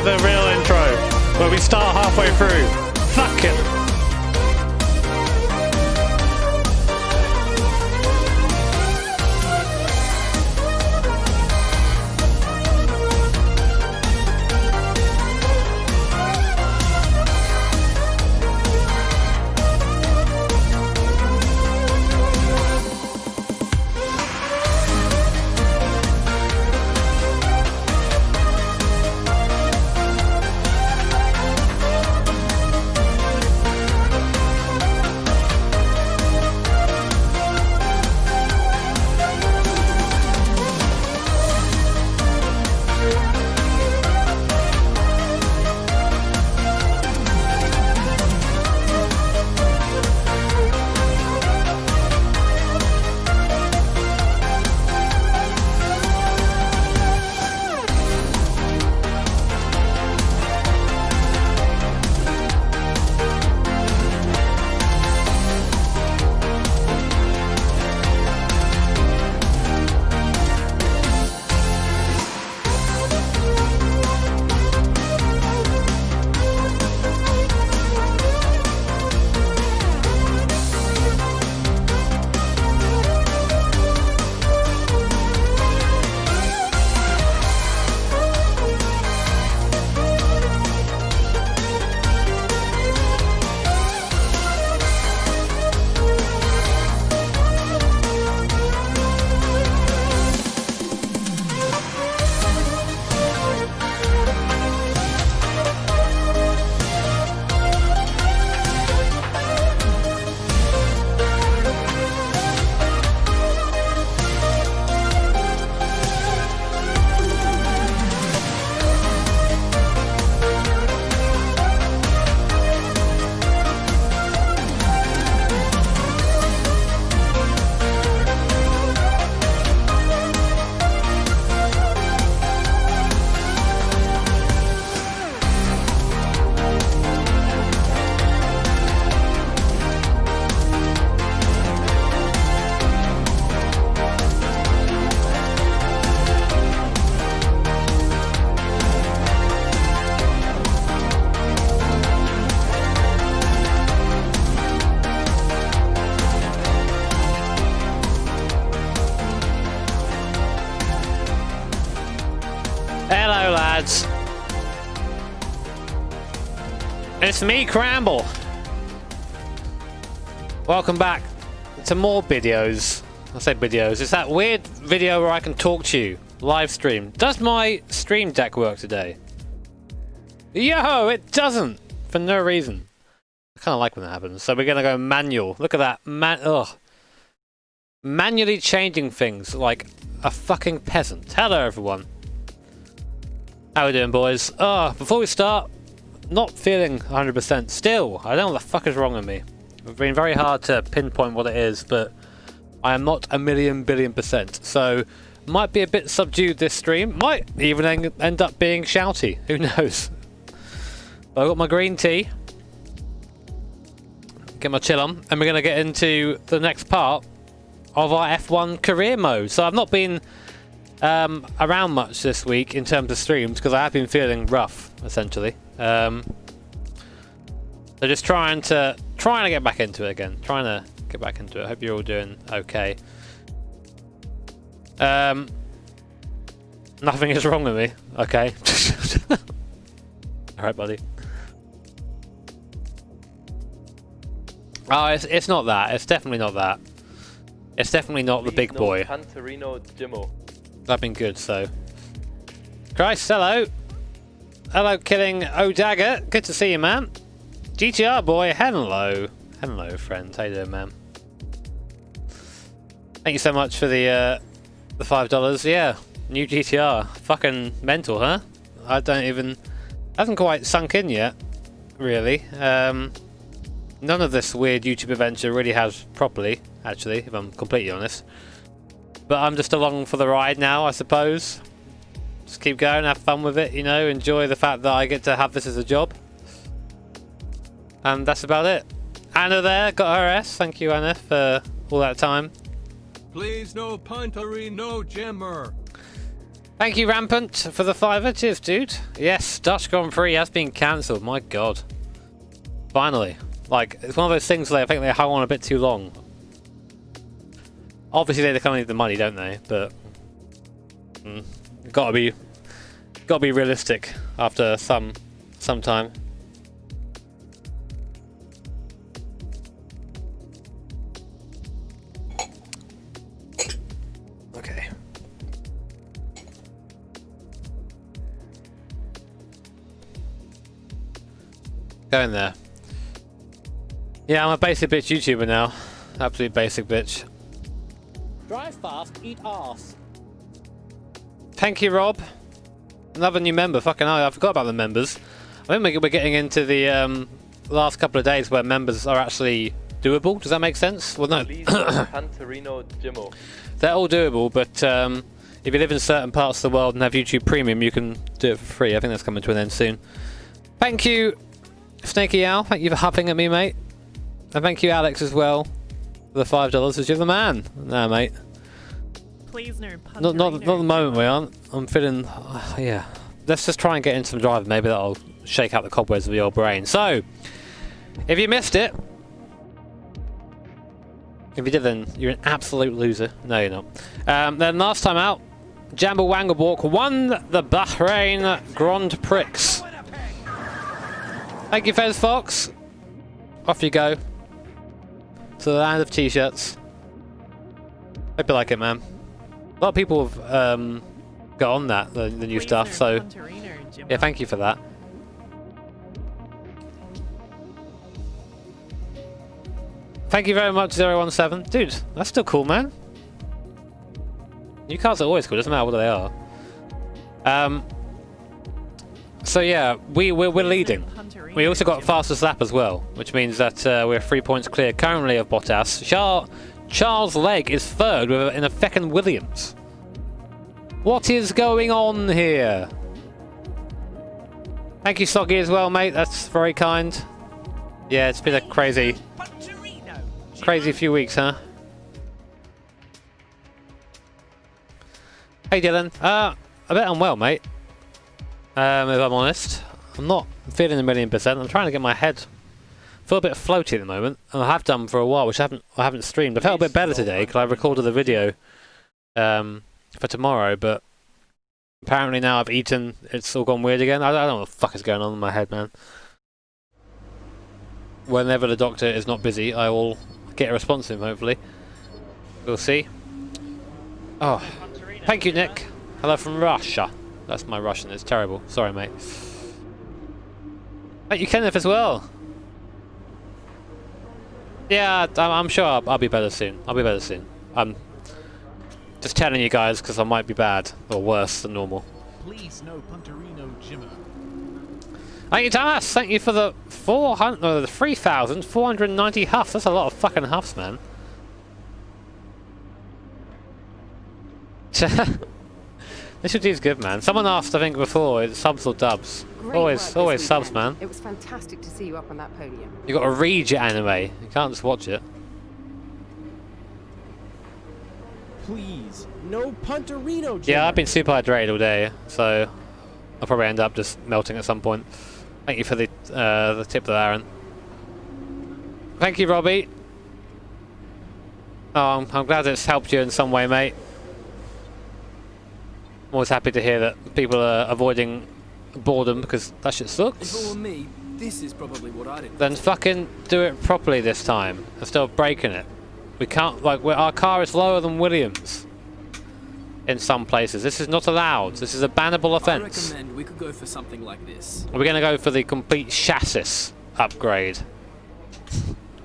to the real intro, where we start halfway through. Fuck it. Hello, lads. It's me, Cramble. Welcome back to more videos. I say videos. It's that weird video where I can talk to you. Live stream. Does my stream deck work today? Yo, it doesn't. For no reason. I kind of like when that happens. So we're going to go manual. Look at that. Ugh. Manually changing things like a fucking peasant. Hello, everyone. How we doing, boys? Before we start, not feeling 100% still. I don't know what the fuck is wrong with me. It's been very hard to pinpoint what it is, but I am not a million billion %. So, might be a bit subdued this stream. Might even end up being shouty. Who knows? I've got my green tea. Get my chill on. And we're going to get into the next part of our F1 career mode. So, I've not been around much this week in terms of streams because I have been feeling rough, essentially. So just trying to get back into it again. Trying to get back into it. Hope you're all doing okay. Nothing is wrong with me. Okay. All right, buddy. Oh, it's not that. It's definitely not that. It's definitely not the big boy. I've been good, so. Christ, hello. Hello, Killing O'Dagger. Good to see you, man. GTR boy, hello. Hello, friend. How you doing, man? Thank you so much for the $5. Yeah, new GTR. Fucking mental, huh? I don't even... Hasn't quite sunk in yet, really. None of this weird YouTube adventure really has properly, actually, if I'm completely honest. But I'm just along for the ride now, I suppose. Just keep going, have fun with it, you know, enjoy the fact that I get to have this as a job. And that's about it. Anna there, got her S. Thank you, Anna, for all that time. Please, no puntery, no jammer. Thank you, Rampant, for the $5. Cheers, dude. Yes, Dutch Grand Prix has been cancelled. My God. Finally. Like, it's one of those things that I think they hung on a bit too long. Obviously, they kind of need the money, don't they? But gotta be realistic after some time. Okay. Go in there. Yeah, I'm a basic bitch YouTuber now. Absolute basic bitch. Drive fast, eat arse. Thank you, Rob. Another new member. Fucking hell, I forgot about the members. I think we're getting into the last couple of days where members are actually doable. Does that make sense? Well, no. They're all doable, but if you live in certain parts of the world and have YouTube Premium, you can do it for free. I think that's coming to an end soon. Thank you, Snaky Owl. Thank you for huffing at me, mate. And thank you, Alex, as well, for the $5. Because you're the man. Nah, mate. Please no. Not the moment we aren't. I'm feeling, yeah. Let's just try and get into some drive. Maybe that'll shake out the cobwebs of your brain. So, if you missed it, if you did, then you're an absolute loser. No, you're not. Then last time out, Jambo Wangabork won the Bahrain Grand Prix. Thank you, Fez Fox. Off you go to the land of t-shirts. Hope you like it, man. A lot of people have got on that, the new stuff, so yeah, thank you for that. Thank you very much, 017. Dude, that's still cool, man. New cars are always cool, doesn't matter what they are. So yeah, we're leading. We also got fastest lap as well, which means that we're 3 points clear currently of Bottas. Charles Legg is third in a feckin' Williams. What is going on here? Thank you, Soggy, as well, mate. That's very kind. Yeah, it's been a crazy few weeks, huh? Hey, Dylan. A bit unwell, mate. If I'm honest. I'm not feeling 1,000,000%. I'm trying to get my head. I feel a bit floaty at the moment, and I have done for a while, which I haven't streamed. I felt a bit better today because I recorded the video for tomorrow, but apparently now I've eaten, it's all gone weird again. I don't know what the fuck is going on in my head, man. Whenever the doctor is not busy, I will get a response to him, hopefully. We'll see. Oh, thank you, Nick. Hello from Russia. That's my Russian, it's terrible. Sorry, mate. Thank you, Kenneth, as well. Yeah, I'm sure I'll be better soon. I'll be better soon. I'm just telling you guys because I might be bad or worse than normal. Please no Punterino Jimmer. Thank you, Thomas. Thank you for the 3,490 huffs. That's a lot of fucking huffs, man. This is good, man. Someone asked, I think, before, it's subs or dubs. Always subs, man. It was fantastic to see you up on that podium. You got to read your anime. You can't just watch it. Please, no Punterino Jimmer. Yeah, I've been super hydrated all day, so I'll probably end up just melting at some point. Thank you for the tip there, Aaron. Thank you, Robbie. Oh, I'm glad it's helped you in some way, mate. I'm always happy to hear that people are avoiding boredom because that shit sucks. If it were me, this is probably what I'd. Then fucking do it properly this time instead of breaking it. We can't, like, our car is lower than Williams in some places. This is not allowed. This is a bannable offence. I recommend we could go for something like this. We're going to go for the complete chassis upgrade.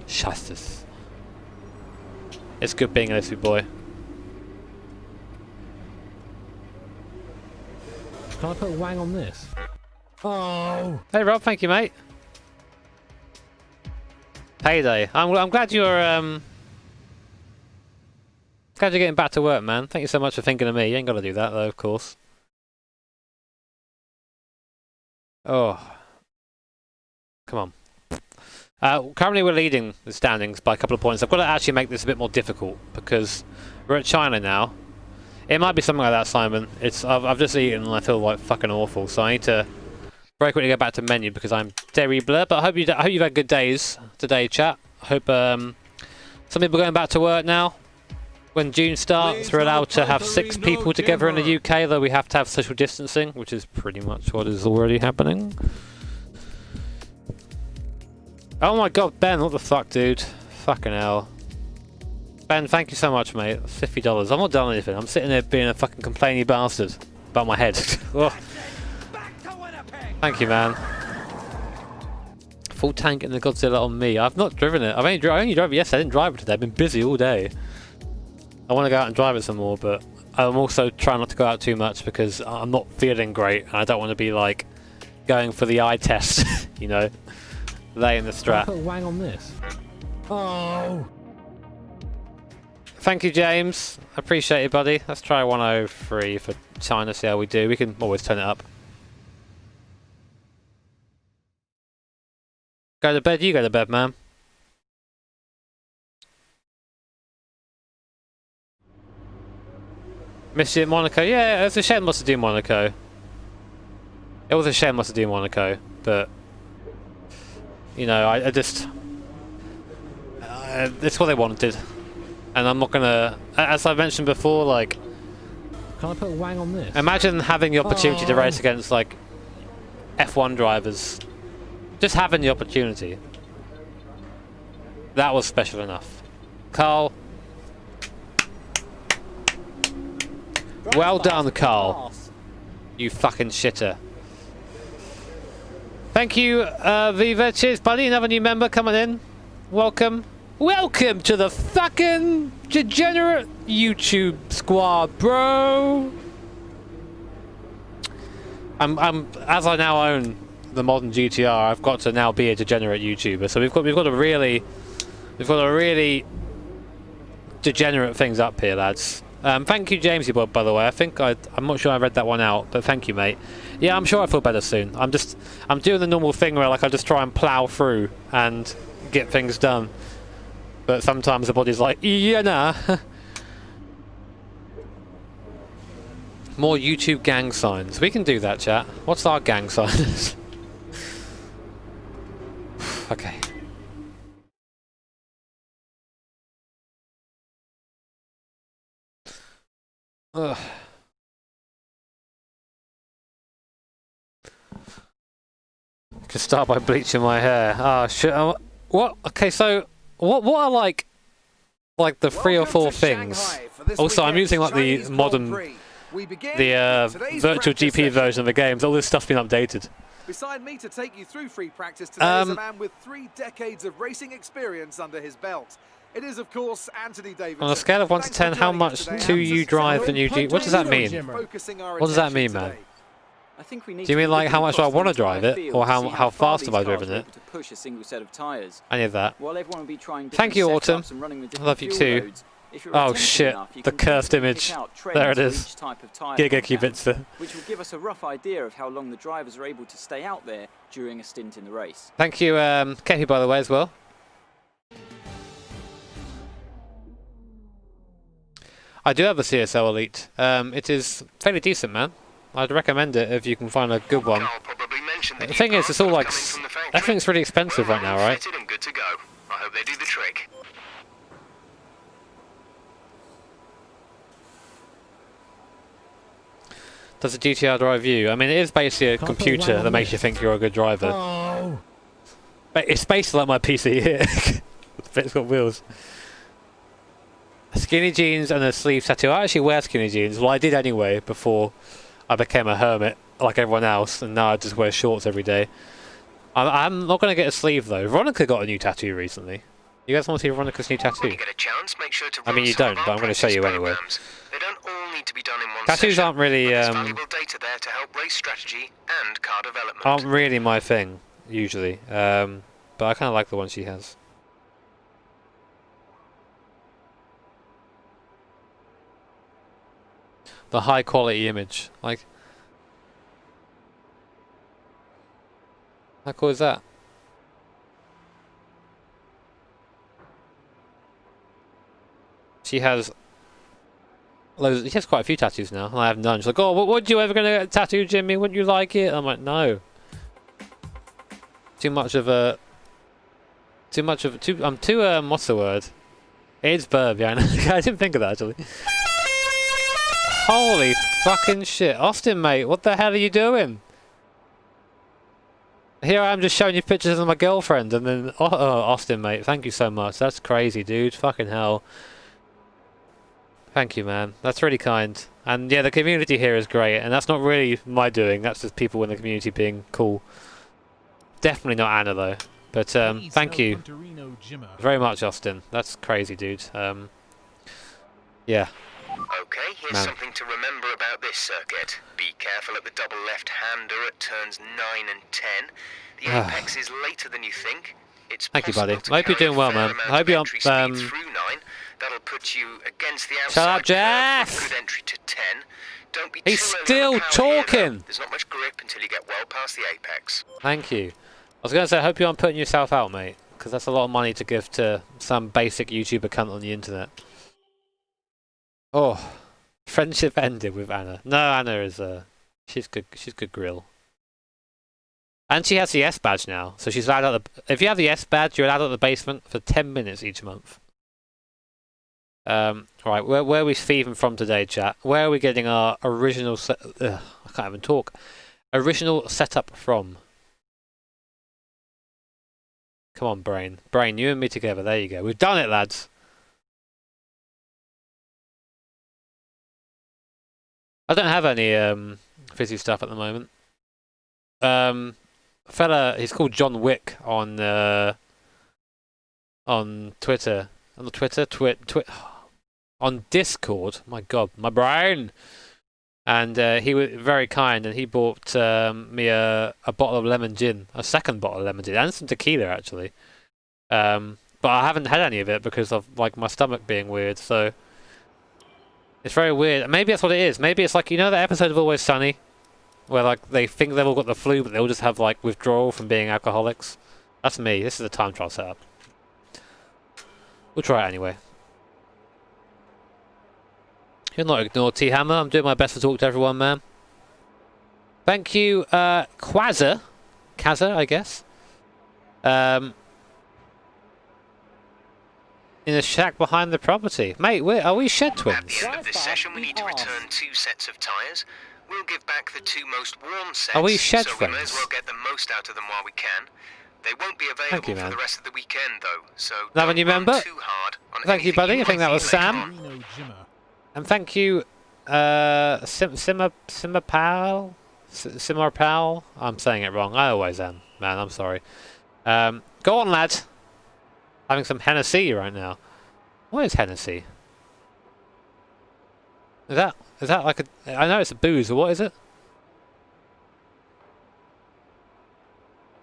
Chassis. It's good being a little boy. Can I put a wang on this? Oh! Hey Rob, thank you, mate. Payday. I'm glad you're glad you're getting back to work, man. Thank you so much for thinking of me. You ain't got to do that though, of course. Oh, come on. Currently we're leading the standings by a couple of points. I've got to actually make this a bit more difficult because we're at China now. It might be something like that, Simon. I've just eaten and I feel like fucking awful, so I need to very quickly go back to menu because I'm terrible. But I hope you've had good days today, chat. I hope some people are going back to work now. When June starts, we're allowed to have 6 people together in the UK, though we have to have social distancing, which is pretty much what is already happening. Oh my god, Ben, what the fuck, dude? Fucking hell. Ben, thank you so much, mate. $50. I'm not done anything. I'm sitting there being a fucking complainy bastard about my head. Thank you, man. Full tank in the Godzilla on me. I've not driven it. I only drove it yesterday. I didn't drive it today. I've been busy all day. I want to go out and drive it some more, but I'm also trying not to go out too much because I'm not feeling great. And I don't want to be like going for the eye test, you know, laying the strap. Put a wang on this. Oh. Thank you, James. I appreciate it, buddy. Let's try 103 for China, see how we do. We can always turn it up. Go to bed, you go to bed, man. Missed you at Monaco. Yeah, it was a shame not to do Monaco. It was a shame not to do Monaco, but you know, I just it's what they wanted, and I'm not gonna. As I mentioned before, like, can I put a wang on this? Imagine having the opportunity to race against like F1 drivers. Just having the opportunity. That was special enough. Carl. Well done, Carl. You fucking shitter. Thank you, Viva. Cheers, buddy. Another new member coming in. Welcome. Welcome to the fucking degenerate YouTube squad, bro. As I now own the modern GTR, I've got to now be a degenerate YouTuber. So we've got to really degenerate things up here, lads. Thank you, Jamesy Bob, by the way. I'm not sure I read that one out, but thank you, mate. Yeah, I'm sure I feel better soon. I'm doing the normal thing where like I just try and plow through and get things done. But sometimes the body's like, yeah, nah. More YouTube gang signs. We can do that, chat. What's our gang signs? Okay. Ugh. Can start by bleaching my hair. Ah, shit. What? Okay, so what are like the 3 or 4 things? Also, I'm using like the modern, the virtual GP version of the games. All this stuff's been updated. Beside me to take you through free practice today is a man with 3 decades of racing experience under his belt. It is, of course, Anthony Davidson. On a scale of 1 to 10, how much do you drive the new G? What does that mean? What does that mean, man? Do you mean like how much do I want to drive it, or how fast have I driven it? Any of that. Thank you, Autumn. I love you too. Oh shit, the cursed image. There it is. Giga Kubitzer. Which will give us a rough idea of how long the drivers are able to stay out there during a stint in the race. Thank you, Kepi, by the way, as well. I do have a CSL Elite. It is fairly decent, man. I'd recommend it if you can find a good one. The thing is, it's all like everything's really expensive right now, right? Good to go. I hope they do the trick. Does the GTR drive you? I mean, it is basically a computer that makes you think you're a good driver. Oh. But it's basically like my PC here. It's got wheels. Skinny jeans and a sleeve tattoo. I actually wear skinny jeans. Well, I did anyway before I became a hermit like everyone else, and now I just wear shorts every day. I'm not going to get a sleeve though. Veronica got a new tattoo recently. You guys want to see Veronica's new tattoo? When you get a chance, make sure to I mean, you don't, but I'm going to show you anyway. They don't all need to be done in one Tattoos session, aren't really but there's valuable data there to help race strategy and car development. aren't really my thing usually, but I kind of like the one she has. The high quality image, like, how cool is that? She has He has quite a few tattoos now. I have none. She's like, oh, would you ever going to get a tattoo, Jimmy? Wouldn't you like it? I'm like, no. I'm too, what's the word? It's burb, yeah, I didn't think of that, actually. Holy fucking shit. Austin, mate, what the hell are you doing? Here I am just showing you pictures of my girlfriend, and then... Oh, Austin, mate, thank you so much. That's crazy, dude. Fucking hell. Thank you, man. That's really kind. And yeah, the community here is great, and that's not really my doing. That's just people in the community being cool. Definitely not Anna, though. But thank you very much, Austin. That's crazy, dude. Yeah. Okay, here's something to remember about this circuit. Be careful at the double left-hander at turns 9 and 10. The apex is later than you think. It's Thank you, buddy. possible I hope you're to doing well, carry a man. fair I hope you're amount of entry speed on. through 9. That'll put you against the Shut up, outside curve with Jeff! good entry to 10. Don't be He's too still overpowered here, talking! though. There's not much grip until you get well past the apex. Thank you. I was going to say, I hope you aren't putting yourself out, mate. Because that's a lot of money to give to some basic YouTuber cunt on the internet. Oh. Friendship ended with Anna. No, Anna is she's good grill. And she has the S badge now, so she's allowed out the... If you have the S badge, you're allowed out the basement for 10 minutes each month. Right, where are we thieving from today, chat? Where are we getting our original I can't even talk. Original setup from? Come on, Brain. Brain, you and me together. There you go. We've done it, lads. I don't have any fizzy stuff at the moment. Fella, he's called John Wick on Twitter. On Twitter, on Discord. My God, my brain. And he was very kind, and he bought me a bottle of lemon gin, a second bottle of lemon gin, and some tequila actually. But I haven't had any of it because of like my stomach being weird. So it's very weird. Maybe that's what it is. Maybe it's like, you know that episode of Always Sunny, where like they think they've all got the flu, but they all just have like withdrawal from being alcoholics. That's me. This is a time trial setup. We'll try it anyway. You'll not ignore T-Hammer. I'm doing my best to talk to everyone, man. Thank you, Kazza, I guess. In a shack behind the property. Mate, are we shed twins? At the end of this session, we need to return 2 sets of tyres. We'll give back the 2 most worn sets, Are we shed so friends? we may as well get the most out of them while we can. They won't be available you, for man. the rest of the weekend, though, so Another don't new run member? too hard on Thank you, anything buddy. I might think that see was later Sam. on. And thank you, Simmerpal. I'm saying it wrong. I always am, man. I'm sorry. Go on, lad. Having some Hennessy right now. What is Hennessy? Is that like a... I know it's a booze, but what is it?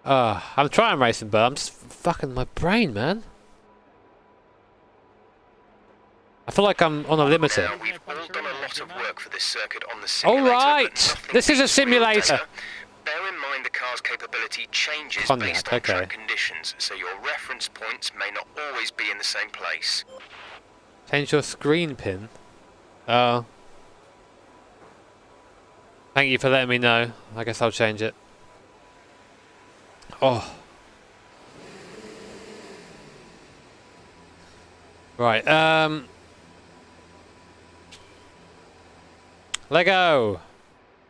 I'm trying racing, but I'm just fucking my brain, man. I feel like I'm on a limiter. Now, we've all done a lot of work for this circuit on the All simulator, right, but nothing this is a beats real simulator. data. Bear in mind the car's capability changes Cognac, based on okay. track conditions, so your reference points may not always be in the same place. Change your screen pin. Oh. Thank you for letting me know. I guess I'll change it. Oh. Right, Lego!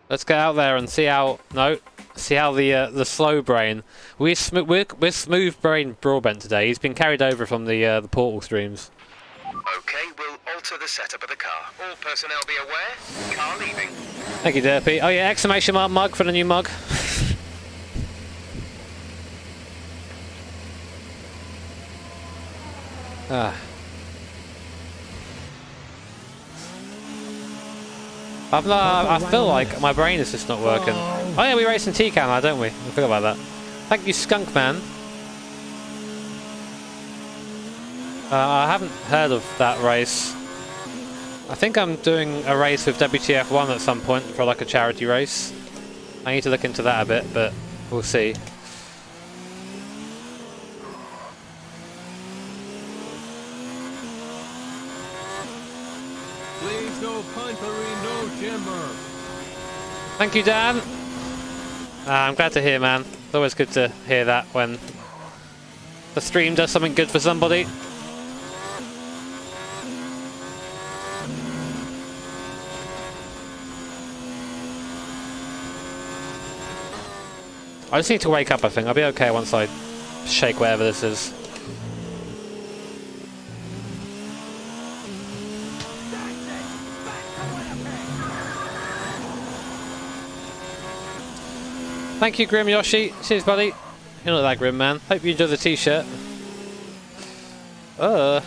Let's get out there and see how... No. See how the slow brain... We're smooth brain Broadbent today. He's been carried over from the Portal streams. Okay, we'll alter the setup of the car. All personnel be aware. Car leaving. Thank you, Derpy. Oh yeah, exclamation mark mug for the new mug. I feel like my brain is just not working. Oh yeah, we racing T-Cam now, don't we? I forgot about that. Thank you, Skunk Man. I haven't heard of that race. I think I'm doing a race with WTF1 at some point for like a charity race. I need to look into that a bit, but we'll see. Please no No country, no timber. Thank you, Dan. I'm glad to hear, man. It's always good to hear that when the stream does something good for somebody. I just need to wake up, I think. I'll be okay once I shake whatever this is. Thank you, Grim Yoshi. Cheers, buddy. You're not that grim, man. Hope you enjoy the t-shirt. Can I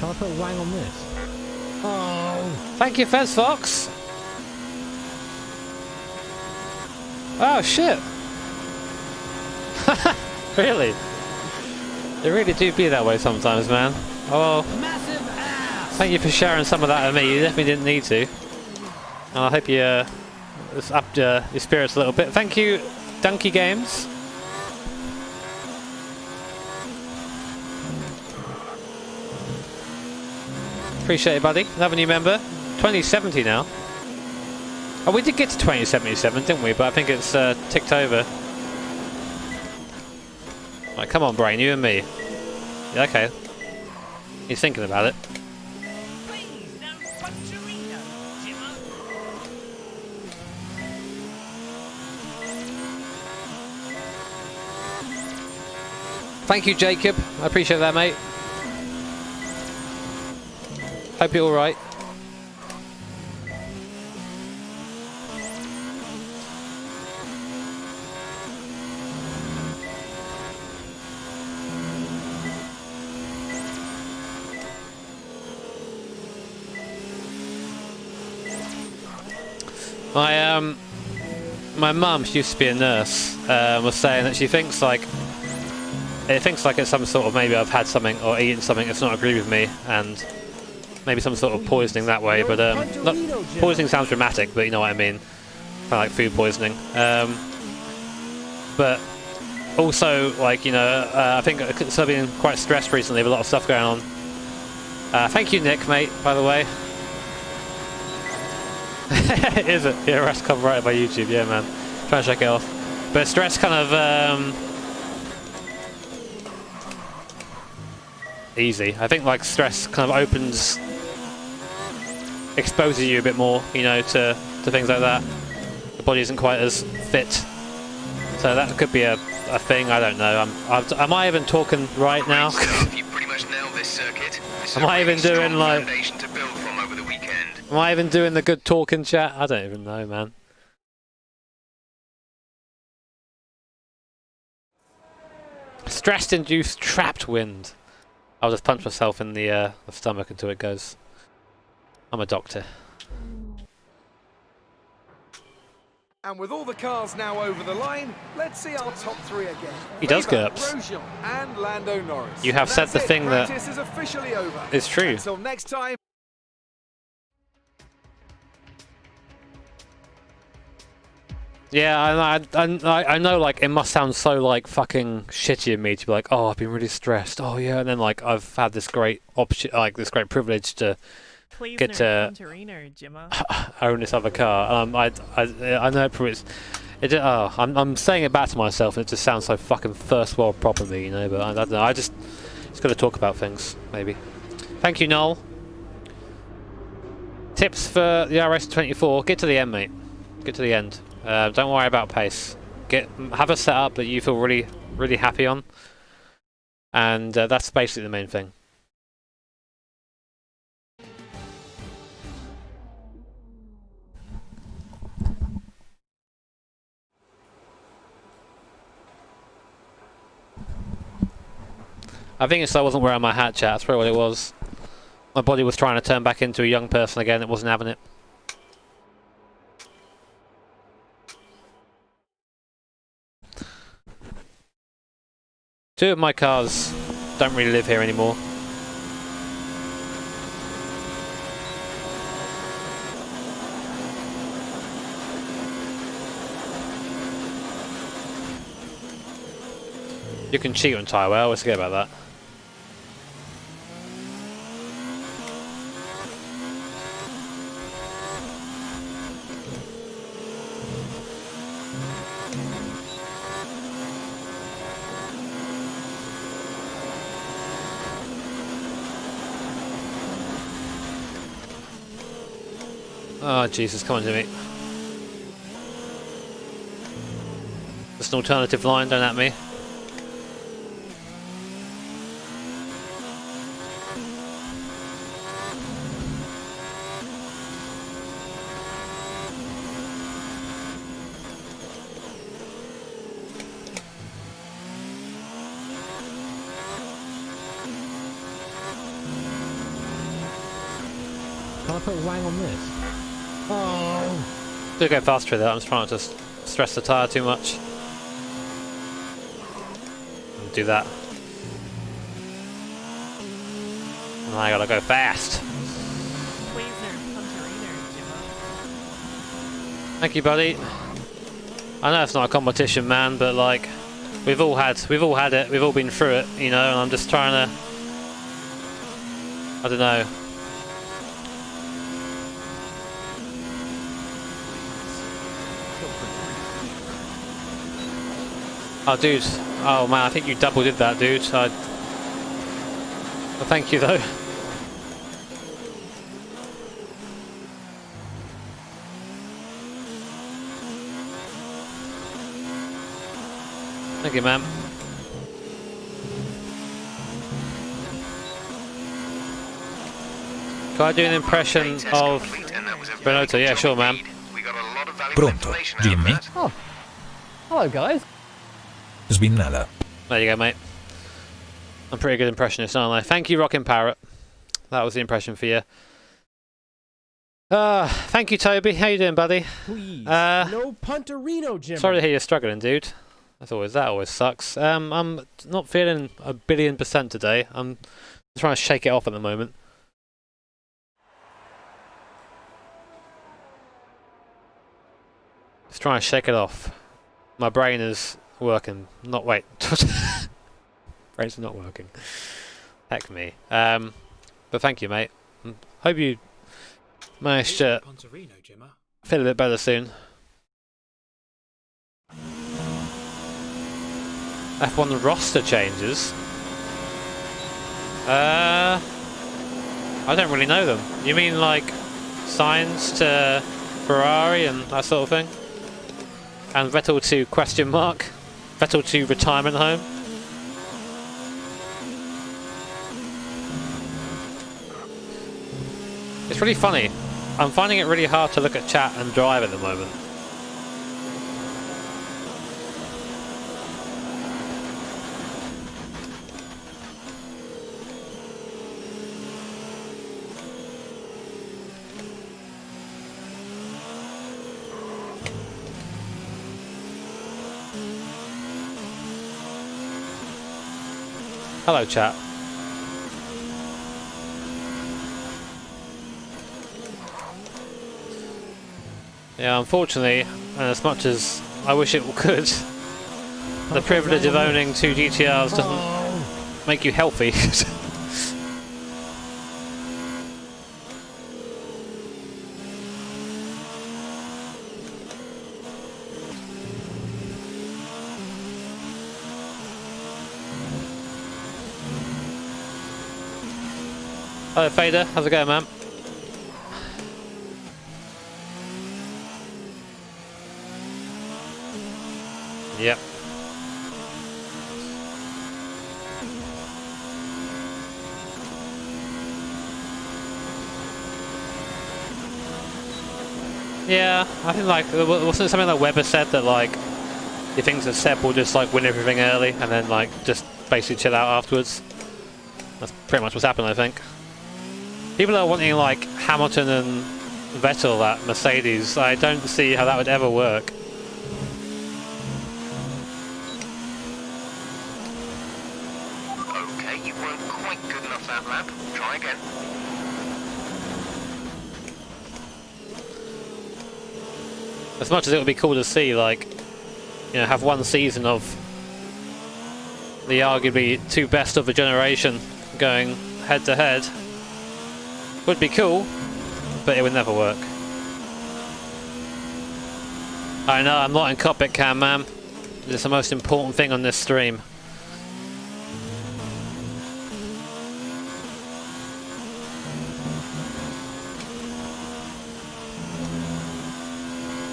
put wang on this? Oh. Thank you, Fez Fox. Oh, shit. Really? They really do be that way sometimes, man. Oh, thank you for sharing some of that with me. You definitely didn't need to. And I hope you it's upped your spirits a little bit. Thank you, Donkey Games. Appreciate it, buddy. Another new member. 2070 now. Oh, we did get to 2077, didn't we? But I think it's ticked over. Right, come on, Brain, you and me. Yeah, okay. He's thinking about it. Thank you, Jacob. I appreciate that, mate. Hope you're alright. My mum, she used to be a nurse, was saying that she thinks like it's some sort of, maybe I've had something or eaten something that's not agreed with me, and maybe some sort of poisoning that way. But not poisoning sounds dramatic, but you know what I mean, kind of like food poisoning. But also, like, you know, I think it's been quite stressed recently with a lot of stuff going on. Thank you, Nick, mate, by the way. Is it? Yeah, Rest copyrighted by YouTube. Yeah, man. Try and check it off. But stress kind of easy. I think like stress kind of exposes you a bit more, you know, to things like that. The body isn't quite as fit, so that could be a thing. I don't know. Am I even talking right now? You pretty much nailed this circuit. Am I even doing like? Foundation to build from over the weekend. Am I even doing the good talking chat? I don't even know, man. Stress-induced trapped wind. I'll just punch myself in the stomach until it goes. I'm a doctor. And with all the cars now over the line, let's see our top three again. He does Weber, GURPS. Grosjean and Lando Norris. You have said the thing that Practice is officially over. is true. Until next time. Yeah, I know, like, it must sound so, like, fucking shitty of me to be like, oh, I've been really stressed. Oh, yeah, and then, like, I've had this great option, like, this great privilege to Please get to own this other car. I know I'm saying it back to myself, and it just sounds so fucking first world proper me, you know. But I don't know. I just got to talk about things, maybe. Thank you, Noel. Tips for the RS24: get to the end, mate. Get to the end. Don't worry about pace. Have a setup that you feel really, really happy on, and that's basically the main thing. I think it's I wasn't wearing my hat, chat. That's probably what it was. My body was trying to turn back into a young person again. It wasn't having it. Two of my cars don't really live here anymore. You can cheat on tyre wear, I always forget about that. Oh, Jesus, come on, Jimmy. Just an alternative line, don't at me. Can I put wang on this? Oh! Do go faster with that. I'm just trying to stress the tyre too much. Do that. And I gotta go fast. Pleasner, Punterino, Gemma. Thank you, buddy. I know it's not a competition, man, but like we've all had it, we've all been through it, you know, and I'm just trying to, I don't know. Oh, dude. Oh, man, I think you double did that, dude. Well, thank you, though. Thank you, man. Can I do an impression of Renato? Yeah, sure, man. Pronto, Jimmy? Oh. Hello, guys. Svinnella. There you go, mate. I'm a pretty good impressionist, aren't I? Thank you, Rockin' Parrot. That was the impression for you. Thank you, Toby. How you doing, buddy? Please. No Punterino, Jim. Sorry to hear you're struggling, dude. That always sucks. I'm not feeling 1,000,000,000% today. I'm trying to shake it off at the moment. Just trying to shake it off. My brain is working. Wait. Brain's not working. Heck me. But thank you, mate. Hope you managed to Punterino, Gemma. feel a bit better soon. F1 roster changes. I don't really know them. You mean like signs to Ferrari and that sort of thing? And Vettel to question mark? Vettel to retirement home? It's really funny. I'm finding it really hard to look at chat and drive at the moment. Hello, chat. Yeah, unfortunately, and as much as I wish it could, the privilege of owning 2 GTRs doesn't make you healthy. Hello, Fader. How's it going, man? Yep. Yeah, I think like wasn't it something that Webber said that like he thinks that Seb will just like win everything early and then like just basically chill out afterwards. That's pretty much what's happened, I think. People are wanting like Hamilton and Vettel at Mercedes. I don't see how that would ever work. Okay, you weren't quite good enough that lap. Try again. As much as it would be cool to see, like, you know, have one season of the arguably 2 best of the generation going head to head, would be cool, but it would never work. I know, I'm not in cockpit cam, man. It's the most important thing on this stream.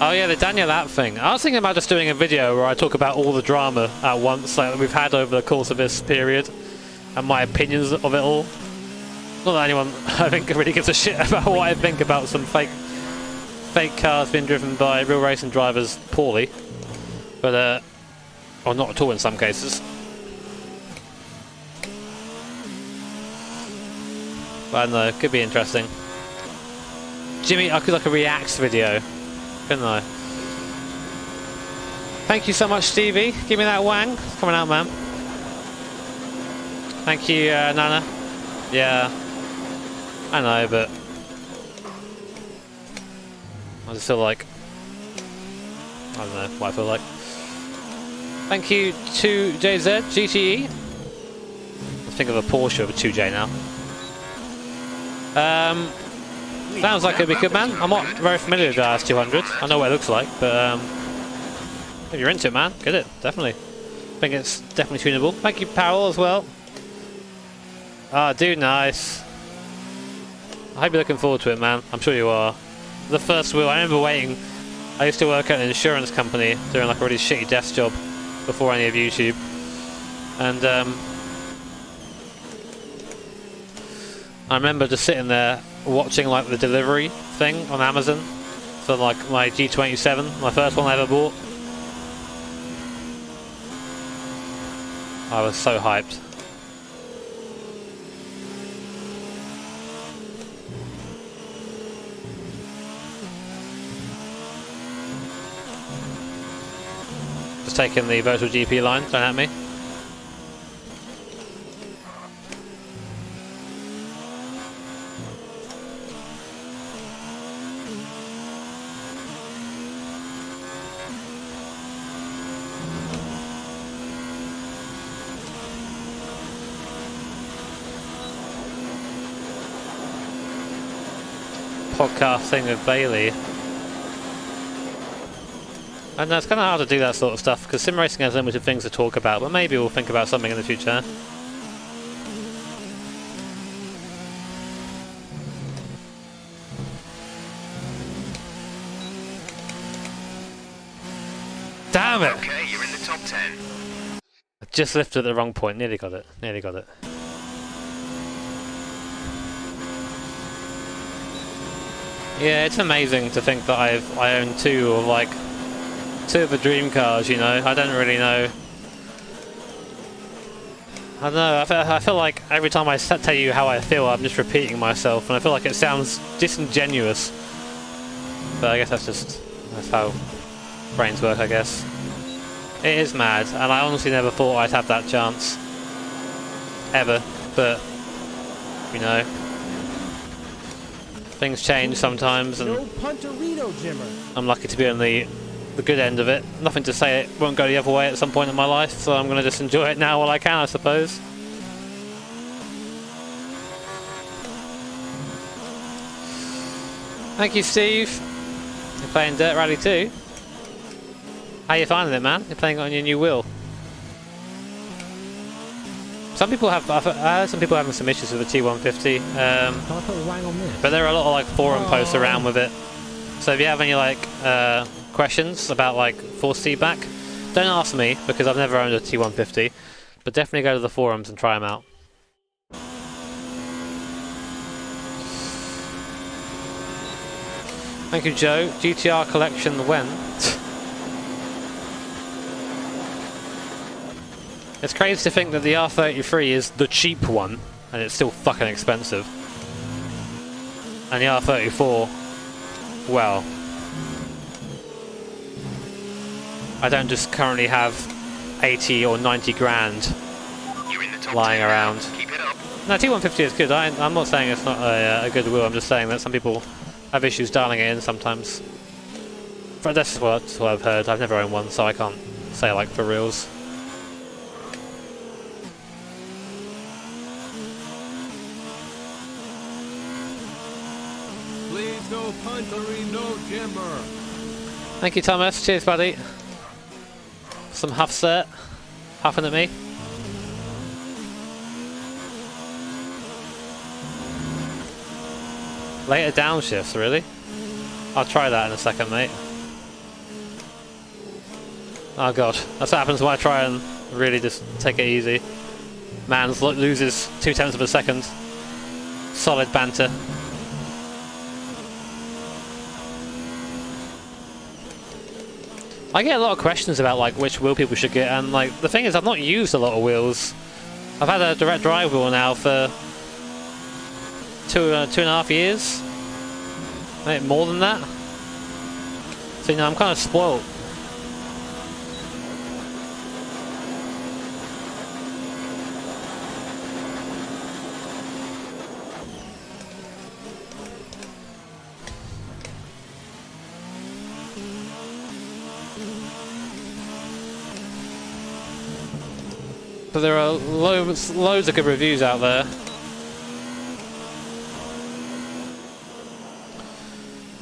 Oh yeah, the Daniel App thing. I was thinking about just doing a video where I talk about all the drama at once, like that we've had over the course of this period, and my opinions of it all. Not that anyone, I think, really gives a shit about what I think about some fake cars being driven by real racing drivers poorly, but or not at all in some cases. But I don't know, it could be interesting. Jimmy, I could like a reacts video, couldn't I? Thank you so much, Stevie. Give me that wang. It's coming out, man. Thank you, Nana. Yeah, I know, but I just feel like, I don't know what I feel like. Thank you to JZ GTE. Let's think of a Porsche over 2J now. Sounds like it'd be good, man. I'm not very familiar with the RS200. I know what it looks like, but if you're into it, man, get it. Definitely. I think it's definitely tunable. Thank you, Powell, as well. Ah, dude, nice. I hope you're looking forward to it, man. I'm sure you are. The first wheel, I remember waiting. I used to work at an insurance company doing like a really shitty desk job before any of YouTube, and I remember just sitting there watching like the delivery thing on Amazon for like my G27, my first one I ever bought. I was so hyped. Just taking the virtual GP line, don't at me. Podcasting with Bailey. And it's kind of hard to do that sort of stuff because sim racing has limited things to talk about, but maybe we'll think about something in the future. Damn it! Okay, you're in the top 10. I just lifted at the wrong point. Nearly got it. Nearly got it. Yeah, it's amazing to think that I own two of the dream cars, you know. I don't really know. I don't know, I feel like every time I tell you how I feel, I'm just repeating myself, and I feel like it sounds disingenuous. But I guess that's how brains work, I guess. It is mad, and I honestly never thought I'd have that chance. Ever. But, you know, things change sometimes, and I'm lucky to be on the good end of it. Nothing to say it won't go the other way at some point in my life, so I'm going to just enjoy it now while I can, I suppose. Thank you, Steve. You're playing Dirt Rally 2. How you finding it, man? You're playing it on your new wheel. Some people have, I've heard some people having some issues with the T150. But there are a lot of like forum posts around with it. So if you have any like questions about like force feedback, don't ask me because I've never owned a T150. But definitely go to the forums and try them out. Thank you, Joe. GTR collection when? It's crazy to think that the R33 is the cheap one, and it's still fucking expensive. And the R34, well, I don't just currently have 80 or 90 grand lying around. Keep it up. No, T150 is good. I'm not saying it's not a good wheel, I'm just saying that some people have issues dialing it in sometimes. But that's what I've heard. I've never owned one, so I can't say like for reals. Please no puntery, no jimmer. Thank you, Thomas. Cheers, buddy. Some huff cert. Huffing at me. Later downshifts, really? I'll try that in a second, mate. Oh god, that's what happens when I try and really just take it easy. Man loses 0.2 of a second. Solid banter. I get a lot of questions about like which wheel people should get, and like the thing is I've not used a lot of wheels. I've had a direct drive wheel now for 2.5 years. Maybe more than that. So you know I'm kind of spoiled. But there are loads of good reviews out there.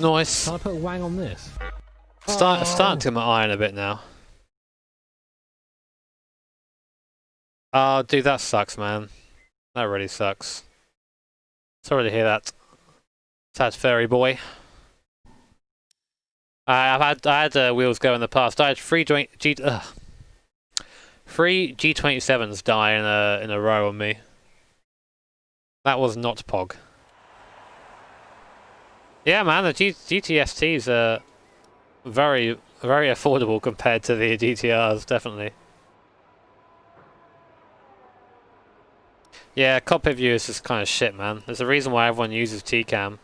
Nice. Can I put a wang on this? Starting to get my iron a bit now. Oh, dude, that sucks, man. That really sucks. Sorry to hear that. Sad fairy boy. I had wheels go in the past. I had three G27s die in a row on me. That was not Pog. Yeah, man, the GTSTs are very affordable compared to the GTRs, definitely. Yeah, cockpit view is just kind of shit, man. There's a reason why everyone uses TCAM.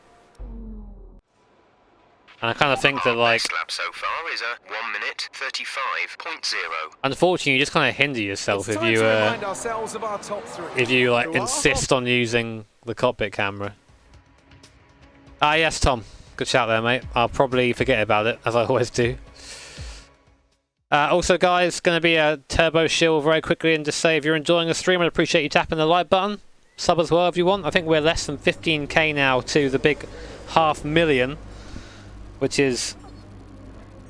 And I kind of think that, like, lap so far is a 1 minute 35.0. Unfortunately, you just kind of hinder yourself if you like insist on using the cockpit camera. Ah, yes, Tom. Good shout there, mate. I'll probably forget about it, as I always do. Also, guys, going to be a turbo shill very quickly, and just say if you're enjoying the stream, I'd appreciate you tapping the like button. Sub as well if you want. I think we're less than 15k now to the big 500,000. Which is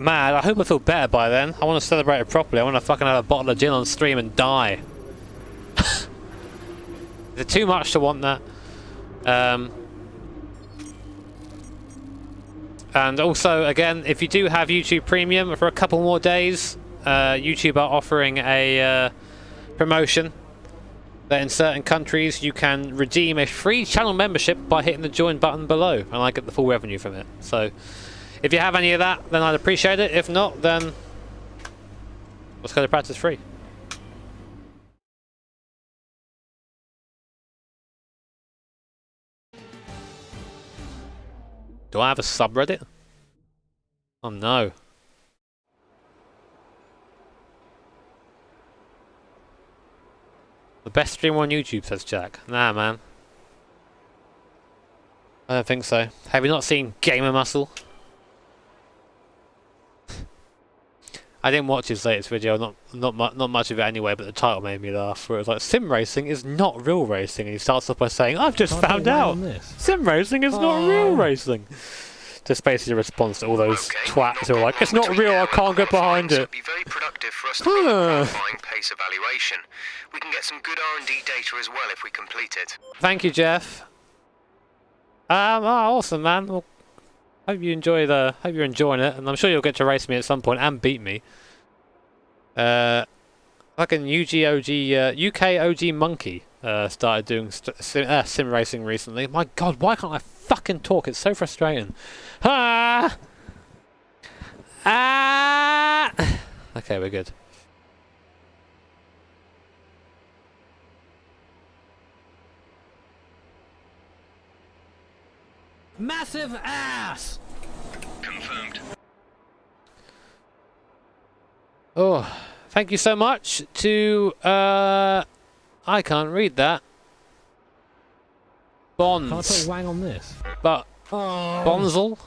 mad. I hope I feel better by then. I want to celebrate it properly. I want to fucking have a bottle of gin on stream and die. Is it too much to want that? And also, again, if you do have YouTube Premium for a couple more days, YouTube are offering a promotion that in certain countries you can redeem a free channel membership by hitting the join button below, and I get the full revenue from it. So if you have any of that, then I'd appreciate it. If not, then let's go to practice free. Do I have a subreddit? Oh no. The best streamer on YouTube, says Jack. Nah, man. I don't think so. Have you not seen Gamer Muscle? I didn't watch his latest video, not much of it anyway, but the title made me laugh. Where it was like, sim racing is not real racing, and he starts off by saying, "I've just found out sim racing is not real racing." Just basically a response to all those twats who are like, "It's not real, I can't get behind it." Be very productive for us to make a qualifying pace evaluation. We can get some good R&D data as well if we complete it. Thank you, Jeff. Awesome, man. Well, hope you're enjoying it, and I'm sure you'll get to race me at some point and beat me. Fucking UKOG Monkey started doing sim racing recently. My God, why can't I fucking talk? It's so frustrating. Okay, we're good. Massive ass! Confirmed. Oh, thank you so much to I can't read that. Bonds. Can I put a wang on this? But Bonzel?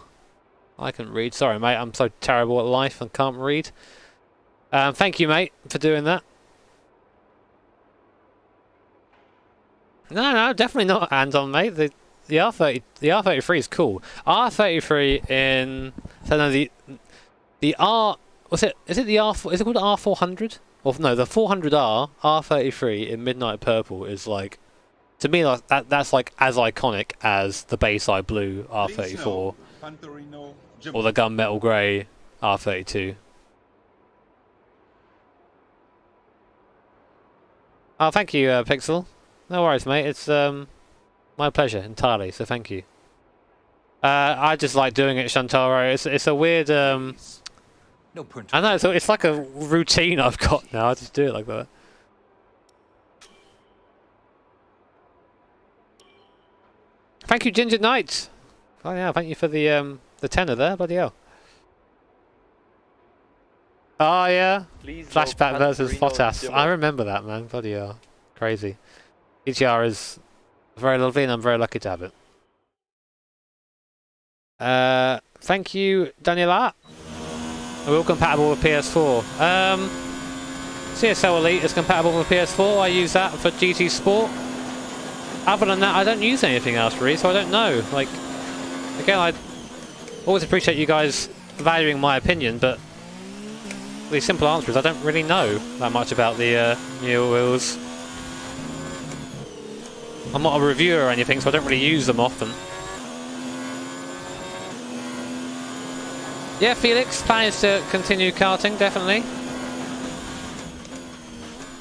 I can read. Sorry, mate. I'm so terrible at life and can't read. Thank you, mate, for doing that. No, definitely not hands-on, mate. The R33 is cool. R33 in the R. What's it? Is it the R? Is it called R400? Or no, the 400R R33 in Midnight Purple is like, to me, like, that's like as iconic as the Bayside Blue R34 or the Gunmetal Grey R32. Oh, thank you, Pixel. No worries, mate. It's my pleasure entirely. So thank you. I just like doing it, Shantaro. It's a weird. No punch. I know it's like a routine I've got now. I just do it like that. Thank you, Ginger Knight. Oh yeah, thank you for the tenner there, bloody hell. Oh yeah, Flashback versus Potas. I remember that, man. Bloody hell, crazy. EGR is very lovely, and I'm very lucky to have it. Thank you, Daniela. We're all compatible with PS4. CSL Elite is compatible with PS4. I use that for GT Sport. Other than that, I don't use anything else really, so I don't know. Like, again, I always appreciate you guys valuing my opinion, but the simple answer is I don't really know that much about the new wheels. I'm not a reviewer or anything, so I don't really use them often. Yeah, Felix, plan is to continue karting, definitely.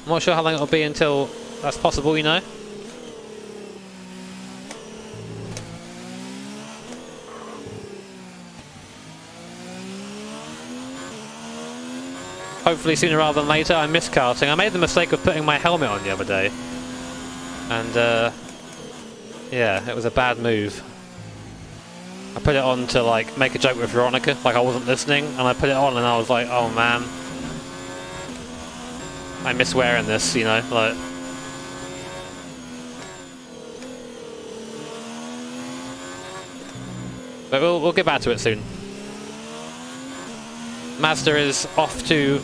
I'm not sure how long it'll be until that's possible, you know. Hopefully sooner rather than later. I miss karting. I made the mistake of putting my helmet on the other day. And, yeah, it was a bad move. I put it on to, like, make a joke with Veronica, like I wasn't listening, and I put it on and I was like, oh man. I miss wearing this, you know, like... But we'll get back to it soon. Mazda is off to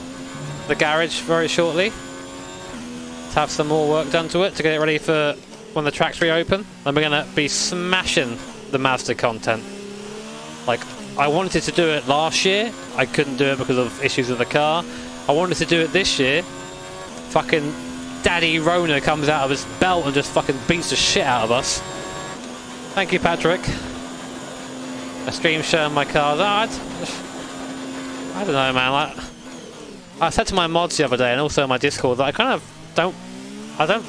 the garage very shortly to have some more work done to it to get it ready for when the tracks reopen. And we're going to be smashing the Mazda content. Like, I wanted to do it last year. I couldn't do it because of issues with the car. I wanted to do it this year. Fucking Daddy Rona comes out of his belt and just fucking beats the shit out of us. Thank you, Patrick. A stream showing my cars. I don't know, man. Like, I said to my mods the other day and also in my Discord that I kind of don't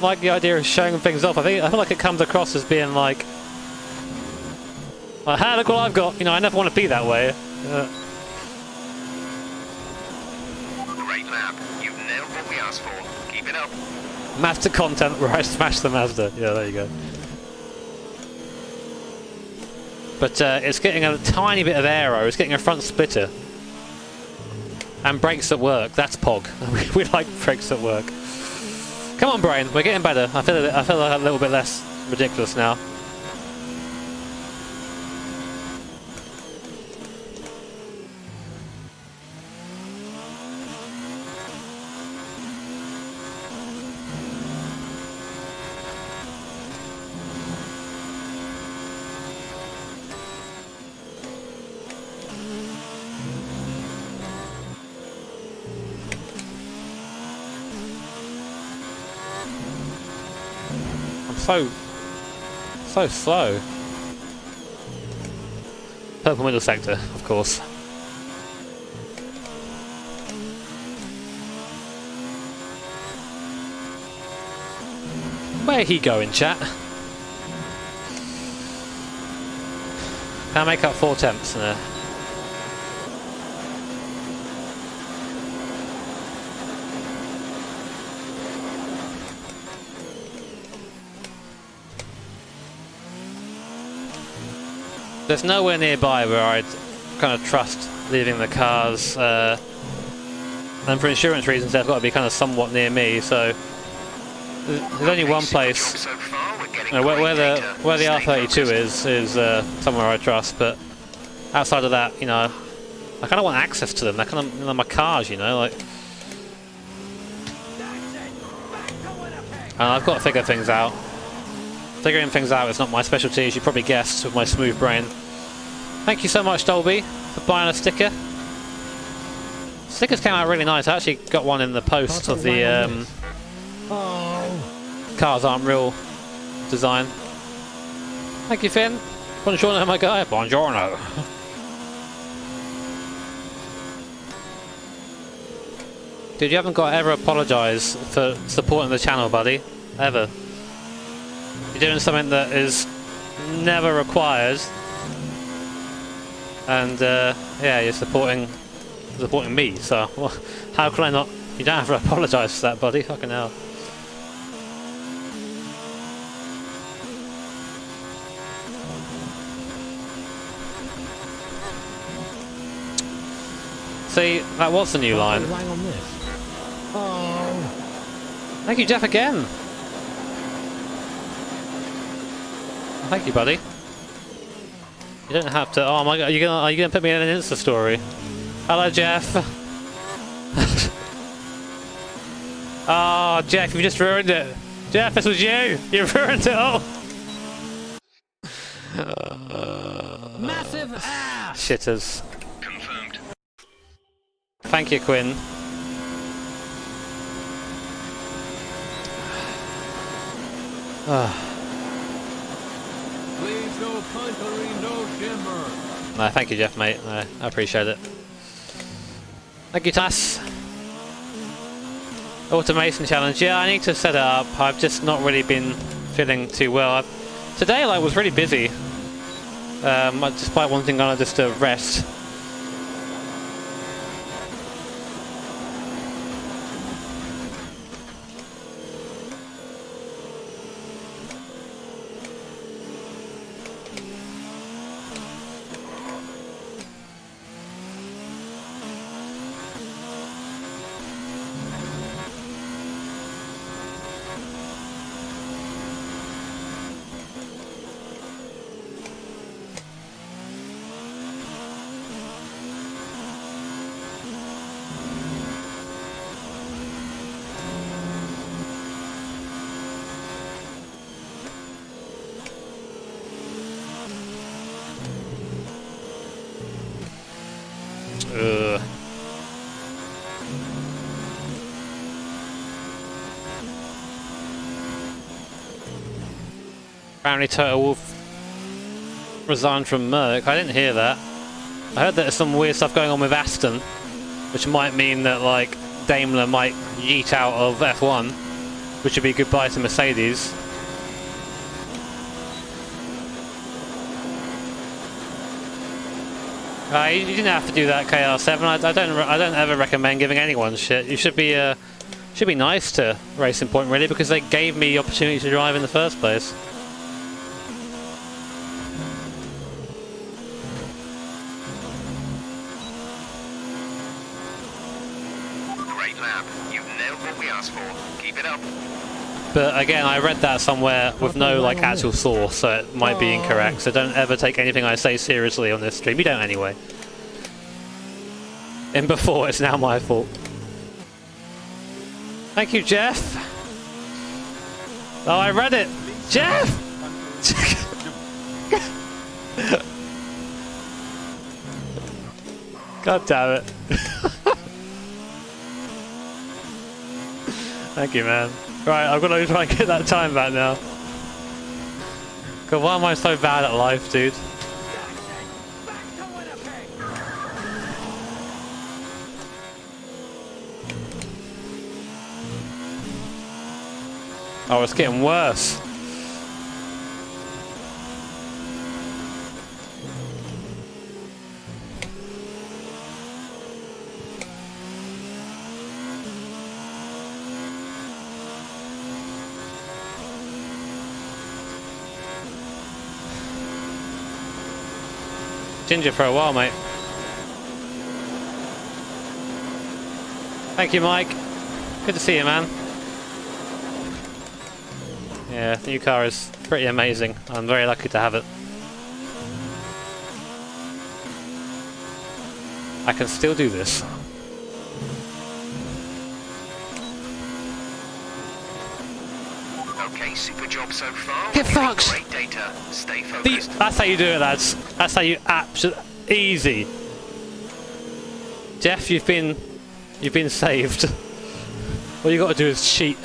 like the idea of showing things off. I feel like it comes across as being like, hey, look what I've got. You know, I never want to be that way. Great lap. You've nailed what we asked for. Keep it up. Mazda content where I smash the Mazda. Yeah, there you go. But it's getting a tiny bit of aero. It's getting a front splitter. And brakes at work. That's Pog. We like brakes at work. Come on, Brian. We're getting better. I feel like a little bit less ridiculous now. So slow. Purple middle sector, of course. Where he going, chat? Can I make up 4 tenths? No. There's nowhere nearby where I'd kind of trust leaving the cars, and for insurance reasons they've got to be kind of somewhat near me, so there's only one place where the R32 is somewhere I trust, but outside of that, you know, I kind of want access to them. They're kind of, you know, my cars, you know, like, and I've got to figure things out. Figuring things out is not my specialty, as you probably guessed with my smooth brain. Thank you so much, Dolby, for buying a sticker. Stickers came out really nice. I actually got one in the post of the Cars Aren't Real design. Thank you, Finn. Buongiorno, my guy. Buongiorno. Dude, you haven't got to ever apologise for supporting the channel, buddy. Ever. You're doing something that is never required. And, yeah, you're supporting me, so well, how can I not... You don't have to apologise for that, buddy. Fucking hell. See, that was the new line. Hang on this. Oh. Thank you, Jeff, again. Thank you, buddy. You don't have to. Oh my god, are you gonna put me in an Insta story? Hello, Jeff. Oh, Jeff, you just ruined it. Jeff, this was you. You ruined it all. Massive ass. Shitters. Confirmed. Thank you, Quinn. Please no puntery, no jimmer. No, thank you, Jeff, mate. No, I appreciate it. Thank you, Tass. Automation challenge. Yeah, I need to set it up. I've just not really been feeling too well. Today, like, was really busy. Despite wanting kind of just to rest. Ugh. Apparently Total Wolf resigned from Merck. I didn't hear that. I heard that there's some weird stuff going on with Aston, which might mean that like Daimler might yeet out of F1, which would be goodbye to Mercedes. You didn't have to do that, KR7. I don't ever recommend giving anyone shit. You should be nice to Racing Point, really, because they gave me the opportunity to drive in the first place. Great lap. You've nailed what we asked for. Keep it up. But again, I read that somewhere with no like actual source, so it might be incorrect. So don't ever take anything I say seriously on this stream. You don't anyway. And before, it's now my fault. Thank you, Jeff. Oh, I read it. Jeff! God damn it. Thank you, man. Right, I've got to try and get that time back now. God, why am I so bad at life, dude? Oh, it's getting worse. Ginger for a while, mate. Thank you, Mike. Good to see you, man. Yeah, the new car is pretty amazing. I'm very lucky to have it. I can still do this. Okay, super job so far. Get fucked! Great data. Stay focused. That's how you do it, lads. That's how you easy. Jeff, you've been saved. All you got to do is cheat.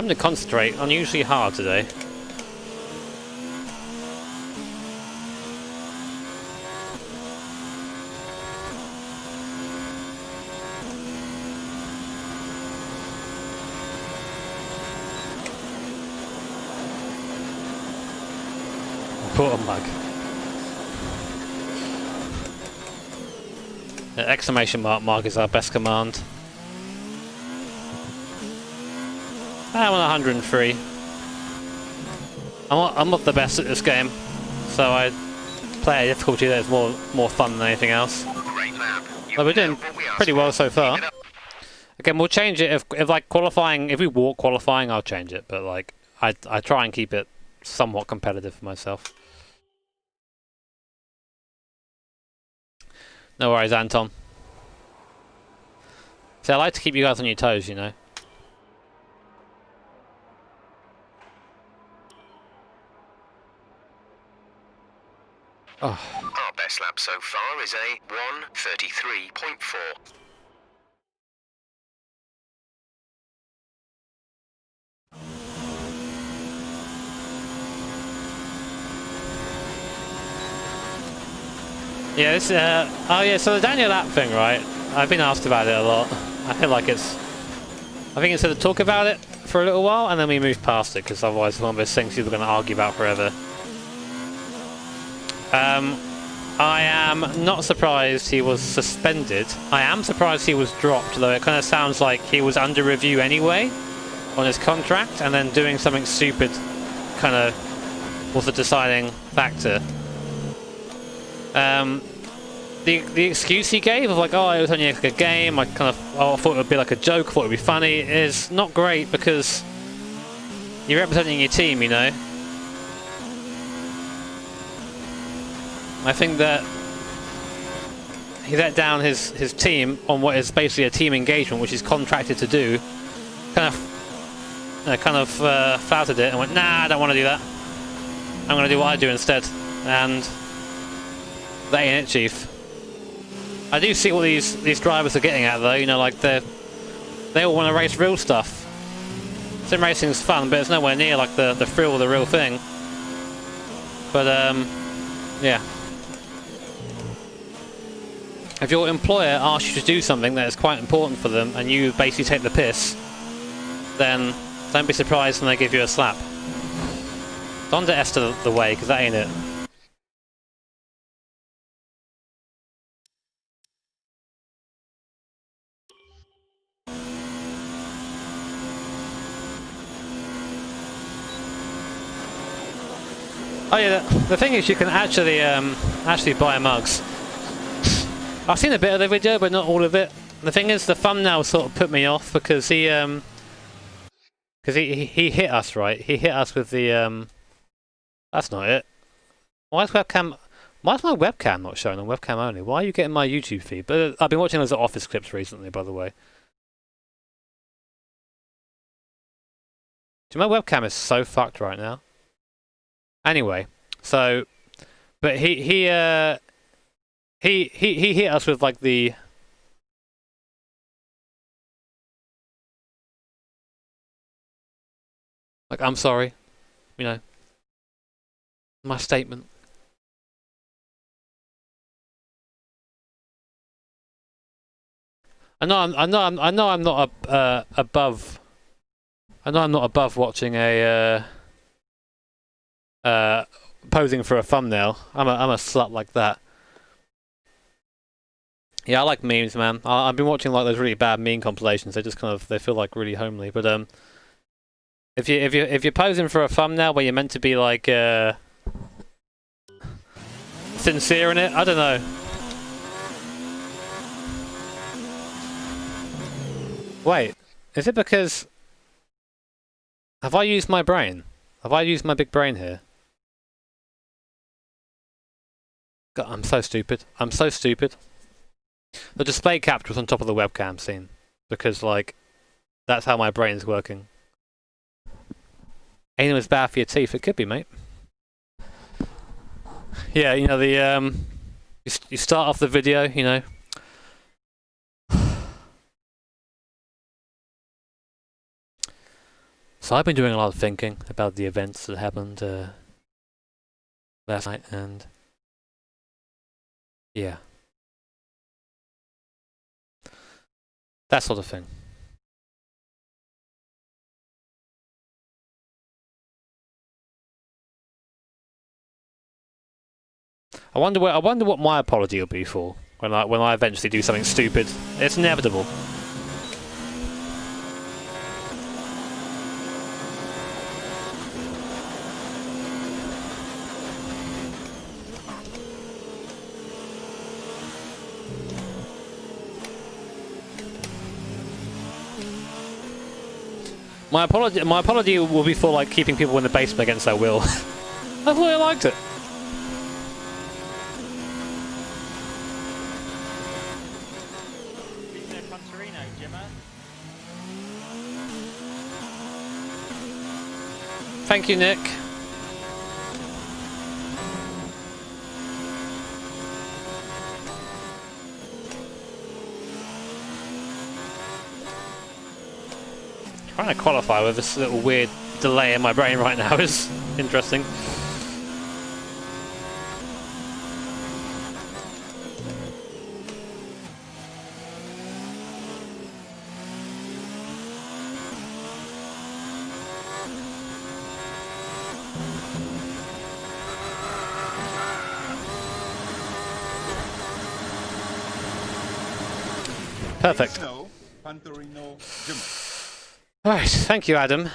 having to concentrate unusually hard today. Water mug. The exclamation mark is our best command. I'm on 103. I'm not the best at this game, so I play a difficulty that is more fun than anything else. But we're doing pretty well so far. Again, we'll change it if like qualifying. If we walk qualifying, I'll change it. But like I try and keep it somewhat competitive for myself. No worries, Anton. See, I like to keep you guys on your toes, you know. Oh. Our best lap so far is a 1:33.4. Yeah, this, oh yeah, so the Daniel app thing, right? I've been asked about it a lot. I feel like I think it's to talk about it for a little while and then we move past it, because otherwise it's one of those things people are going to argue about forever. I am not surprised he was suspended. I am surprised he was dropped, though it kind of sounds like he was under review anyway on his contract, and then doing something stupid kind of was the deciding factor. The excuse he gave of like, oh, it was only like a game, I thought it would be like a joke, I thought it would be funny, is not great because you're representing your team, you know. I think that he let down his team on what is basically a team engagement, which he's contracted to do. Kind of flouted it and went, nah, I don't want to do that. I'm going to do what I do instead. And that ain't it, Chief. I do see what these drivers are getting at, though. You know, like they all want to race real stuff. Sim racing's fun, but it's nowhere near like the thrill of the real thing. But yeah. If your employer asks you to do something that is quite important for them, and you basically take the piss, then don't be surprised when they give you a slap. Don't underestimate the way, because that ain't it. Oh yeah, the thing is you can actually buy mugs. I've seen a bit of the video, but not all of it. The thing is, the thumbnail sort of put me off because he hit us, right? He hit us with the that's not it. Why is my webcam not showing on webcam only? Why are you getting my YouTube feed? But I've been watching those Office clips recently, by the way. Dude, my webcam is so fucked right now. Anyway, so, but he hit us with like the I'm sorry, you know, my statement. I know I'm not above. I know I'm not above watching a posing for a thumbnail. I'm a slut like that. Yeah, I like memes, man. I've been watching like those really bad meme compilations. They just they feel like really homely. But if you're posing for a thumbnail where you're meant to be like sincere in it, I don't know. Wait, is it because have I used my brain? Have I used my big brain here? God, I'm so stupid. I'm so stupid. The display capture was on top of the webcam scene because, like, that's how my brain's working. Anal is bad for your teeth. It could be, mate. Yeah, you know the you start off the video, you know. So I've been doing a lot of thinking about the events that happened last night, and yeah, that sort of thing. I wonder what my apology will be for when I eventually do something stupid. It's inevitable. My apology will be for like keeping people in the basement against their will. I thought I liked it. Thank you, Nick. Trying to qualify with this little weird delay in my brain right now is interesting. Perfect. Alright, thank you, Adam.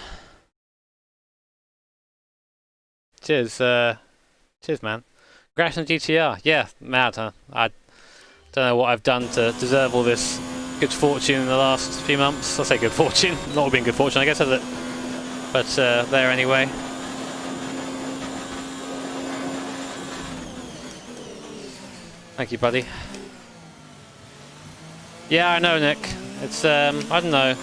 Cheers, cheers, man. Crash and GTR. Yeah, mad, huh? I don't know what I've done to deserve all this good fortune in the last few months. I'll say good fortune. Not all been good fortune, I guess, has it? But, there anyway. Thank you, buddy. Yeah, I know, Nick. It's, I don't know.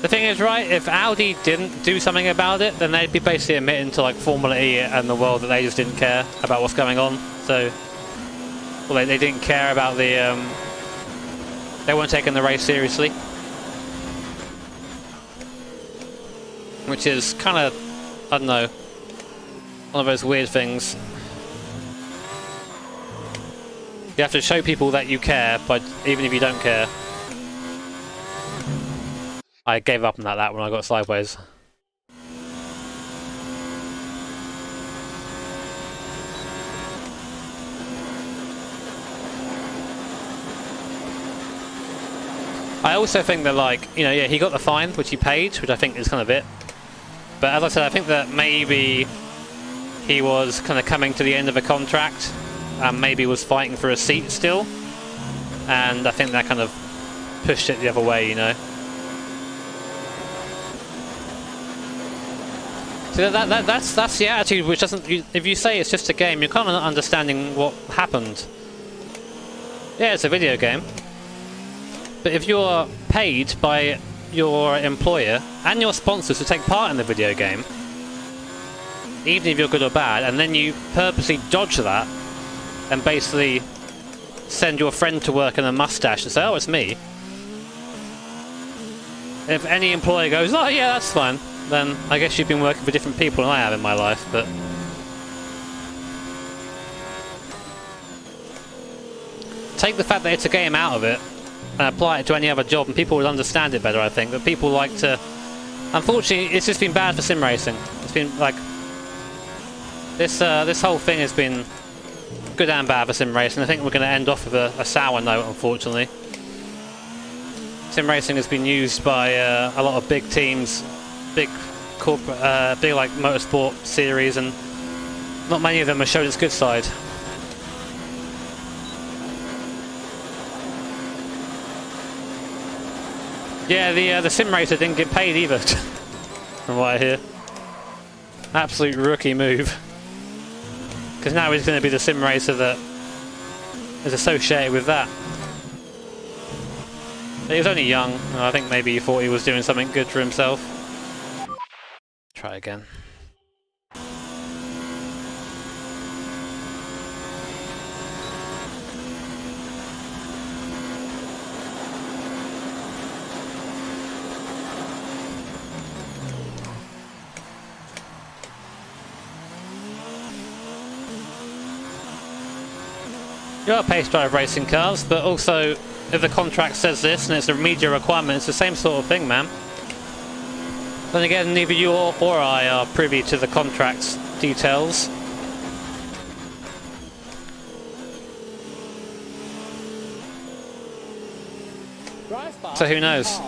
The thing is, right, if Audi didn't do something about it, then they'd be basically admitting to like Formula E and the world that they just didn't care about what's going on. So, well, they didn't care about the, they weren't taking the race seriously. Which is kind of, I don't know, one of those weird things. You have to show people that you care, but even if you don't care. I gave up on that when I got sideways. I also think that, like, you know, yeah, he got the fine, which he paid, which I think is kind of it. But as I said, I think that maybe he was kind of coming to the end of a contract, and maybe was fighting for a seat still. And I think that kind of pushed it the other way, you know. So that's the attitude which doesn't. If you say it's just a game, you're kind of not understanding what happened. Yeah, it's a video game. But if you're paid by your employer and your sponsors to take part in the video game, even if you're good or bad, and then you purposely dodge that and basically send your friend to work in a mustache and say, "Oh, it's me." If any employer goes, "Oh yeah, that's fine," then I guess you've been working for different people than I have in my life, but... Take the fact that it's a game out of it and apply it to any other job and people would understand it better, I think. But people like to... Unfortunately, it's just been bad for sim racing. It's been like... This whole thing has been good and bad for sim racing. I think we're going to end off with a sour note, unfortunately. Sim racing has been used by a lot of big teams, big corporate, big like motorsport series, and not many of them have showed its good side. Yeah, the sim racer didn't get paid either, from what I hear. Absolute rookie move. Because now he's going to be the sim racer that is associated with that. He was only young, and I think maybe he thought he was doing something good for himself. Try again. You are pace drive racing cars, but also if the contract says this and it's a media requirement, it's the same sort of thing, man. Then again, neither you or I are privy to the contract's details. So who knows?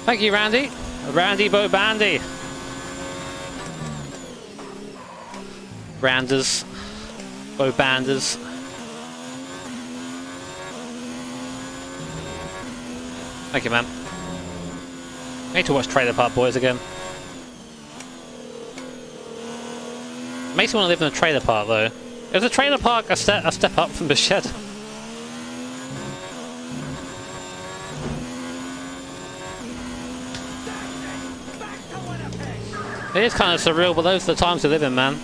Thank you, Randy. Randy Bo Bandy. Randers. Bo Banders. Thank you, man. I need to watch Trailer Park Boys again. Makes me want to live in a trailer park, though. Is a trailer park a step up from the shed? It is kind of surreal, but those are the times we live in, man.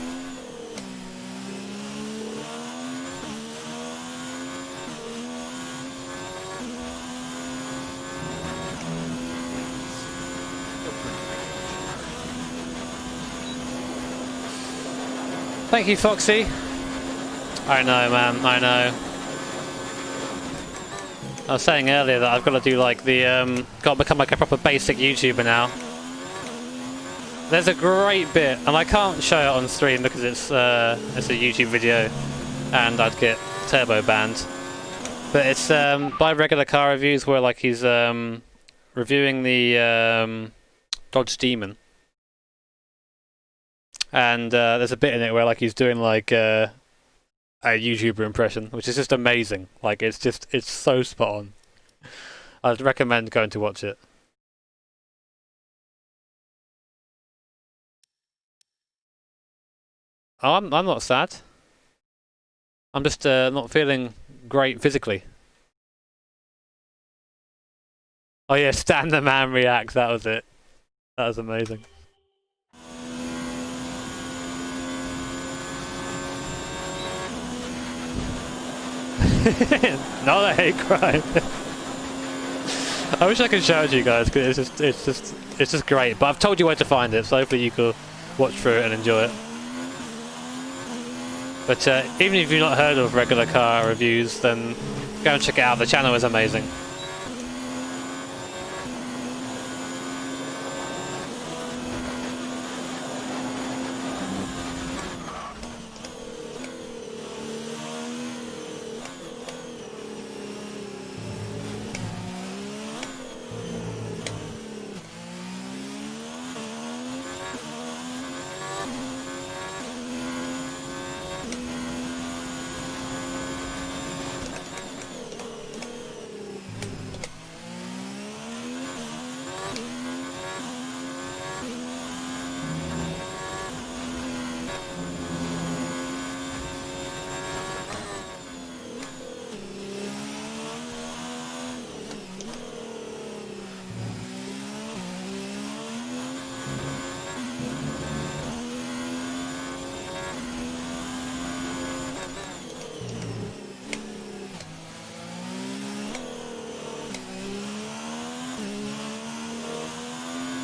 Thank you, Foxy. I know, man, I know. I was saying earlier that I've got to do like the, got to become like a proper basic YouTuber now. There's a great bit, and I can't show it on stream because it's a YouTube video, and I'd get turbo banned. But it's by Regular Car Reviews, where like he's reviewing the Dodge Demon. And there's a bit in it where like he's doing like a YouTuber impression, which is just amazing. Like it's so spot on. I'd recommend going to watch it. Oh, I'm not sad. I'm just not feeling great physically. Oh yeah, Stan the Man reacts. That was it. That was amazing. Not a hate crime. I wish I could show it to you guys because it's just great. But I've told you where to find it, so hopefully you can watch through it and enjoy it. But even if you've not heard of Regular Car Reviews, then go and check it out. The channel is amazing.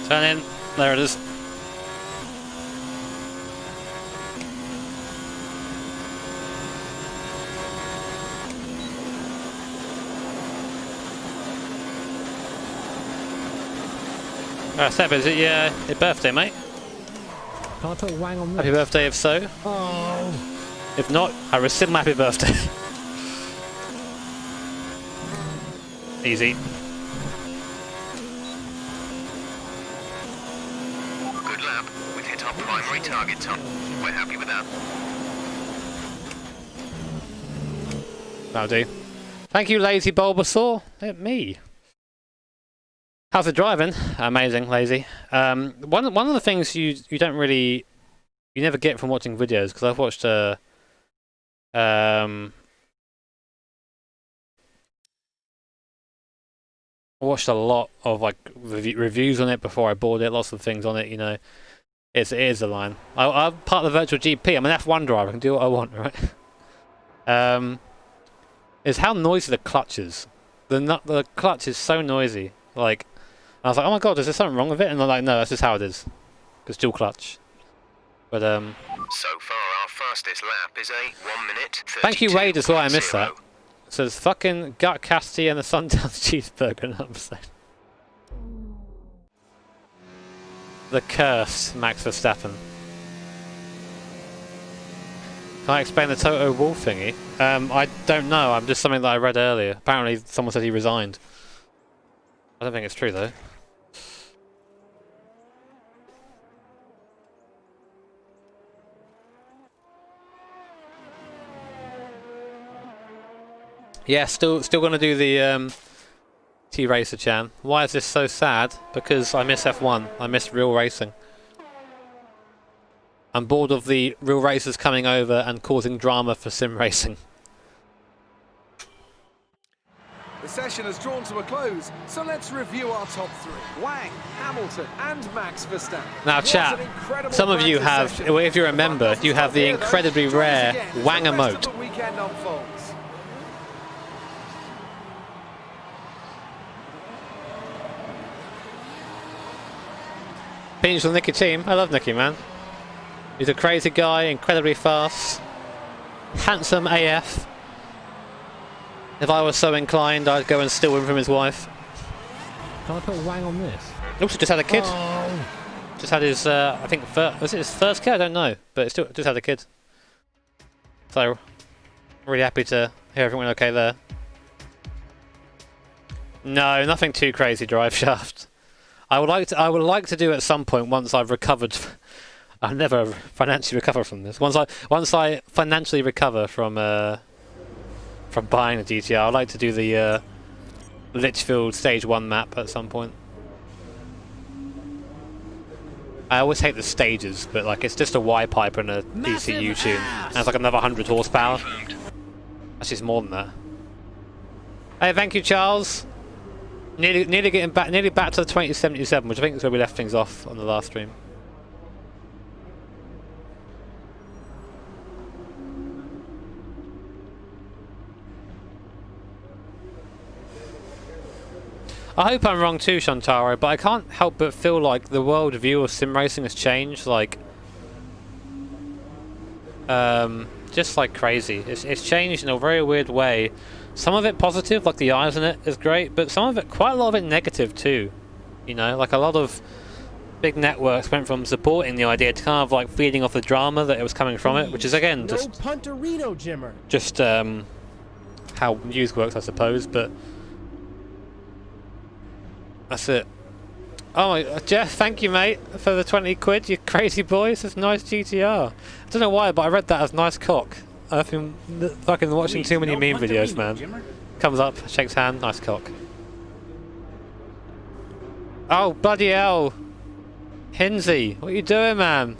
Turn in. There it is. Seb, is it your birthday, mate? Can I put wang on this? Happy birthday if so. Oh. If not, I rescind my happy birthday. Easy. Good lap. We've hit our primary target time. We're happy with that. That'll do. Thank you, Lazy Bulbasaur. Me. How's it driving? Amazing, Lazy. One of the things you don't really, you never get from watching videos, because I've watched I watched a lot of like reviews on it before I bought it. Lots of things on it, you know. It is a line. I'm part of the virtual GP. I'm an F1 driver. I can do what I want, right? Is how noisy the clutch is. The clutch is so noisy. Like, I was like, oh my god, is there something wrong with it? And they're like, no, that's just how it is. It's dual clutch. But So far, our fastest lap is a 1 minute. thank you, Wade, as well. I missed that. So there's fucking Gut Cassidy and the Sundance Cheeseburger in that episode. The curse, Max Verstappen. Can I explain the Toto Wolff thingy? I don't know. I'm just something that I read earlier. Apparently, someone said he resigned. I don't think it's true though. Yeah, still gonna do the T-Racer Chan. Why is this so sad? Because I miss F1. I miss real racing. I'm bored of the real racers coming over and causing drama for sim racing. The session has drawn to a close, so let's review our top three. Wang, Hamilton, and Max Verstappen. Now, chat, some of you have, if you're a member, you have the incredibly rare Wang emote. Pinch on Nicky team. I love Nicky, man. He's a crazy guy, incredibly fast, handsome AF. If I was so inclined, I'd go and steal him from his wife. Can I put Wang on this? Also, just had a kid. Oh. Just had his, I think, was it his first kid? I don't know, but still, just had a kid. So, really happy to hear everyone okay there. No, nothing too crazy, drive shaft. I would like to do at some point once I've recovered. I'll never financially recover from this. Once I financially recover from buying the GTR, I'd like to do the Litchfield Stage 1 map at some point. I always hate the stages, but like it's just a Y pipe and a ECU tune, and it's like another 100 horsepower. That's just more than that. Hey, thank you, Charles. Nearly getting back, nearly back to the 2077, which I think is where we left things off on the last stream. I hope I'm wrong too, Shantaro, but I can't help but feel like the world view of sim racing has changed, like, just like crazy. It's changed in a very weird way. Some of it positive, like the eyes in it, is great, but some of it, quite a lot of it negative too. You know, like a lot of big networks went from supporting the idea to kind of like feeding off the drama that it was coming from it, which is again just how news works, I suppose. But that's it. Oh, my, Jeff, thank you, mate, for the 20 quid. You crazy boy. It's a nice GTR. I don't know why, but I read that as nice cock. I've been fucking watching too many meme videos, man. Comes up, shakes hand, nice cock. Oh, bloody hell. Hinsey, what are you doing, man?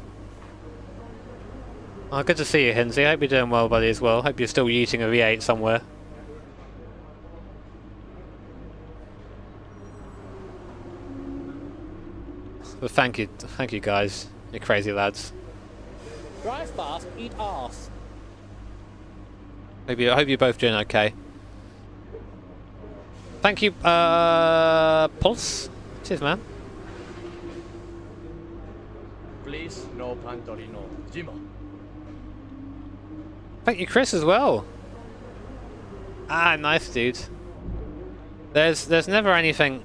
Oh, good to see you, Hinsey. I hope you're doing well, buddy, as well. Hope you're still eating a V8 somewhere. But thank you guys. You crazy lads. Drive fast, eat arse. I hope you're both doing okay. Thank you, Pulse. Cheers, man. Please, no Pantorino. Jima. Thank you, Chris, as well. Ah, nice, dude. There's never anything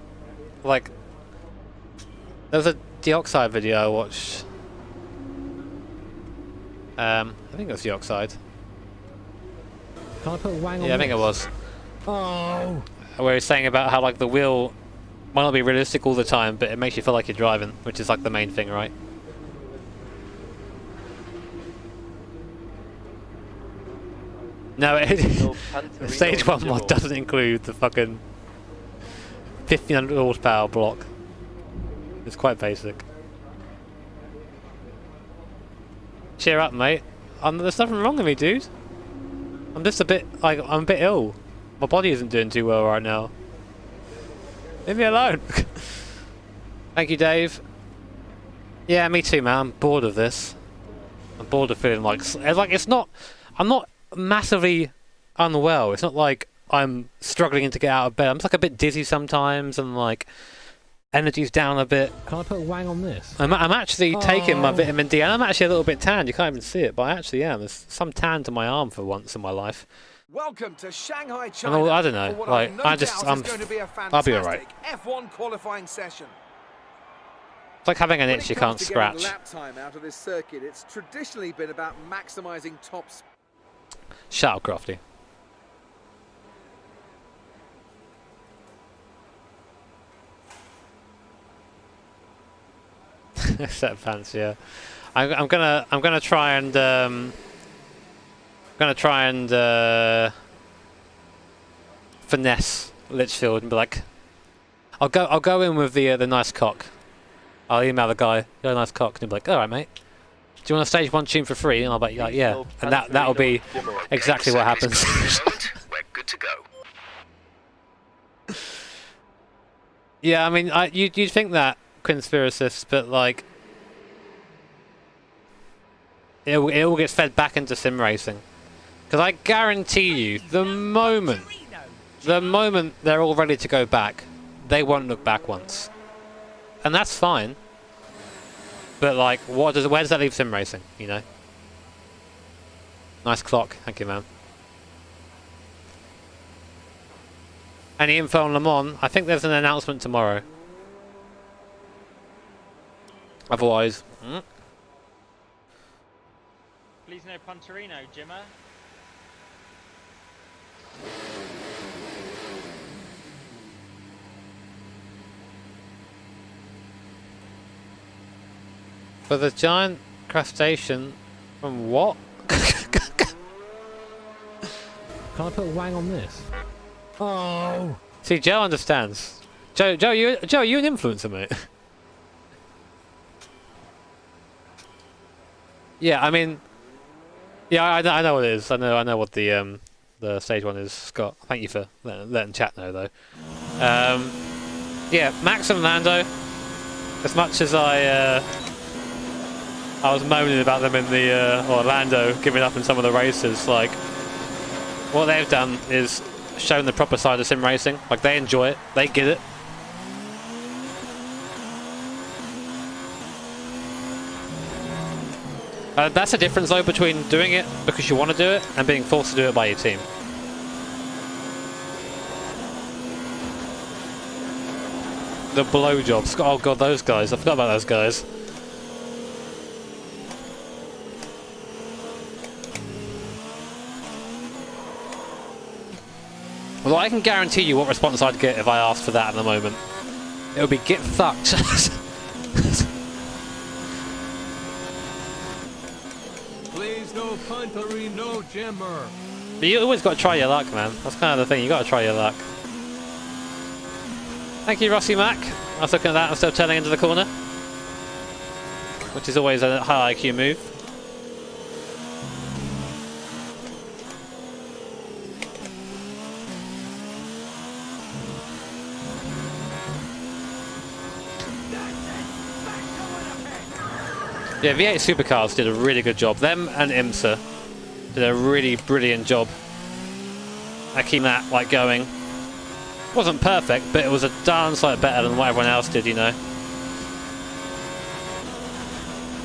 like. There was a Deoxide video I watched. I think it was Deoxide. Can I put Wang on Yeah, I think it was. Oh. Where he's saying about how like the wheel might not be realistic all the time, but it makes you feel like you're driving, which is like the main thing, right? No, Stage 1 mod doesn't include the fucking 1500 horsepower block. It's quite basic. Cheer up, mate. There's nothing wrong with me, dude. I'm just a bit, like, I'm a bit ill. My body isn't doing too well right now. Leave me alone. Thank you, Dave. Yeah, me too, man. I'm bored of this. I'm bored of feeling like it's not. I'm not massively unwell. It's not like I'm struggling to get out of bed. I'm just like a bit dizzy sometimes, and like Energy's down a bit. Can I put a wang on this? I'm actually taking my vitamin D, and I'm actually a little bit tanned. You can't even see it, but I actually am. There's some tan to my arm for once in my life. Welcome to Shanghai, And China. I don't know. for what Like, I've no I just, doubt is going to be a I'll be alright. fantastic F1 qualifying session. It's like having an When itch it you can't comes to getting scratch. lap time out of this circuit, it's traditionally been about maximising top speed. Shut up, Crofty. Set pants, yeah. I'm gonna try and finesse Litchfield and be like, I'll go in with the nice cock. I'll email the guy, "Yo, nice cock," and he'll be like, "All right, mate. Do you want a stage 1 tune for free?" And I'll be like, "Yeah," and that'll be exactly what happens. We're good to go. Yeah, I mean, you'd think that, conspiracists, but like, it all gets fed back into sim racing. Because I guarantee you, the moment they're all ready to go back, they won't look back once. And that's fine. But like, where does that leave sim racing, you know? Nice clock, thank you, man. Any info on Le Mans? I think there's an announcement tomorrow. Otherwise... Please no Punterino, Jimmer. For the giant crustacean from what? Can I put a wang on this? Oh! See, Joe understands. Joe, you an influencer, mate. Yeah, I mean, yeah, I know what it is. I know what the stage 1 is. Scott, thank you for letting chat know, though. Yeah, Max and Lando. As much as I was moaning about them in the Orlando giving up in some of the races, like, what they've done is shown the proper side of sim racing. Like, they enjoy it, they get it. That's the difference, though, between doing it because you want to do it and being forced to do it by your team. The blowjobs. Oh god, those guys. I forgot about those guys. Well, I can guarantee you what response I'd get if I asked for that at the moment. It would be, get fucked. Please no Punterino, no Jimmer. But you always got to try your luck, man. That's kind of the thing. You got to try your luck. Thank you, Rossi Mac. I was looking at that and still turning into the corner, which is always a high IQ move. Yeah, V8 Supercars did a really good job. Them and IMSA did a really brilliant job at keeping that like going. Wasn't perfect, but it was a darn sight better than what everyone else did, you know.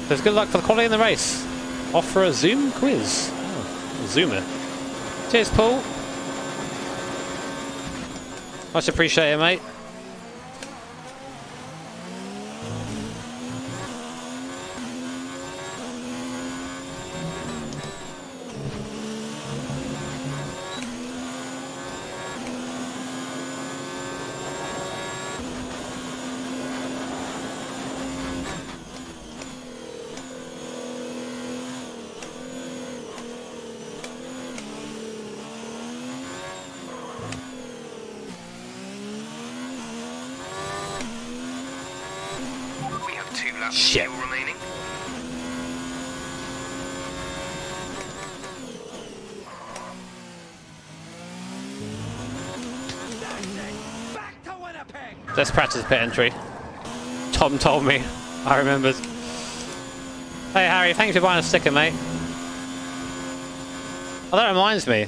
There's good luck for the quality in the race. Off for a Zoom quiz. Oh, Zoomer. Cheers, Paul. Much appreciated, mate. Shit. Remaining. Let's practice pit entry. Tom told me. I remembered. Hey Harry, thanks for buying a sticker, mate. Oh, that reminds me.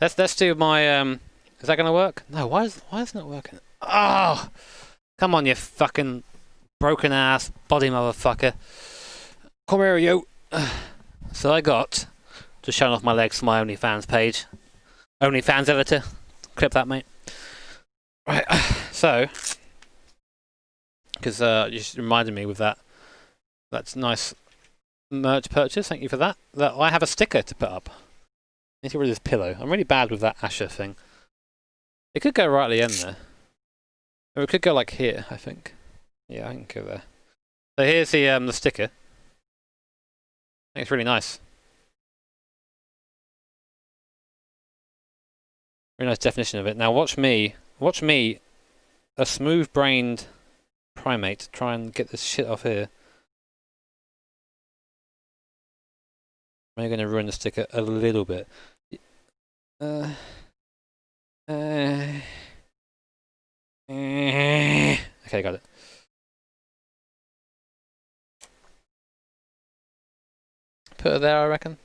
Let's do my is that gonna work? No, why is it not working? Oh, Come on, you fucking broken ass body motherfucker. Come here, you. So I got, just showing off my legs for my OnlyFans page. OnlyFans editor. Clip that, mate. Right, so, because you just reminded me with that. That's nice merch purchase. Thank you for that. I have a sticker to put up. I need to get rid of this pillow. I'm really bad with that Asher thing. It could go right at the end there. Or it could go like here, I think. Yeah, I can go there. So here's the sticker. I think it's really nice. Really nice definition of it. Now watch me, a smooth-brained primate, try and get this shit off here. I'm going to ruin the sticker a little bit. Okay, got it. Put it there, I reckon.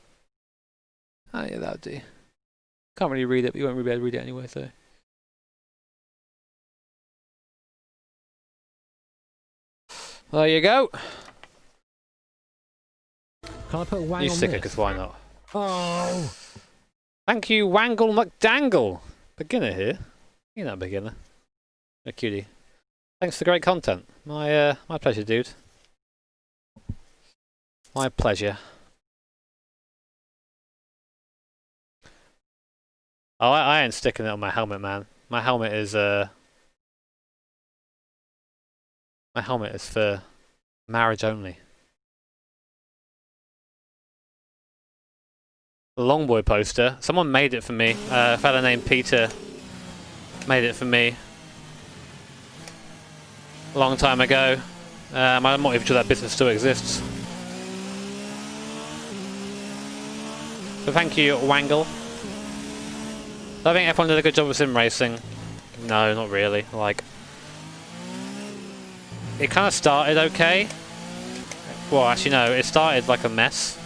Oh yeah, that'll do. Can't really read it, but you won't really be able to read it anyway, so. There you go. Can I put Wang You on sticker, this? because why not? Oh! Thank you, Wangle McDangle. Beginner here. You're not a beginner. A cutie. Thanks for the great content. My pleasure, dude. My pleasure. Oh, I ain't sticking it on my helmet, man. My helmet is for marriage only. The Longboy poster. Someone made it for me. A fella named Peter made it for me a long time ago. I'm not even sure that business still exists. So thank you, Wangle. I think F1 did a good job of sim racing. No, not really. Like, it kind of started okay. Well, actually no, it started like a mess.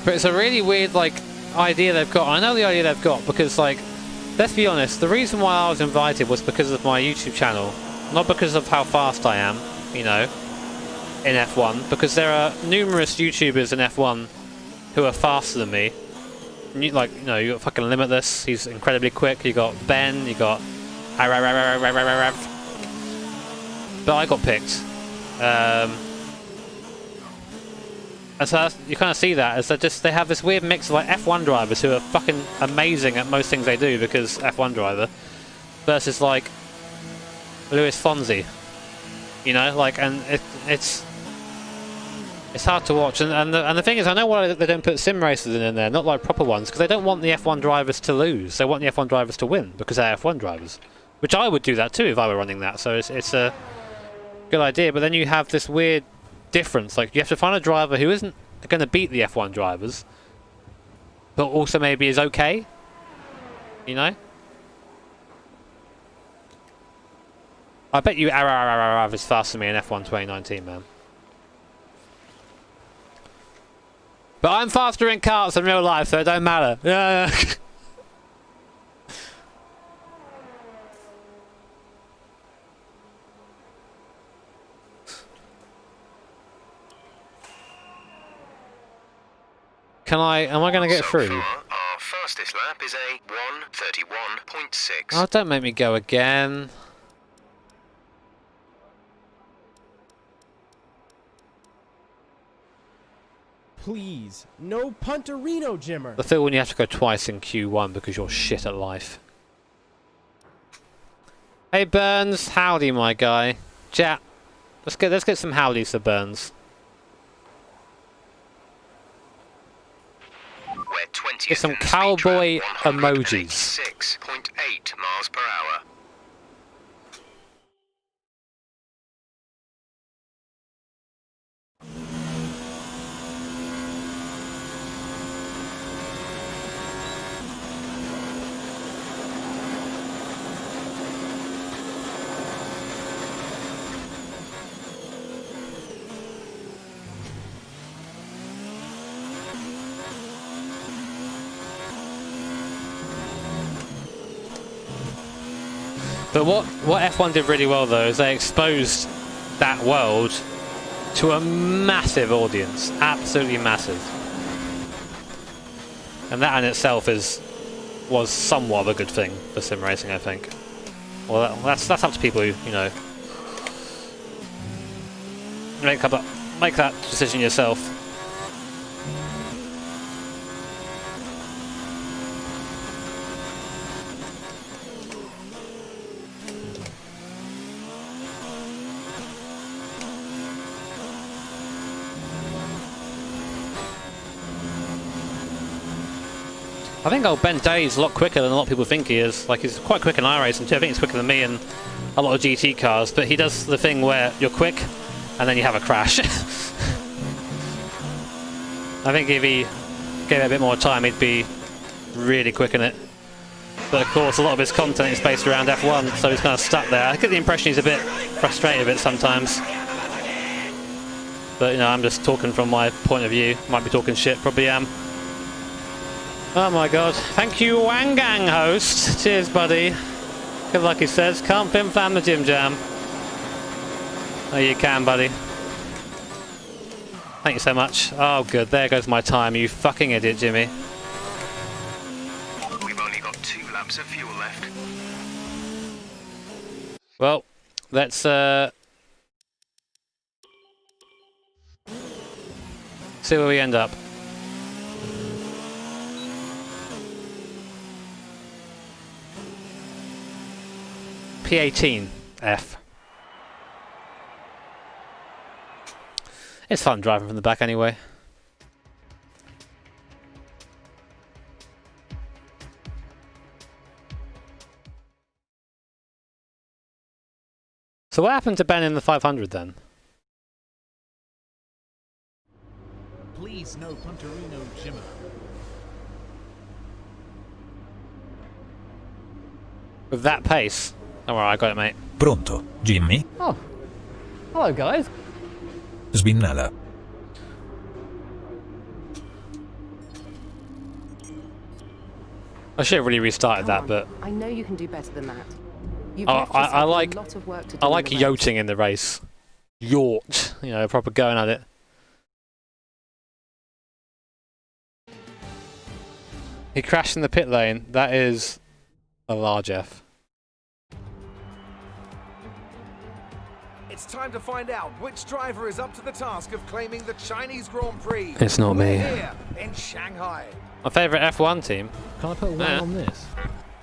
But it's a really weird, like, idea they've got. I know the idea they've got because, like, let's be honest, the reason why I was invited was because of my YouTube channel. Not because of how fast I am, you know, in F1. Because there are numerous YouTubers in F1 who are faster than me. Like, you know, you got fucking Limitless, he's incredibly quick. You got Ben, you got... But I got picked. And so you kind of see that as they have this weird mix of like F1 drivers who are fucking amazing at most things they do because F1 driver, versus like Lewis Fonzie, you know, like, and it's hard to watch. And the thing is, I know why they don't put sim racers in there, not like proper ones, because they don't want the F1 drivers to lose. They want the F1 drivers to win because they're F1 drivers, which I would do that too if I were running that. So it's a good idea, but then you have this weird difference. Like, you have to find a driver who isn't going to beat the F1 drivers, but also maybe is okay, you know? I bet you Arav is faster than me in F1 2019, man. But I'm faster in karts than real life, so it don't matter. Yeah. Am I going to get through? Far, our fastest lap is a 1:31.6. Oh, don't make me go again. Please, no Punterino, Jimmer. The feel when you have to go twice in Q1 because you're shit at life. Hey Burns, howdy my guy. Chat. Let's get some howdies for Burns. We're 20th Get some in the speed cowboy trap, emojis. 186.8 miles per hour. But what F1 did really well though is they exposed that world to a massive audience, absolutely massive, and that in itself was somewhat of a good thing for sim racing, I think. Well, that's up to people who, you know, make that decision yourself. I think old Ben Day's a lot quicker than a lot of people think he is. Like, he's quite quick in iRacing too. I think he's quicker than me in a lot of GT cars, but he does the thing where you're quick and then you have a crash. I think if he gave it a bit more time, he'd be really quick in it. But of course, a lot of his content is based around F1, so he's kind of stuck there. I get the impression he's a bit frustrated with it sometimes. But, you know, I'm just talking from my point of view. Might be talking shit, probably am. Oh my god. Thank you, Wangang host. Cheers, buddy. Good luck, he says. Can't film fan the Gym Jam. Oh, you can, buddy. Thank you so much. Oh, good. There goes my time, you fucking idiot, Jimmy. We've only got 2 laps of fuel left. Well, let's see where we end up. P18 F. It's fun driving from the back anyway. So what happened to Ben in the 500 then? Please no Punterino Jimmer. With that pace? Don't worry, I got it, mate. Pronto, Jimmy? Oh. Hello, guys. Svinnala. I should have really restarted that, but I know you can do better than that. You've I left yourself like a lot of work to do I in like the race. yoting in the race. Yacht, you know, proper going at it. He crashed in the pit lane. That is a large F. It's time to find out which driver is up to the task of claiming the Chinese Grand Prix. It's not me. We're here in Shanghai. My favourite F1 team. Can I put a wang on this?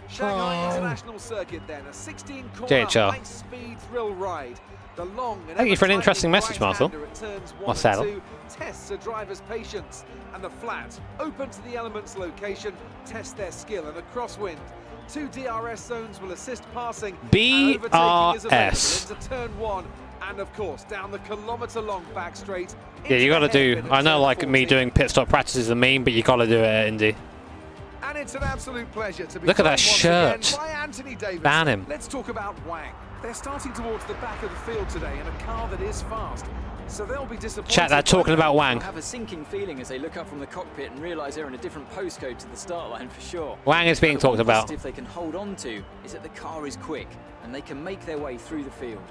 Shanghai International Circuit then, a 16-corner JHR. high-speed thrill ride. The long and Thank you for an interesting message, Marcel. right-hander at turns 1 Marcel. and 2 tests a driver's patience, and the flat, open to the elements location, test their skill and a crosswind. 2 DRS zones will assist passing. and overtaking is available BRS. into turn 1, and of course down the kilometre-long back straight. Yeah, you gotta do. I know, like me doing. doing pit stop practice is a meme, but you gotta do it at Indy. And it's an absolute pleasure to be Look at that joined once shirt. again by Anthony Davis. Ban him. Let's talk about Wang. They're starting towards the back of the field today in a car that is fast, so they'll be disappointed. Chat, they're talking about Wang. They'll have a sinking feeling as they look up from the cockpit and realise they're in a different postcode to the start line for sure. Wang is being But the talked one about. positive they can hold on to is that the car is quick and they can make their way through the field.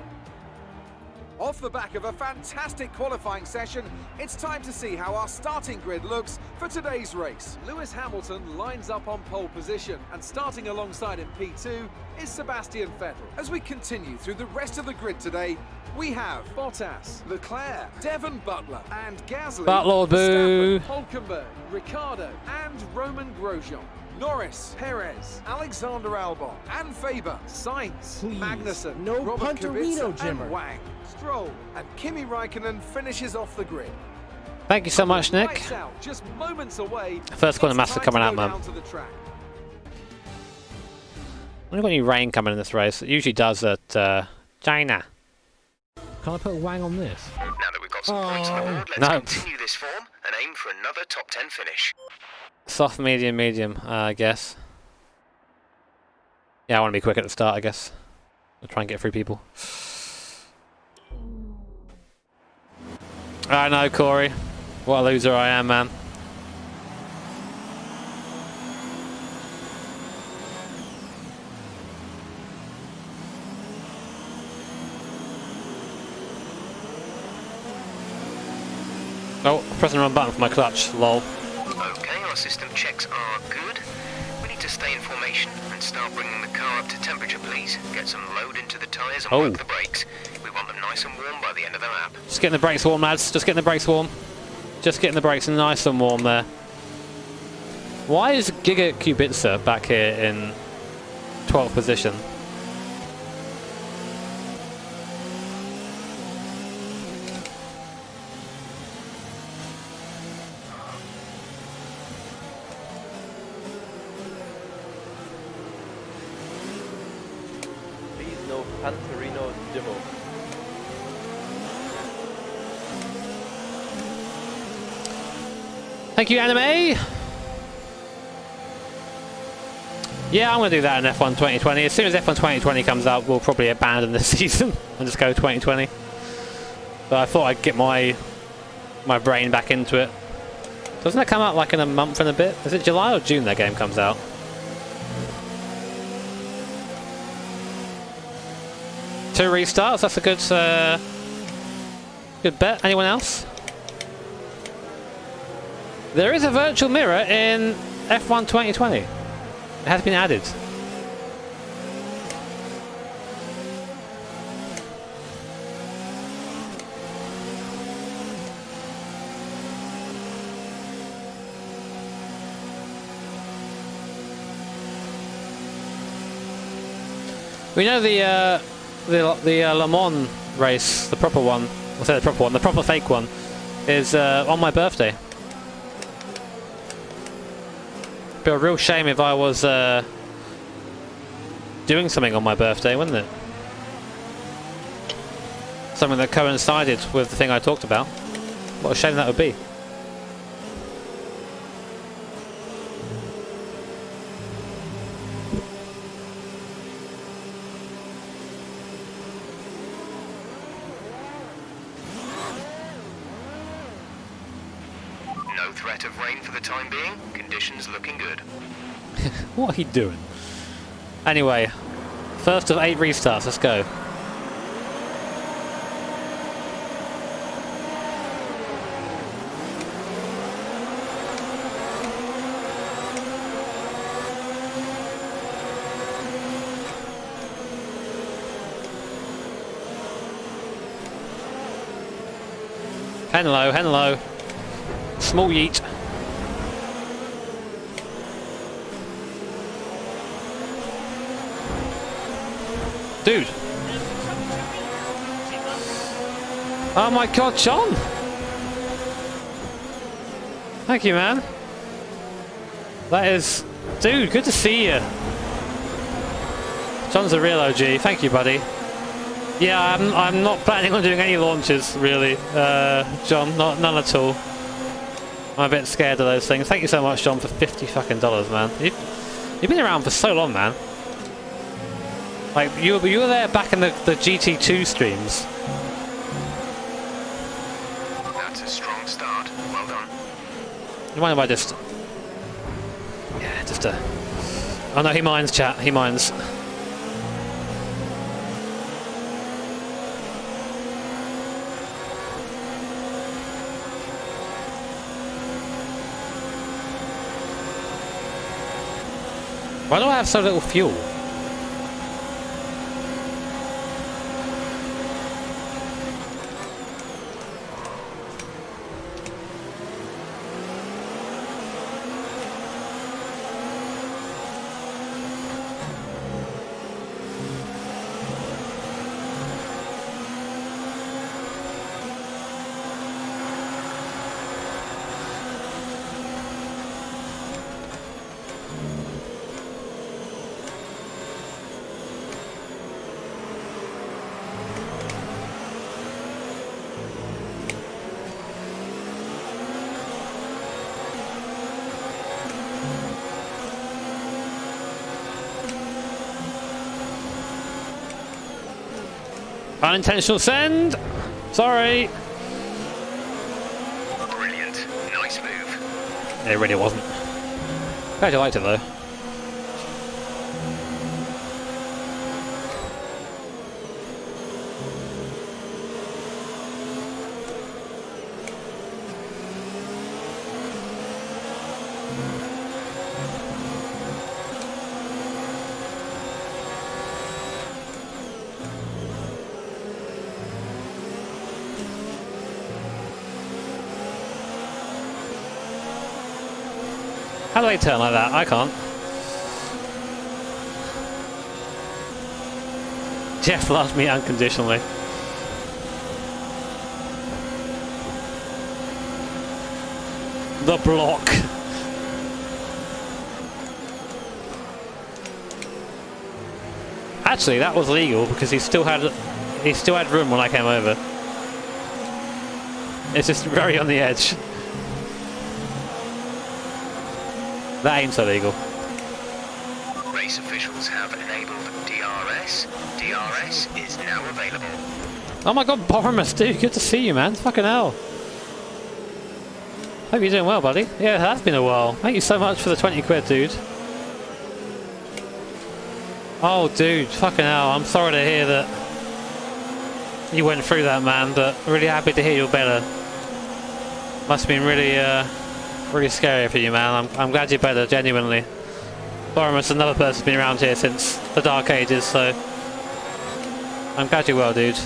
Off the back of a fantastic qualifying session, it's time to see how our starting grid looks for today's race. Lewis Hamilton lines up on pole position, and starting alongside in P2 is Sebastian Vettel. As we continue through the rest of the grid today, we have Bottas, Leclerc, Devon Butler, and Gasly, Butler, boo. Verstappen, Hulkenberg, Ricciardo, and Roman Grosjean. Norris, Perez, Alexander Albon, and Faber, Sainz, Please, Magnussen, no Robert Punterino Kubica, Jimmer. and Wang, Stroll, and Kimi Raikkonen finishes off the grid. Thank you so much, Nick. Lights out, just moments away. First corner It's master time coming to out, go man. down to the track. We've got any rain coming in this race. It usually does at China. Can I put a wang on this? Now that we've got some points on the board, let's No. continue this form and aim for another top 10 finish. Soft, medium, I guess. Yeah, I want to be quick at the start, I guess. I'll try and get through people. I know, Corey. What a loser I am, man. Oh, pressing the wrong button for my clutch, lol. Okay, our system checks are good. We need to stay in formation and start bringing the car up to temperature, please. Get some load into the tyres and work the brakes. We want them nice and warm by the end of the lap. Just getting the brakes warm, lads. Just getting the brakes warm. Just getting the brakes nice and warm there. Why is Giga Kubitsa back here in 12th position? Please no Pantorino Demo. Thank you, Anime! Yeah, I'm going to do that in F1 2020. As soon as F1 2020 comes out, we'll probably abandon the season and just go 2020. But I thought I'd get my brain back into it. Doesn't that come out like in a month and a bit? Is it July or June that game comes out? Two restarts, that's a good bet. Anyone else? There is a virtual mirror in F1 2020. It has been added. We know the Le Mans race, the proper one. I'll say the proper one. The proper fake one is on my birthday. Be a real shame if I was doing something on my birthday, wouldn't it? Something that coincided with the thing I talked about. What a shame that would be. No threat of rain for the time being. Conditions looking good. What are you doing? Anyway, first of 8 restarts, let's go. Hello, hello. Small yeet. Dude. Oh my god, John! Thank you, man. That is... Dude, good to see you. John's a real OG. Thank you, buddy. Yeah, I'm not planning on doing any launches, really. John, none at all. I'm a bit scared of those things. Thank you so much, John, for $50 fucking, man. You've been around for so long, man. Like, you were there back in the GT2 streams. That's a strong start. Well done. You mind if I just... Yeah, just a... Oh no, he minds, chat. He minds. Why do I have so little fuel? Unintentional send! Sorry! Brilliant. Nice move. It really wasn't. Glad you liked it though. How do they turn like that? I can't. Jeff loves me unconditionally. The block. Actually, that was legal because he still had room when I came over. It's just very on the edge. That ain't so legal. Race officials have enabled DRS. DRS is now available. Oh my god, Boromus, dude, good to see you, man. Fucking hell. Hope you're doing well, buddy. Yeah, it has been a while. Thank you so much for the 20 quid, dude. Oh, dude, fucking hell. I'm sorry to hear that you went through that, man, but really happy to hear you're better. Must have been really, really scary for you, man. I'm glad you're better, genuinely. Boromus, another person's been around here since the Dark Ages, so I'm glad you're well, dude.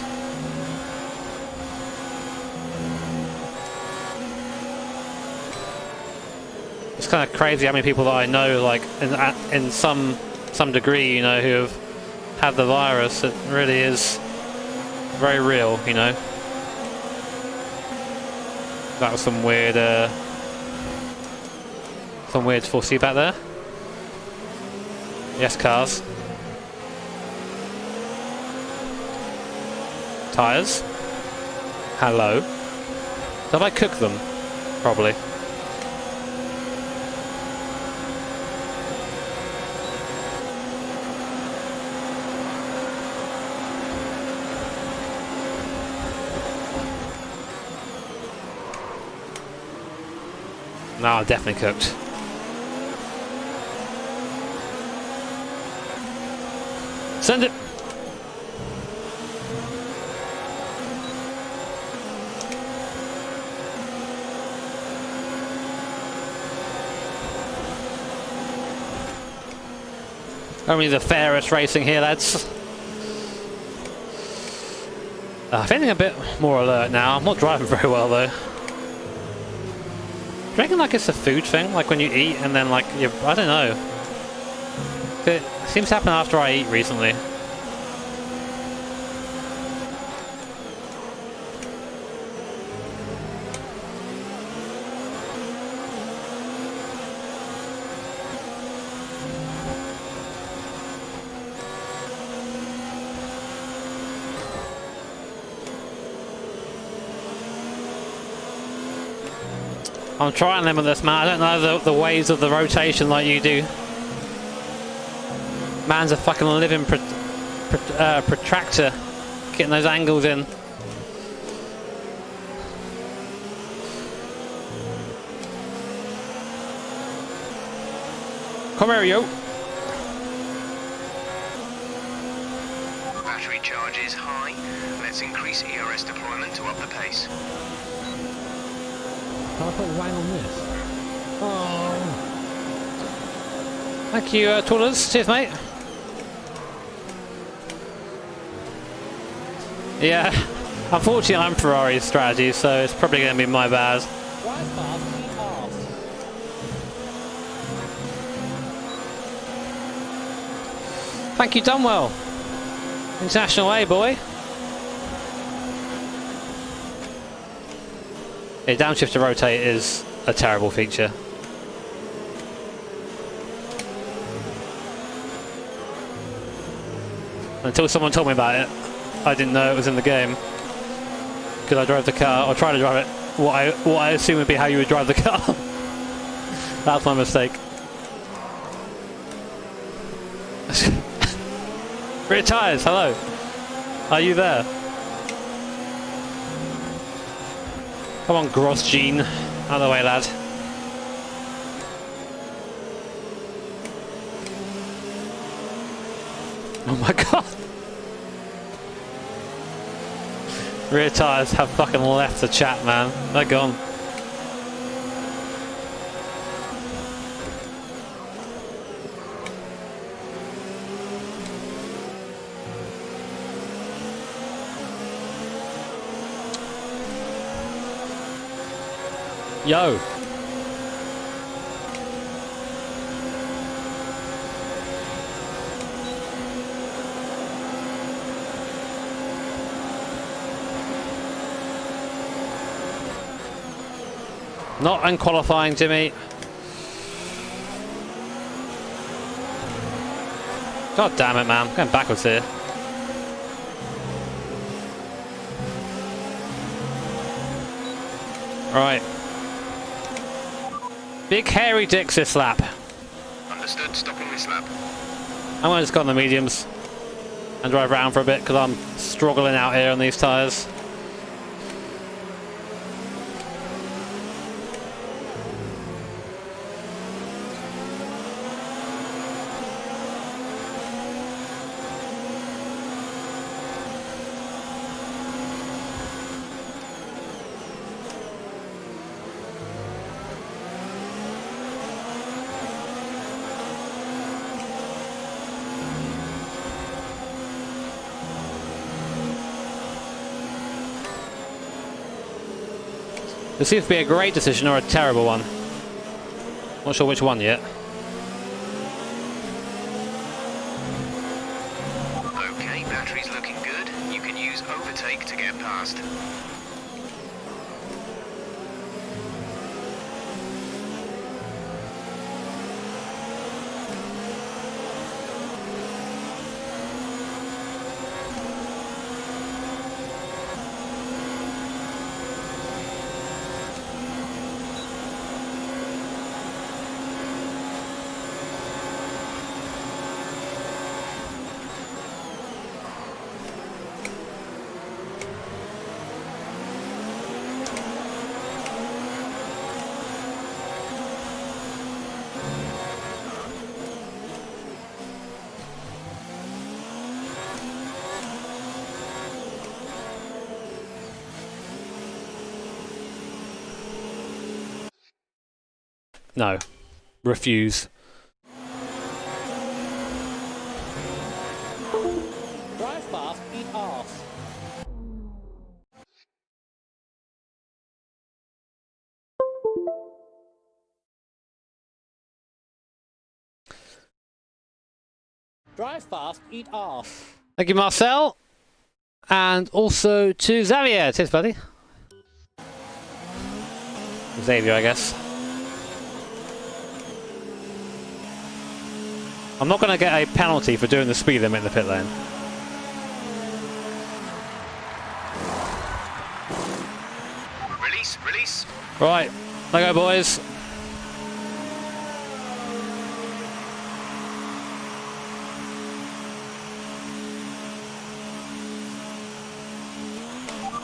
It's kind of crazy how many people that I know, like in some degree, you know, who have had the virus. It really is very real, you know. That was some weird foresee back there. Yes, cars. Tires. Hello. Did I cook them? Probably. No, definitely cooked. Send it. Only the fairest racing here, lads. Feeling a bit more alert now. I'm not driving very well though. Do you reckon like it's a food thing? Like when you eat and then like you, I don't know. It seems to happen after I eat recently. I'm trying them with this, man. I don't know the ways of the rotation like you do. Man's a fucking living protractor, getting those angles in. Come here, yo. Battery charge is high. Let's increase ERS deployment to up the pace. Can I put wang on this? Oh. Thank you, Toolers. Cheers, mate. Yeah, unfortunately I'm Ferrari's strategy, so it's probably going to be my bad. Thank you, Dunwell. International A, boy. Yeah, downshift to rotate is a terrible feature. Until someone told me about it, I didn't know it was in the game. Because I drove the car, or try to drive it, what I assume would be how you would drive the car. That's my mistake. Rear tyres, hello. Are you there? Come on, Grosjean. Out of the way, lad. Oh my god. Rear tyres have fucking left the chat, man. They're gone. Yo. Not unqualifying, Jimmy. God damn it, man. I'm going backwards here. Right. Big hairy dicks this lap. Understood, stopping this lap. I'm going to just go on the mediums and drive around for a bit because I'm struggling out here on these tyres. This seems to be a great decision or a terrible one. Not sure which one yet. Okay, battery's looking good. You can use overtake to get past. No. Refuse. Drive fast, eat arse. Drive fast, eat arse. Thank you, Marcel. And also to Xavier. Cheers, buddy. Xavier, I guess. I'm not going to get a penalty for doing the speed limit in the pit lane. Release, release. Right, let go, boys.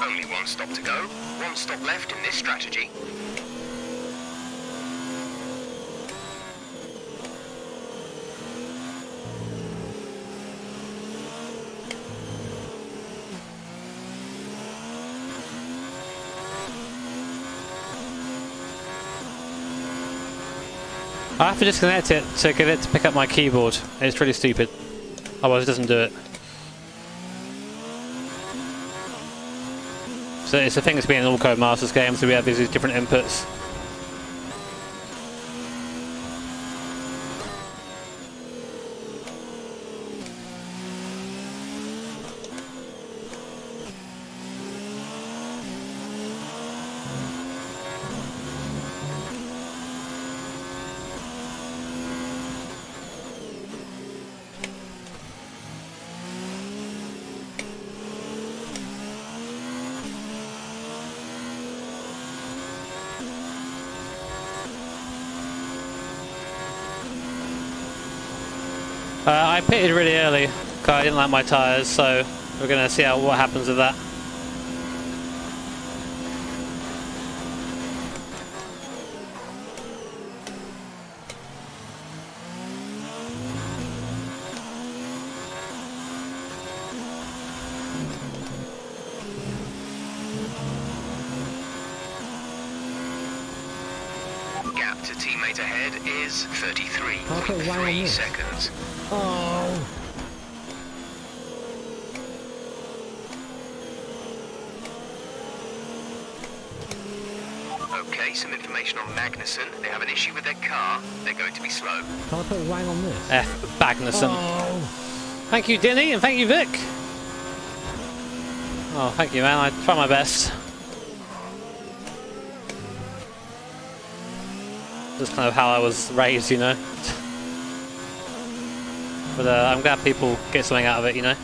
Only one stop to go. One stop left in this strategy. I have to disconnect it to get it to pick up my keyboard. It's really stupid. Otherwise it doesn't do it. So it's the thing that's being in all Code Masters games, so we have these different inputs. I pitted really early because I didn't like my tyres, so we're going to see what happens with that. Gap to teammate ahead is 33.3 seconds. Oh. Okay, some information on Magnussen. They have an issue with their car. They're going to be slow. Can I put Wang on this? F. Magnussen. Oh. Thank you, Dinny, and thank you, Vic. Oh, thank you, man. I try my best. Just kind of how I was raised, you know. But I'm glad people get something out of it, you know.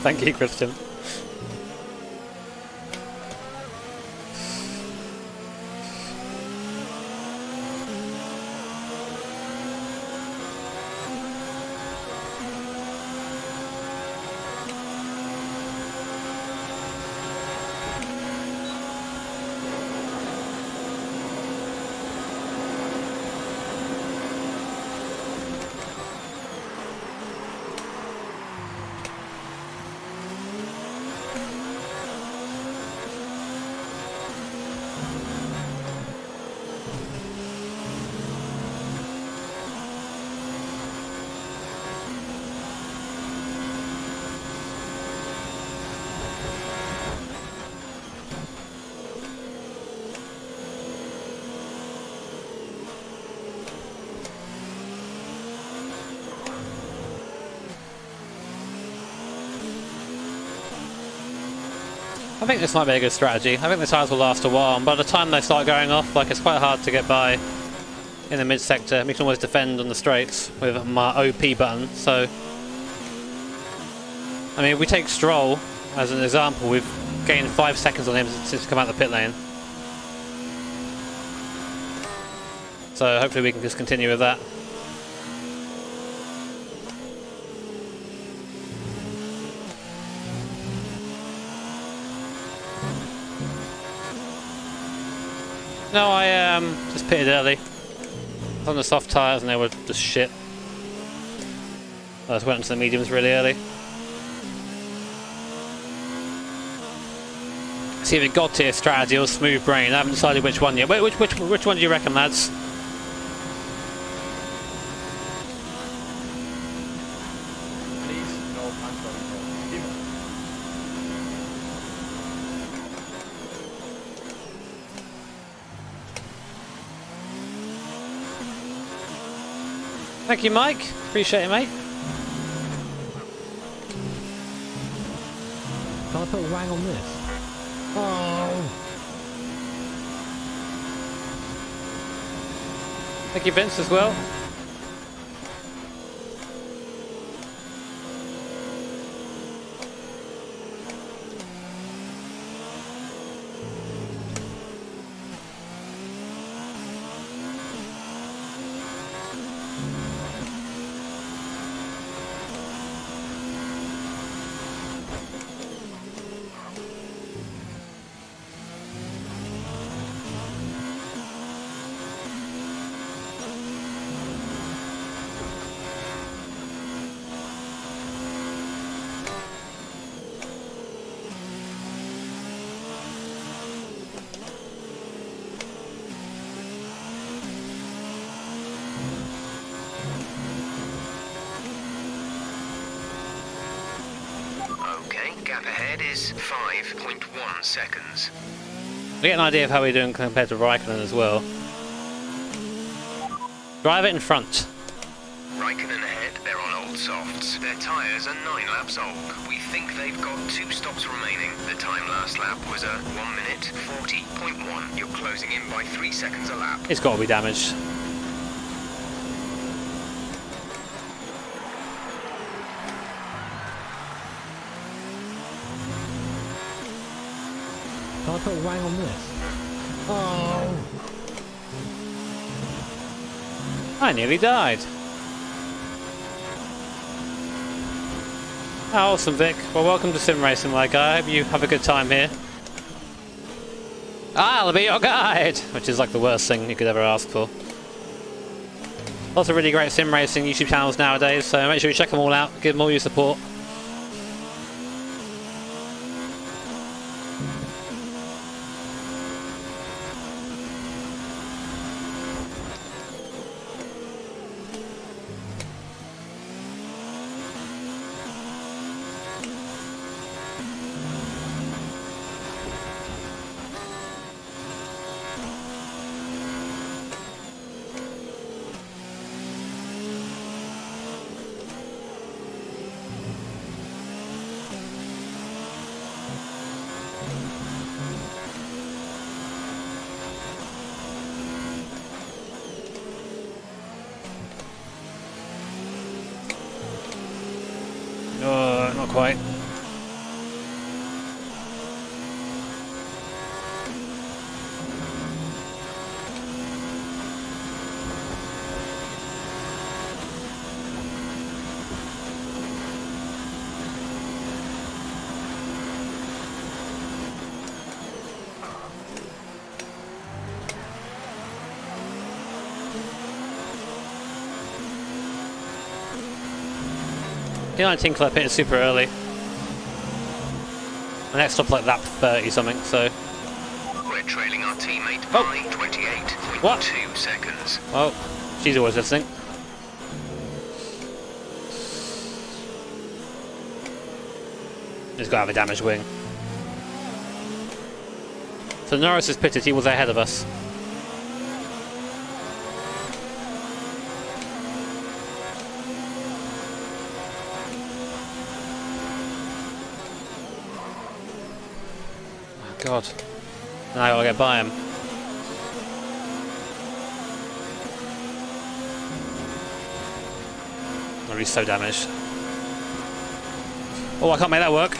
Thank you, Christian. I think this might be a good strategy. I think the tyres will last a while, and by the time they start going off, like, it's quite hard to get by in the mid-sector. We can always defend on the straights with my OP button, so... I mean, if we take Stroll as an example, we've gained 5 seconds on him since he's come out of the pit lane. So hopefully we can just continue with that. No, I just pitted early. I was on the soft tyres and they were just shit. I just went into the mediums really early. See if it got to your strategy or smooth brain. I haven't decided which one yet. Wait, which one do you reckon, lads? Please, no Pantorino Jimmer. Thank you, Mike. Appreciate it, mate. Can I put a wang on this? Oh! Thank you, Vince, as well. Gap ahead is 5.1 seconds. We get an idea of how we're doing compared to Raikkonen as well. Drive it in front. Raikkonen ahead, they're on old softs. Their tyres are 9 laps old. We think they've got 2 stops remaining. The time last lap was a 1 minute 40.1. You're closing in by 3 seconds a lap. It's got to be damaged. Can I put a wang on this? Oh! I nearly died. Oh, awesome, Vic. Well, welcome to Sim Racing, my guy. I hope you have a good time here. I'll be your guide! Which is like the worst thing you could ever ask for. Lots of really great Sim Racing YouTube channels nowadays, so make sure you check them all out. Give them all your support. quite. The 19 Club hit it super early. The next stop like lap 30 something, so. We're trailing our teammate by 28.2 What? seconds. Oh, she's always listening. He's got to have a damaged wing. So Norris is pitted, he was ahead of us. God. Now I gotta get by him. Oh, he's so damaged. Oh, I can't make that work.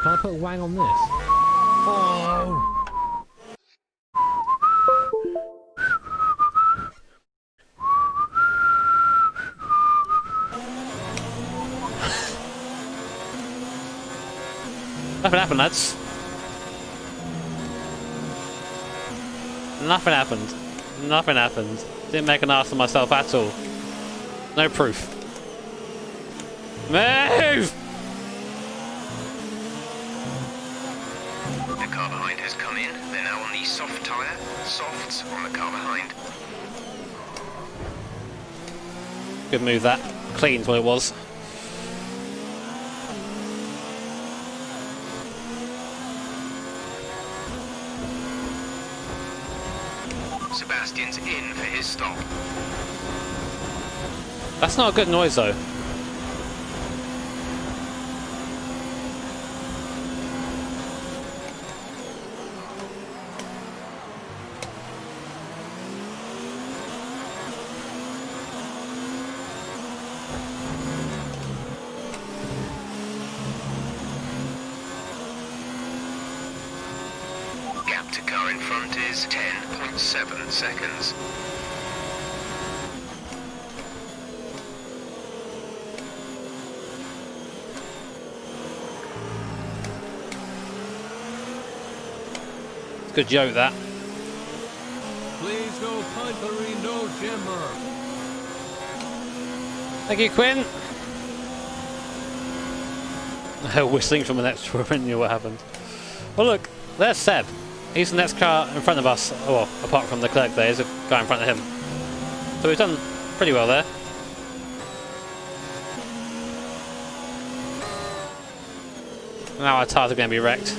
Can I put a wang on this? Oh! Nothing happened, lads. Nothing happened. Nothing happened. Didn't make an ass of myself at all. No proof. Move! The car behind has come in. They're now on the soft tyre. Softs on the car behind. Good move that. Clean's what it was. Sebastian's in for his stop. That's not a good noise though. Gap to car in front is 10.7 seconds. Good joke that. Please no puntery, no jimmer. Thank you, Quinn. Whistling from an extra when knew what happened. Well, look, there's Seb. He's the next car in front of us. Oh, well, apart from Leclerc, there's a guy in front of him. So we've done pretty well there. Now our tyres are going to be wrecked.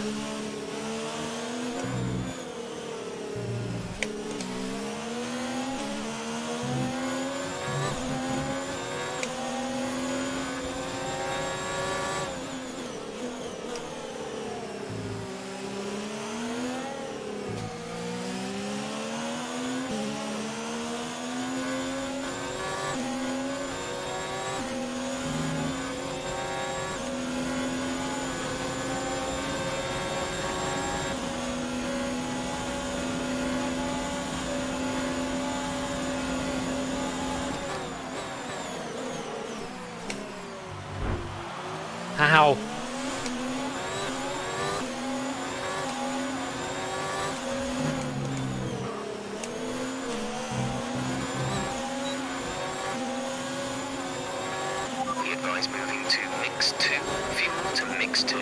Ow. We advise moving to mix 2. Fuel to mix 2.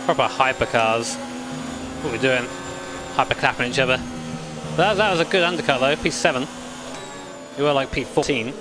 Proper hypercars. What are we doing? Hyperclapping each other. That was a good undercut though, P7. It You were like P14.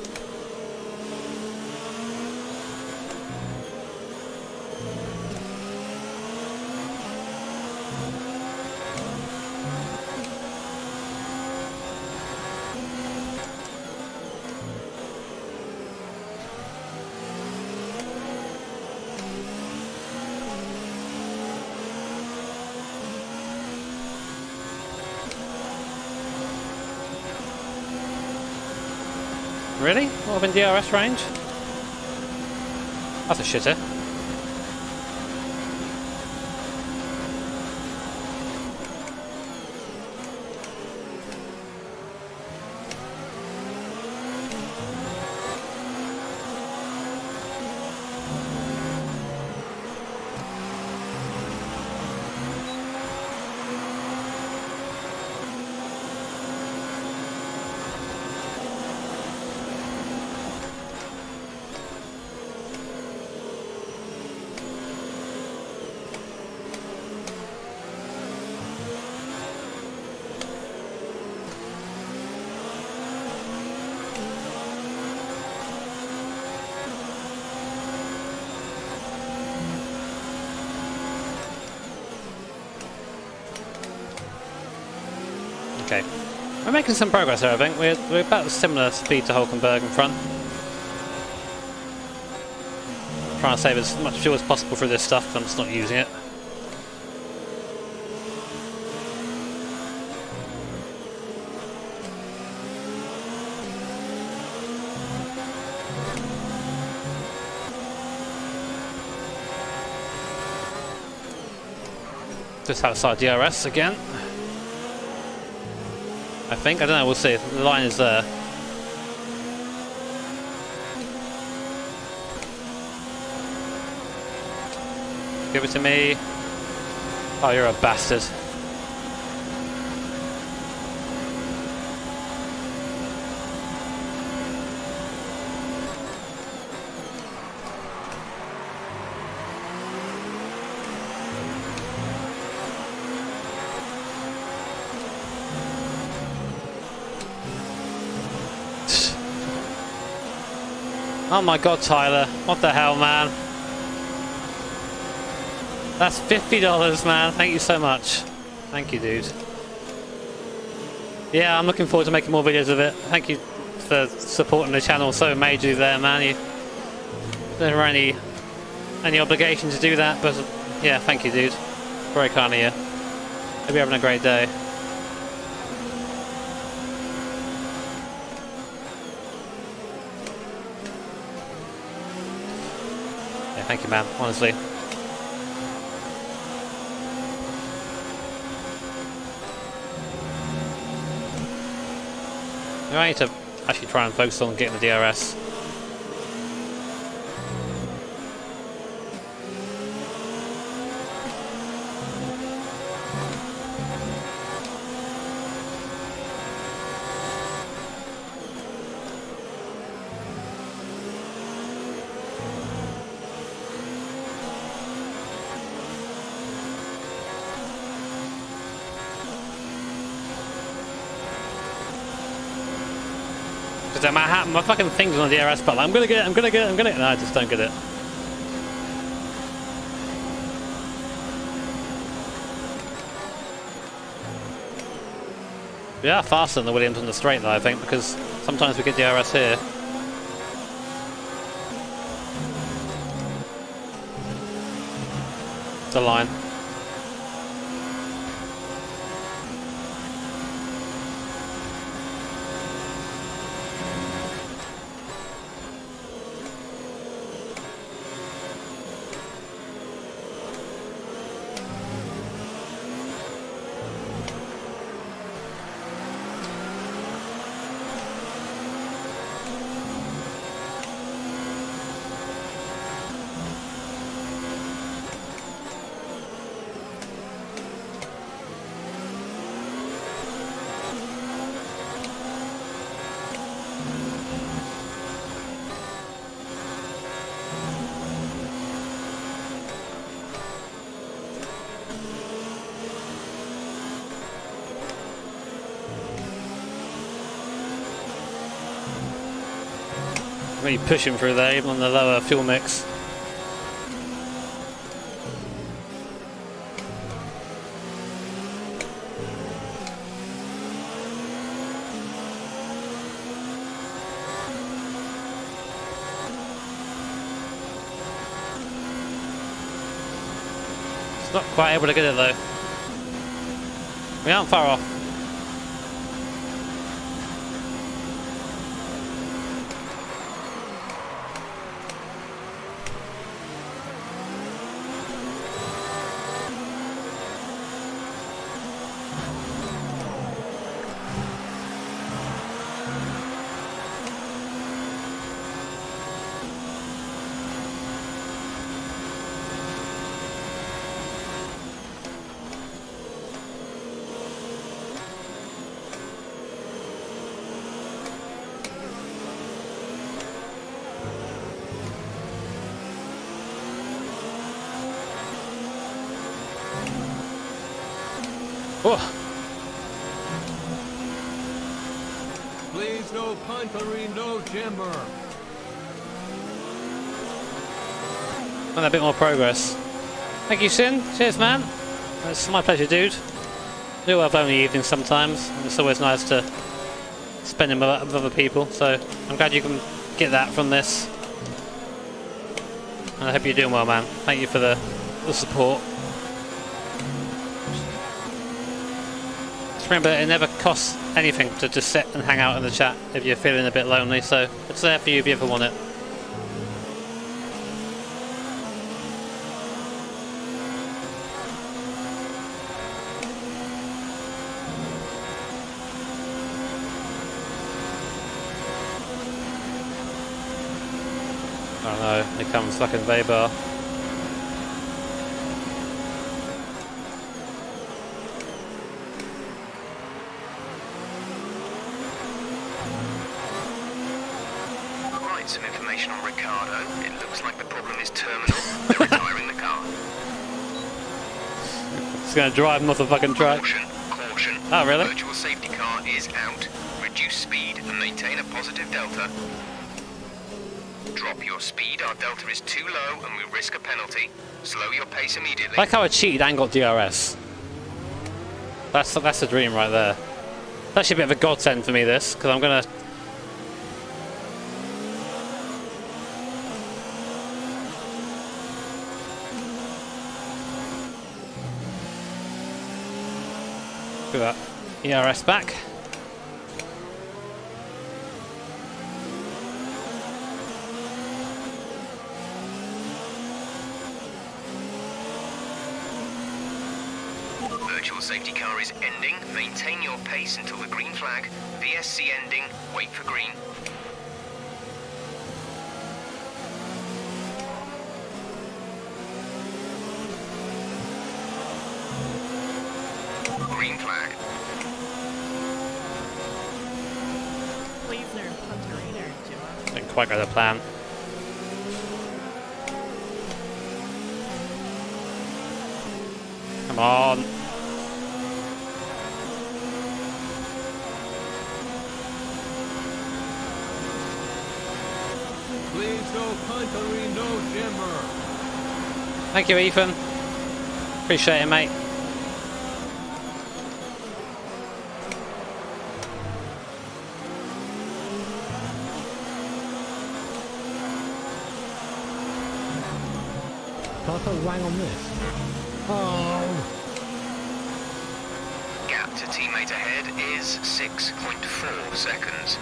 Really? Not in DRS range? That's a shitter. Okay. We're making some progress here, I think. We're about similar speed to Hulkenberg in front. Trying to save as much fuel as possible for this stuff, because I'm just not using it. Just outside DRS again. I think. I don't know, we'll see. The line is there. Give it to me. Oh, you're a bastard. Oh my god, Tyler. What the hell, man? That's $50, man. Thank you so much. Thank you, dude. Yeah, I'm looking forward to making more videos of it. Thank you for supporting the channel so majorly there, man. You don't have any obligation to do that, but yeah, thank you, dude. Very kind of you. Hope you're having a great day. Thank you, man, honestly. I need to actually try and focus on getting the DRS. My fucking thing's on the DRS button. I'm gonna get it, I'm gonna get it, I'm gonna get it. No, I just don't get it. We are faster than the Williams on the straight though, I think, because sometimes we get DRS here. It's a line. Really pushing through there, even on the lower fuel mix. It's not quite able to get it though. We aren't far off. Oh. Please, no puntery, no jimmer. And a bit more progress. Thank you, Sin. Cheers, man. It's my pleasure, dude. I do have only evenings sometimes, and it's always nice to spend them with other people, so I'm glad you can get that from this. And I hope you're doing well, man. Thank you for the support. Just remember, it never costs anything to just sit and hang out in the chat if you're feeling a bit lonely, so it's there for you if you ever want it. Oh no, here comes fucking Weber. Right, some information on Ricardo. It looks like the problem is terminal. They're retiring the car. It's gonna drive him off the fucking track. Caution, caution. Oh, really? Virtual safety car is out. Reduce speed and maintain a positive delta. Drop your speed, our delta is too low and we risk a penalty. Slow your pace immediately. Like how I cheated and got DRS. That's a dream right there. It's actually a bit of a godsend for me, this, because I'm gonna... Look at that. ERS back. Virtual safety car is ending. Maintain your pace until the green flag. VSC ending. Wait for green. Green flag. Please learn Punterino, Jimmo. Didn't quite go to plan. Come on. Please, no puntery, no jimmer. Thank you, Ethan. Appreciate it, mate. Can I put a wang on this? Oh! Gap to teammate ahead is 6.4 seconds.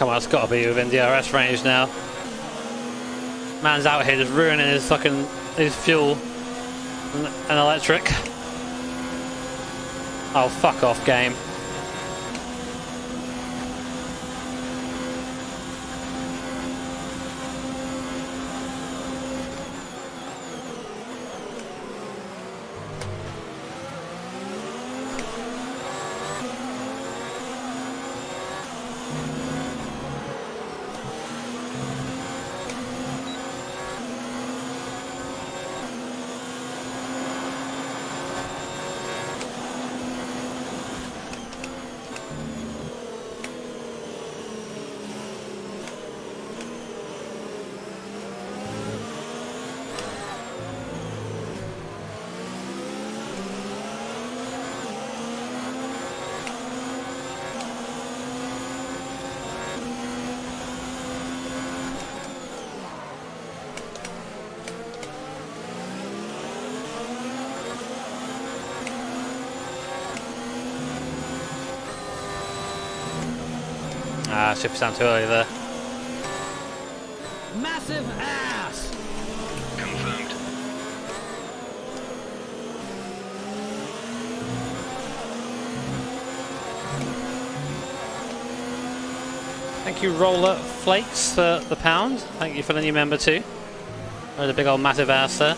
Come on, it's got to be within DRS range now. Man's out here just ruining his fucking fuel and electric. Oh, fuck off, game. Ah, shift sound too early there. Massive ass! Confirmed. Thank you, Roller Flakes, for the pound. Thank you for the new member too. There's a big old massive ass there.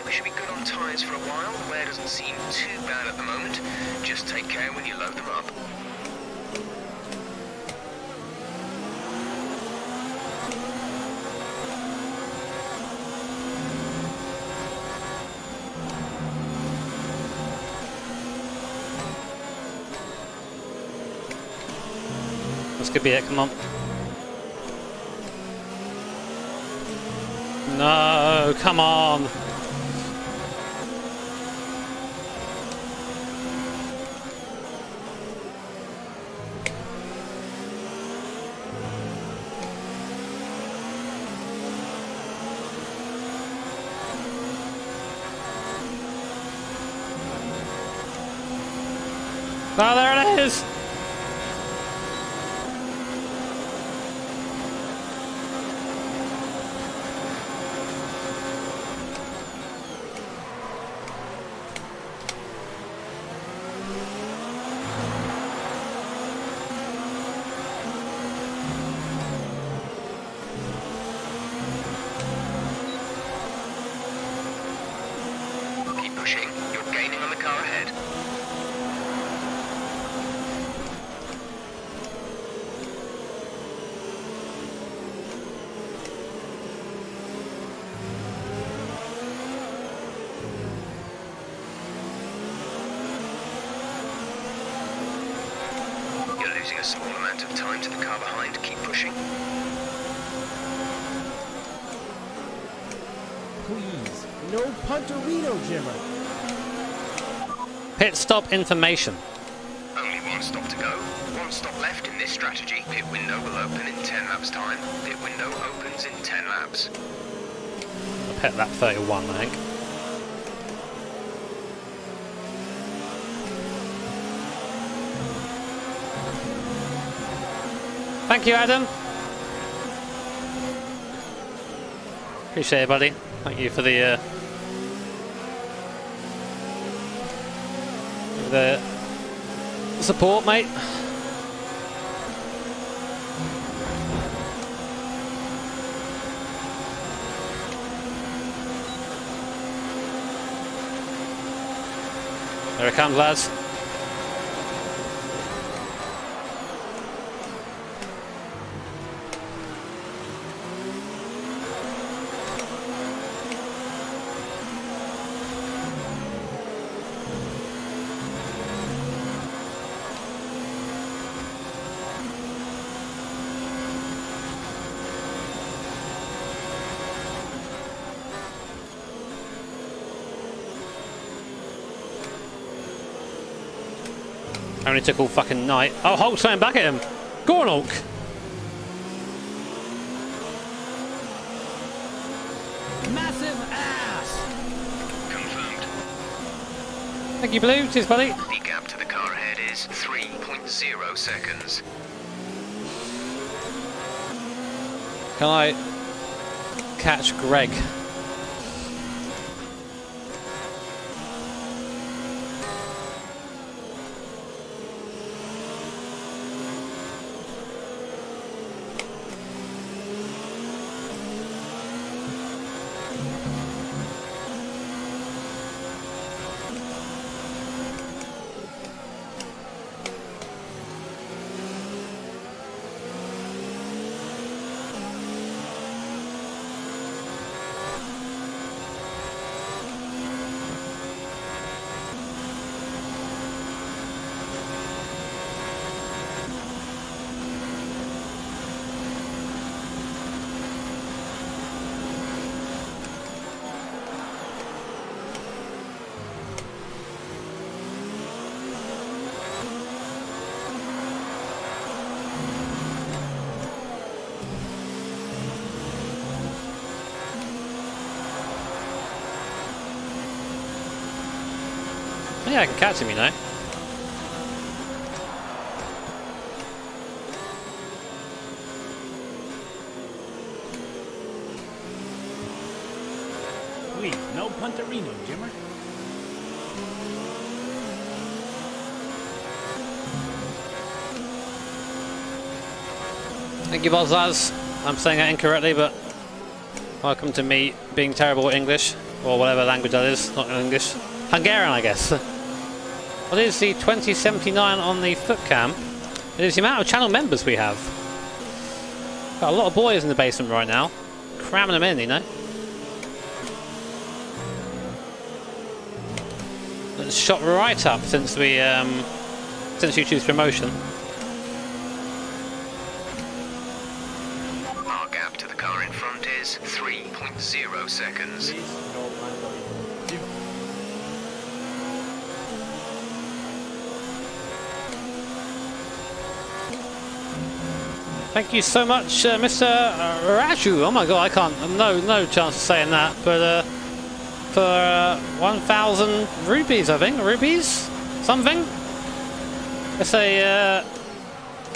We should be good on tyres for a while. The wear doesn't seem too bad at the moment. Just take care when you load them up. This could be it, come on. No, come on. Oh, there it is! Keep pushing. You're gaining on the car ahead. You're losing a small amount of time to the car behind. Keep pushing. Please, no Punterino Jimmer. Pit stop information. Only one stop to go. One stop left in this strategy. Pit window will open in 10 laps time. Pit window opens in 10 laps. I'll pit lap 31, I think. Thank you, Adam. Appreciate it, buddy. Thank you for the support, mate. There it comes, lads. Only took all fucking night. Oh, Hulk's throwing back at him. Go on, Hulk. Massive ass! Confirmed. Thank you, Blue. Cheers, buddy. The gap to the car ahead is 3.0 seconds. Can I catch Greg? Yeah, I can catch him, you know. Please, no punterino, Jimmer. Thank you, Bozaz. I'm saying that incorrectly, but welcome to me being terrible at English, or whatever language that is, not English. Hungarian, I guess. What is the 2079 on the foot cam? It is the amount of channel members we have. Got a lot of boys in the basement right now, cramming them in, you know. It's shot right up since we since YouTube's promotion. Our gap to the car in front is 3.0 seconds. Please, no Pantorino. Jimmer. Thank you so much, Mr. Raju. Oh my god, I can't. No chance of saying that. But for 1,000 rupees, I think. Rupees? Something? It's a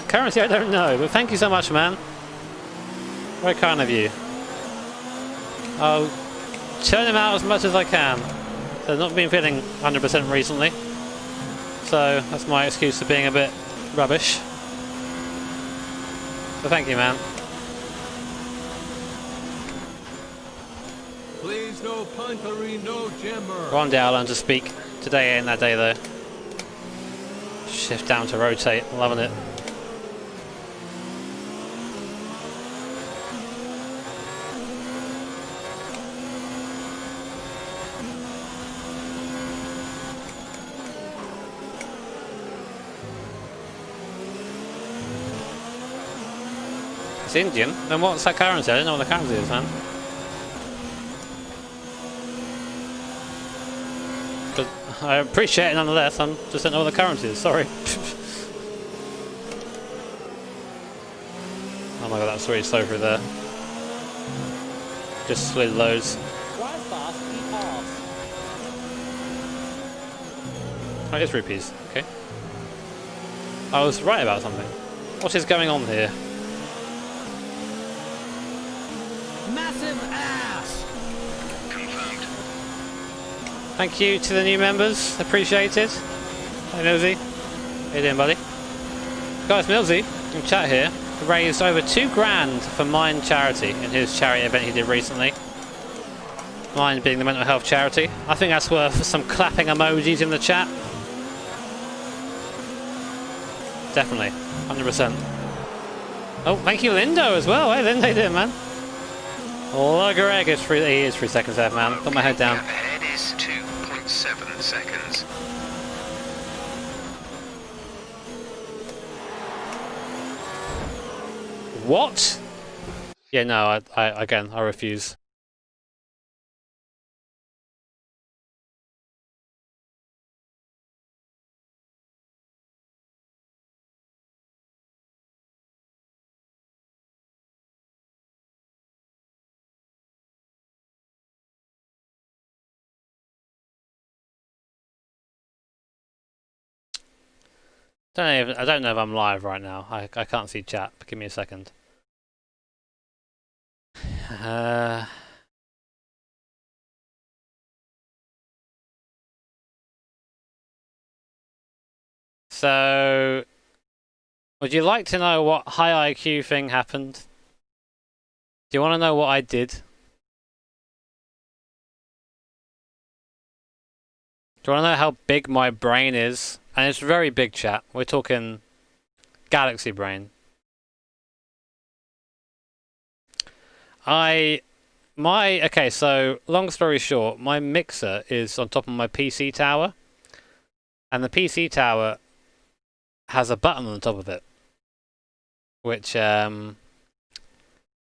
currency I don't know. But thank you so much, man. Very kind of you. I'll churn them out as much as I can. So I've not been feeling 100% recently. So that's my excuse for being a bit rubbish. So thank you, man. Please, no punterino, Jimmer. One day I'll learn to speak. Today ain't that day, though. Shift down to rotate. Loving it. It's Indian? Then what's that currency? I don't know what the currency is, man. But I appreciate it nonetheless, I just don't know what the currency is, sorry. Oh my god, that's really slow through there. Just slid loads. Drive fast, eat ass. Oh, it is rupees, okay. I was right about something. What is going on here? Massive ass! Confirmed. Thank you to the new members, appreciated. Hey Millsy, how you doing, buddy? Guys, Millsy in chat here raised over £2 grand for Mine Charity in his charity event he did recently. Mine being the mental health charity. I think that's worth some clapping emojis in the chat. Definitely. 100%. Oh, thank you, Lindo, as well. Hey, Lindo, did, man. Oh, Greg is 3. He is 3 seconds there, man. Put my head down. Ahead is 2.7 seconds. What? Yeah, no, I refuse. I don't know if I'm live right now. I can't see chat, but give me a second. So, would you like to know what high IQ thing happened? Do you want to know what I did? Do you want to know how big my brain is? And it's very big, chat. We're talking galaxy brain. Okay, so long story short, my mixer is on top of my PC tower. And the PC tower has a button on the top of it, which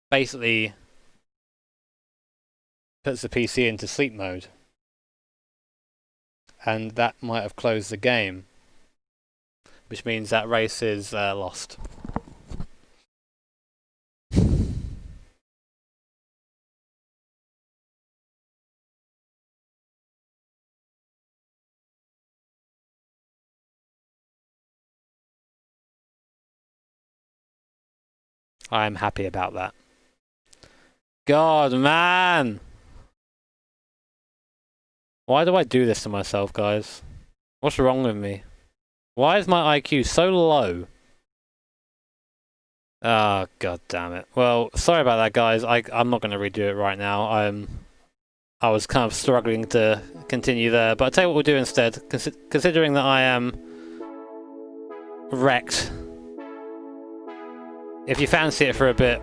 basically puts the PC into sleep mode. And that might have closed the game, which means that race is lost. I'm happy about that. God, man! Why do I do this to myself, guys? What's wrong with me? Why is my IQ so low? Oh, god damn it. Well, sorry about that, guys. I'm not going to redo it right now. I was kind of struggling to continue there. But I'll tell you what we'll do instead. Considering that I am wrecked. If you fancy it for a bit...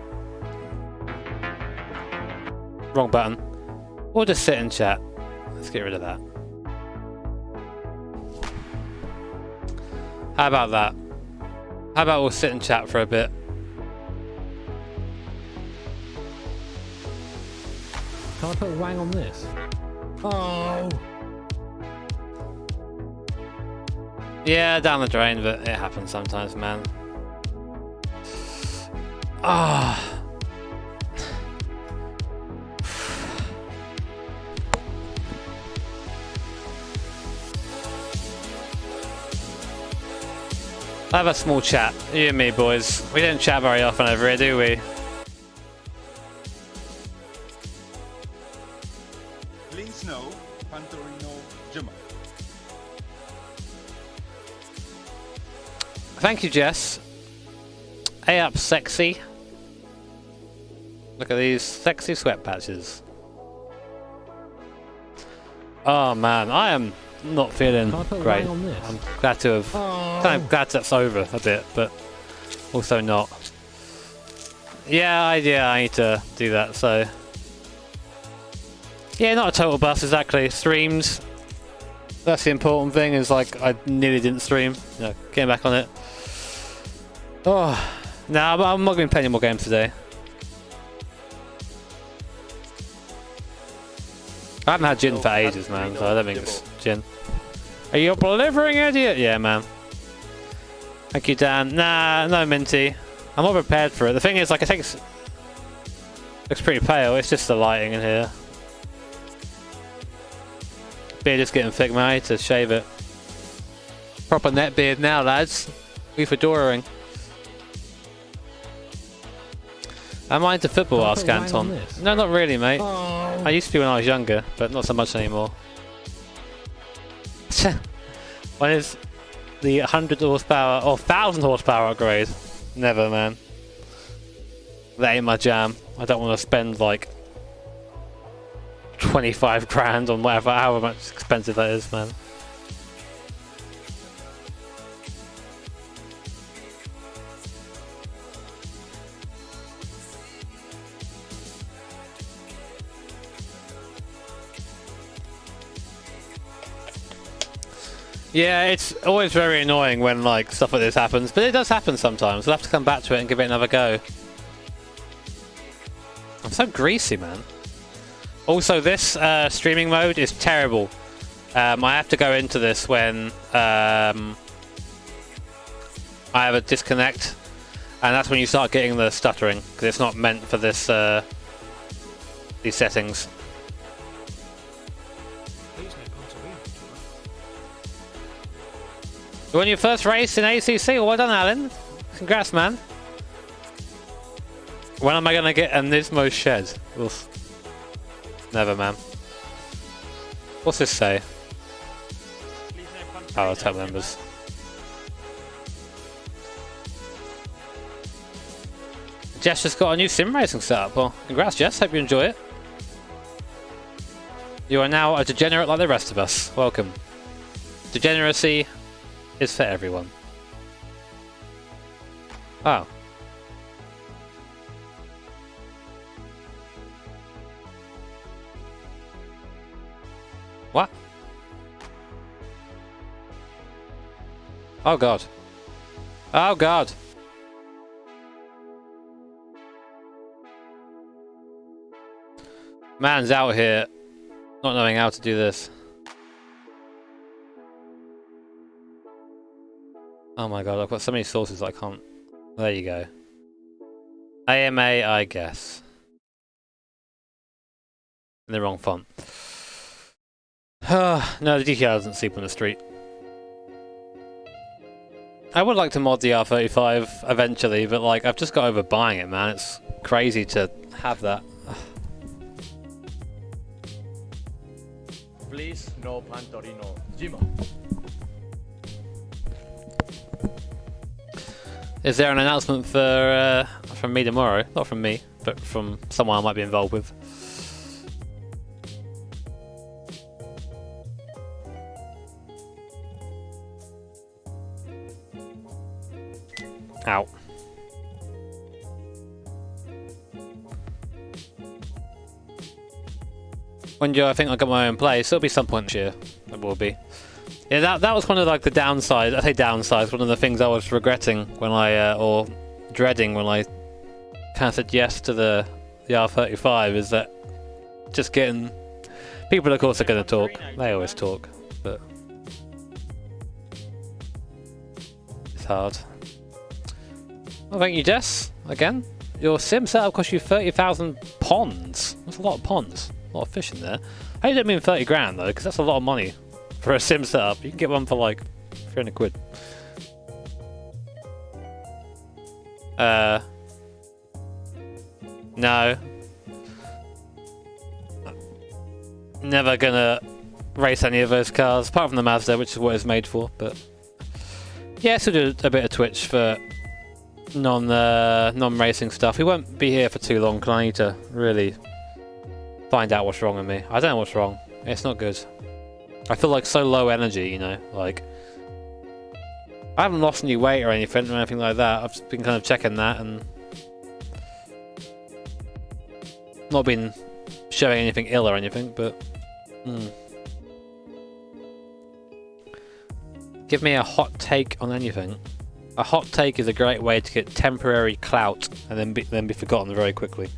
Wrong button. We'll just sit and chat. Let's get rid of that. How about that? How about we'll sit and chat for a bit? Can I put a wang on this? Oh! Yeah, down the drain, but it happens sometimes, man. Ah. I have a small chat, you and me, boys. We don't chat very often over here, do we? Please know, Pantorino Juma. Thank you, Jess. Hey up, sexy. Look at these sexy sweat patches. Oh man, I am not feeling great. I'm glad to have. Kind of glad that's over a bit, but also not. Yeah, I need to do that. So yeah, not a total bust exactly. Streams. That's the important thing. Is like I nearly didn't stream. No, getting back on it. Oh, no, I'm not going to play any more games today. I haven't had gin for ages, man, so I don't think it's gin. Are you a delivering idiot? Yeah, man. Thank you, Dan. Nah, no minty. I'm not prepared for it. The thing is, like, looks pretty pale. It's just the lighting in here. Beard is getting thick, man. I need to shave it. Proper net beard now, lads. We fedoraing. Am I into football? Asked Anton. No, not really, mate. I used to be when I was younger, but not so much anymore. When is the 100 horsepower or 1000 horsepower upgrade? Never, man. That ain't my jam. I don't want to spend like 25 grand on whatever, however much expensive that is, man. Yeah, it's always very annoying when like stuff like this happens, but it does happen sometimes. We'll have to come back to it and give it another go. I'm so greasy, man. Also, this streaming mode is terrible. I have to go into this when I have a disconnect, and that's when you start getting the stuttering, because it's not meant for this these settings. You won your first race in ACC. Well done, Alan. Congrats, man. When am I going to get a Nismo shed? Oof. Never, man. What's this say? Oh, tap members. Jess just got a new sim racing setup. Well, congrats, Jess. Hope you enjoy it. You are now a degenerate like the rest of us. Welcome. Degeneracy is for everyone. Oh. What? Oh god. Oh god. Man's out here not knowing how to do this. Oh my god, I've got so many sources I can't... There you go. AMA, I guess. In the wrong font. No, the DTR doesn't sleep on the street. I would like to mod the R35 eventually, but like, I've just got over buying it, man. It's crazy to have that. Please, no Pantorino Jima. Is there an announcement for from me tomorrow? Not from me, but from someone I might be involved with. Ow. When do I think I'll get my own place? It'll be some point this year. It will be. Yeah, that was one of like the downsides. I say downsides. One of the things I was regretting when I or dreading when I kind of said yes to the R35 is that just getting people, of course, are going to talk. They always talk, but it's hard. Well, thank you, Jess. Again, your sim setup cost you 30,000 ponds. That's a lot of ponds. A lot of fish in there. I don't mean 30 grand though, because that's a lot of money for a sim setup. You can get one for like 300 quid. No. Never gonna race any of those cars, apart from the Mazda, which is what it's made for. But yeah, so do a bit of Twitch for non-racing stuff. We won't be here for too long because I need to really find out what's wrong with me. I don't know what's wrong. It's not good. I feel like so low energy, you know, like I haven't lost any weight or anything like that. I've just been kind of checking that and not been showing anything ill or anything, but give me a hot take on anything. A hot take is a great way to get temporary clout and then be forgotten very quickly.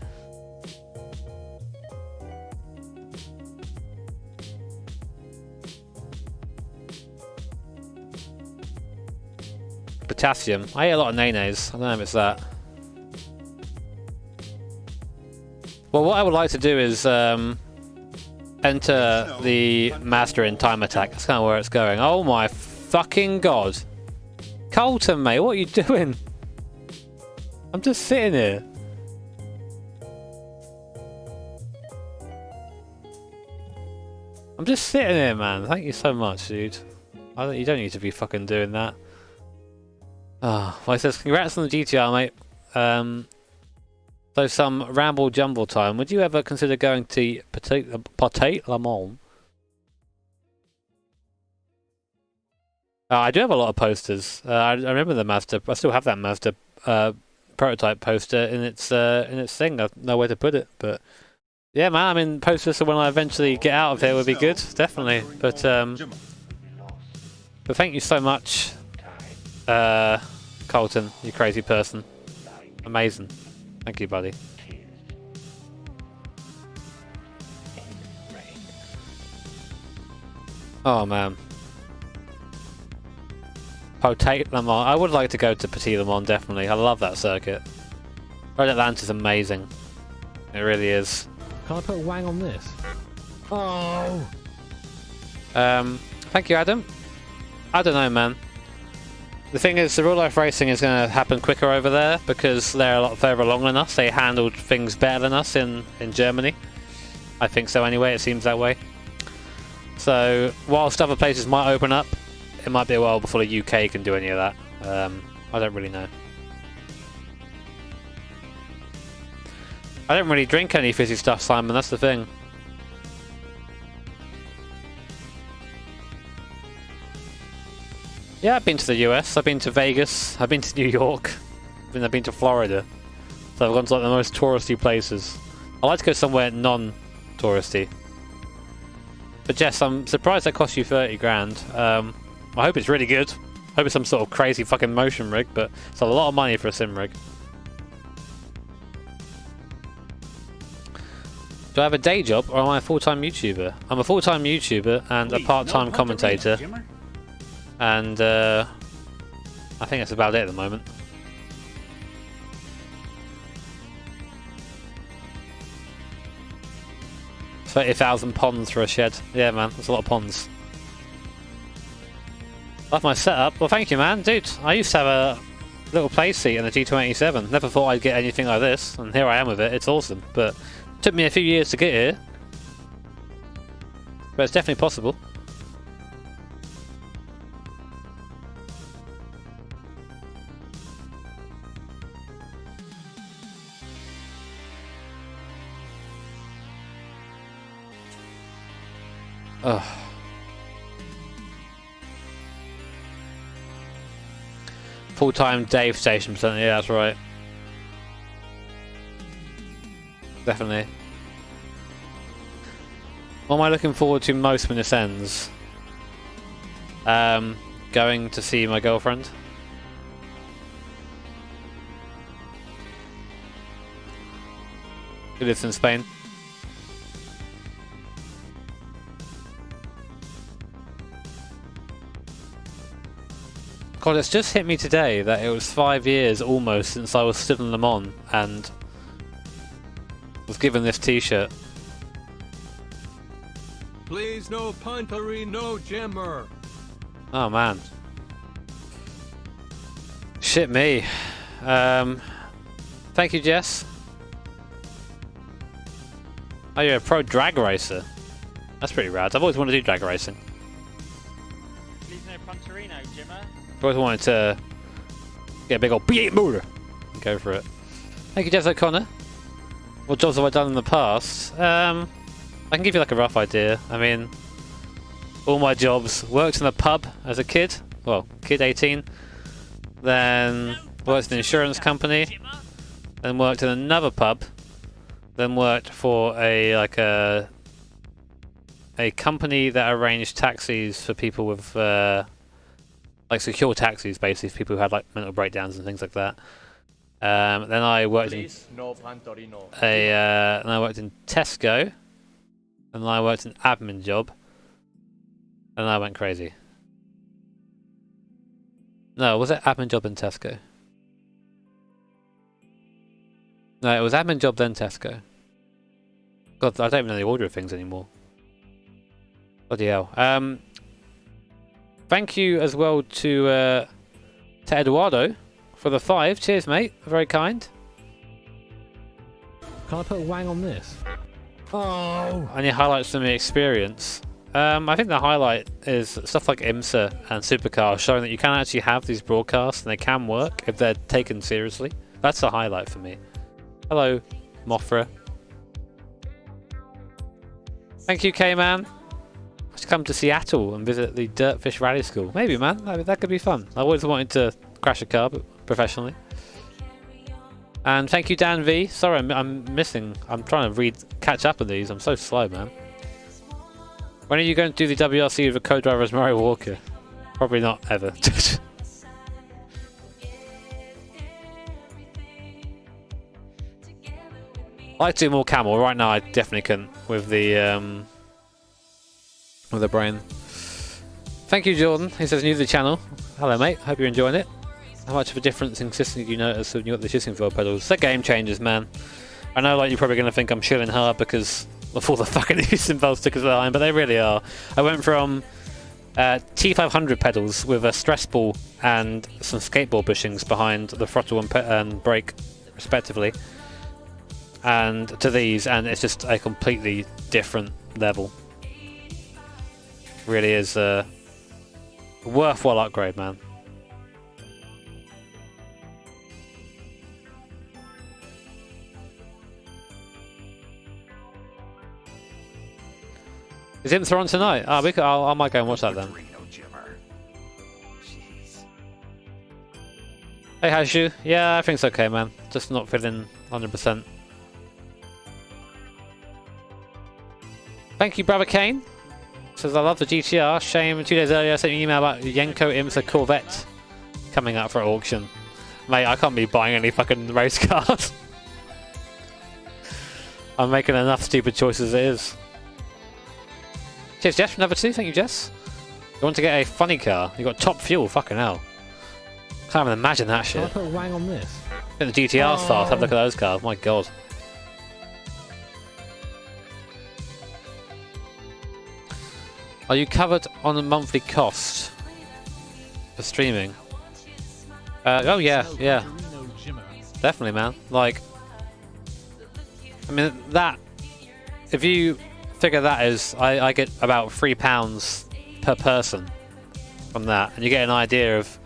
Potassium. I eat a lot of nays. I don't know if it's that. Well, what I would like to do is enter the master in time attack. That's kind of where it's going. Oh my fucking god. Colton, mate, what are you doing? I'm just sitting here. I'm just sitting here, man. Thank you so much, dude. You don't need to be fucking doing that. Ah, well, it says, congrats on the GTR, mate. So some ramble jumble time. Would you ever consider going to Patate Le Mans? I do have a lot of posters. I remember the Mazda. I still have that Mazda prototype poster in its thing. I don't know where to put it, but yeah, man. I mean, posters for when I eventually get out of here would be good, definitely. But thank you so much, Colton. You crazy person. Amazing. Thank you, buddy. Oh man. Potate Le Mans. I would like to go to Petit Le Mans, definitely. I love that circuit. Road Atlanta's amazing. It really is. Can I put a wang on this? Oh! Thank you, Adam. I don't know, man. The thing is, the real life racing is going to happen quicker over there because they're a lot further along than us. They handled things better than us in Germany. I think so anyway, it seems that way. So, whilst other places might open up, it might be a while before the UK can do any of that. I don't really know. I don't really drink any fizzy stuff, Simon, that's the thing. Yeah, I've been to the US, I've been to Vegas, I've been to New York, I've been to Florida. So I've gone to like the most touristy places. I like to go somewhere non-touristy. But Jess, I'm surprised that cost you 30 grand. I hope it's really good. I hope it's some sort of crazy fucking motion rig, but it's a lot of money for a sim rig. Do I have a day job or am I a full-time YouTuber? I'm a full-time YouTuber and a part-time commentator. And I think that's about it at the moment. 30,000 ponds for a shed. Yeah, man, that's a lot of ponds. Love my setup. Well, thank you, man. Dude, I used to have a little play seat in the G287. Never thought I'd get anything like this, and here I am with it. It's awesome, but it took me a few years to get here. But it's definitely possible. Ugh. Full-time Dave station percent, yeah, that's right. Definitely. What am I looking forward to most when this ends? Going to see my girlfriend. Who lives in Spain. God, it's just hit me today that it was 5 years almost since I was still in Le Mans and was given this t-shirt. Please no puntery, no jammer. Oh man. Shit me. Thank you, Jess. Oh, you're a pro drag racer. That's pretty rad. I've always wanted to do drag racing. Please no punterino, Jimmer. I've always wanted to get a big old B8 motor and go for it. Thank you, Jess O'Connor. What jobs have I done in the past? I can give you like a rough idea. I mean, all my jobs. Worked in a pub as a kid. Well, kid 18. Then worked in an insurance company. Then worked in another pub. Then worked for a company that arranged taxis for people with like secure taxis, basically, for people who had like mental breakdowns and things like that. Then I worked in then I worked in Tesco, and then I worked an admin job, and then I went crazy. No, was it admin job in Tesco? No, it was admin job then Tesco. God, I don't even know the order of things anymore. Bloody hell. Thank you as well to Eduardo for the 5. Cheers, mate. Very kind. Can I put a wang on this? Oh! Any highlights from the experience? I think the highlight is stuff like IMSA and Supercar showing that you can actually have these broadcasts and they can work if they're taken seriously. That's the highlight for me. Hello, Mothra. Thank you, K-Man. I should come to Seattle and visit the Dirtfish Rally School. Maybe, man. That could be fun. I always wanted to crash a car, but professionally. And thank you, Dan V. Sorry, I'm missing. I'm trying to catch up with these. I'm so slow, man. When are you going to do the WRC with a co-driver as Murray Walker? Probably not ever. I like to do more camel. Right now, I definitely couldn't with the brain. Thank you, Jordan. He says new to the channel. Hello, mate. Hope you're enjoying it. How much of a difference in consistency do you notice when you got the shifting foil pedals? They're game changers, man. I know, like, you're probably going to think I'm shilling hard because of all the fucking Houston Bell stickers behind, but they really are. I went from T500 pedals with a stress ball and some skateboard bushings behind the throttle and brake, respectively, and to these, and it's just a completely different level. Really is a worthwhile upgrade, man. Is IMSA on tonight? Oh, I might go and watch that then. Hey, Hashu. Yeah, I think it's okay, man. Just not feeling 100%. Thank you, Brother Kane. Says, I love the GTR. Shame 2 days earlier I sent you an email about Yenko IMSA Corvette coming up for auction. Mate, I can't be buying any fucking race cars. I'm making enough stupid choices as it is. Cheers, Jess, from number 2. Thank you, Jess. You want to get a funny car? You got top fuel. Fucking hell. Can't even imagine that shit. Can I put a wang on this? Get the GTR stars. Have a look at those cars. My god. Are you covered on the monthly cost for streaming? Oh yeah, yeah. Definitely, man. Like, I mean, that. If you figure that as I get about £3 per person from that, and you get an idea of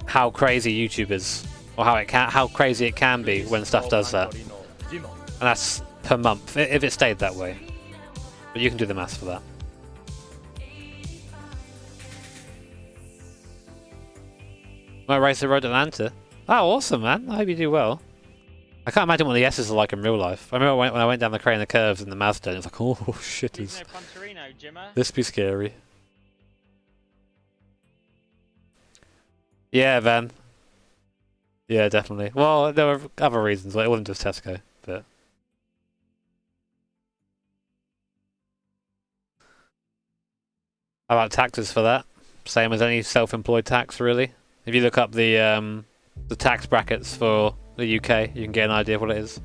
how crazy YouTube is, or how crazy it can be when stuff does that, and that's per month if it stayed that way. But you can do the maths for that. Might race the road Atlanta. Oh, awesome, man! I hope you do well. I can't imagine what the S's are like in real life. I remember when I went down the crane the curves in the Mazda, and it's like, oh shit, this be scary. Yeah, Van. Yeah, definitely. Well, there were other reasons. Like, it wasn't just Tesco, but. How about taxes for that? Same as any self-employed tax, really. If you look up the tax brackets for the UK, you can get an idea of what it is.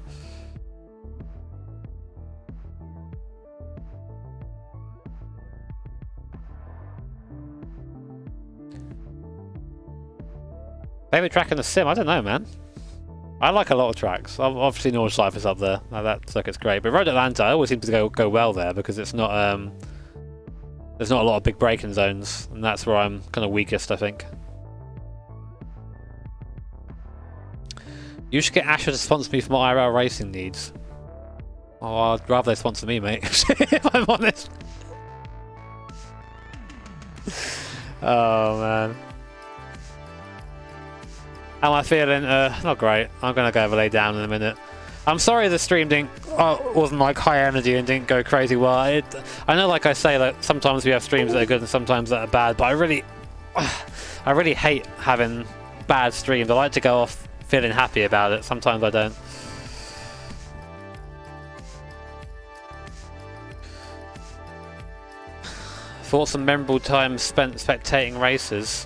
Favorite track in the sim? I don't know, man. I like a lot of tracks. Obviously, Norwich Life is up there. That circuit's great, but Road Atlanta always seems to go well there because it's not there's not a lot of big braking zones, and that's where I'm kind of weakest, I think. You should get Asher to sponsor me for my IRL racing needs. Oh, I'd rather they sponsor me, mate, if I'm honest. Oh, man. How am I feeling? Not great. I'm going to go lay down in a minute. I'm sorry the stream wasn't like high energy and didn't go crazy well. I know, like I say, like sometimes we have streams that are good and sometimes that are bad, but I really hate having bad streams. I like to go off feeling happy about it. Sometimes I don't. Thoughts on memorable times spent spectating races.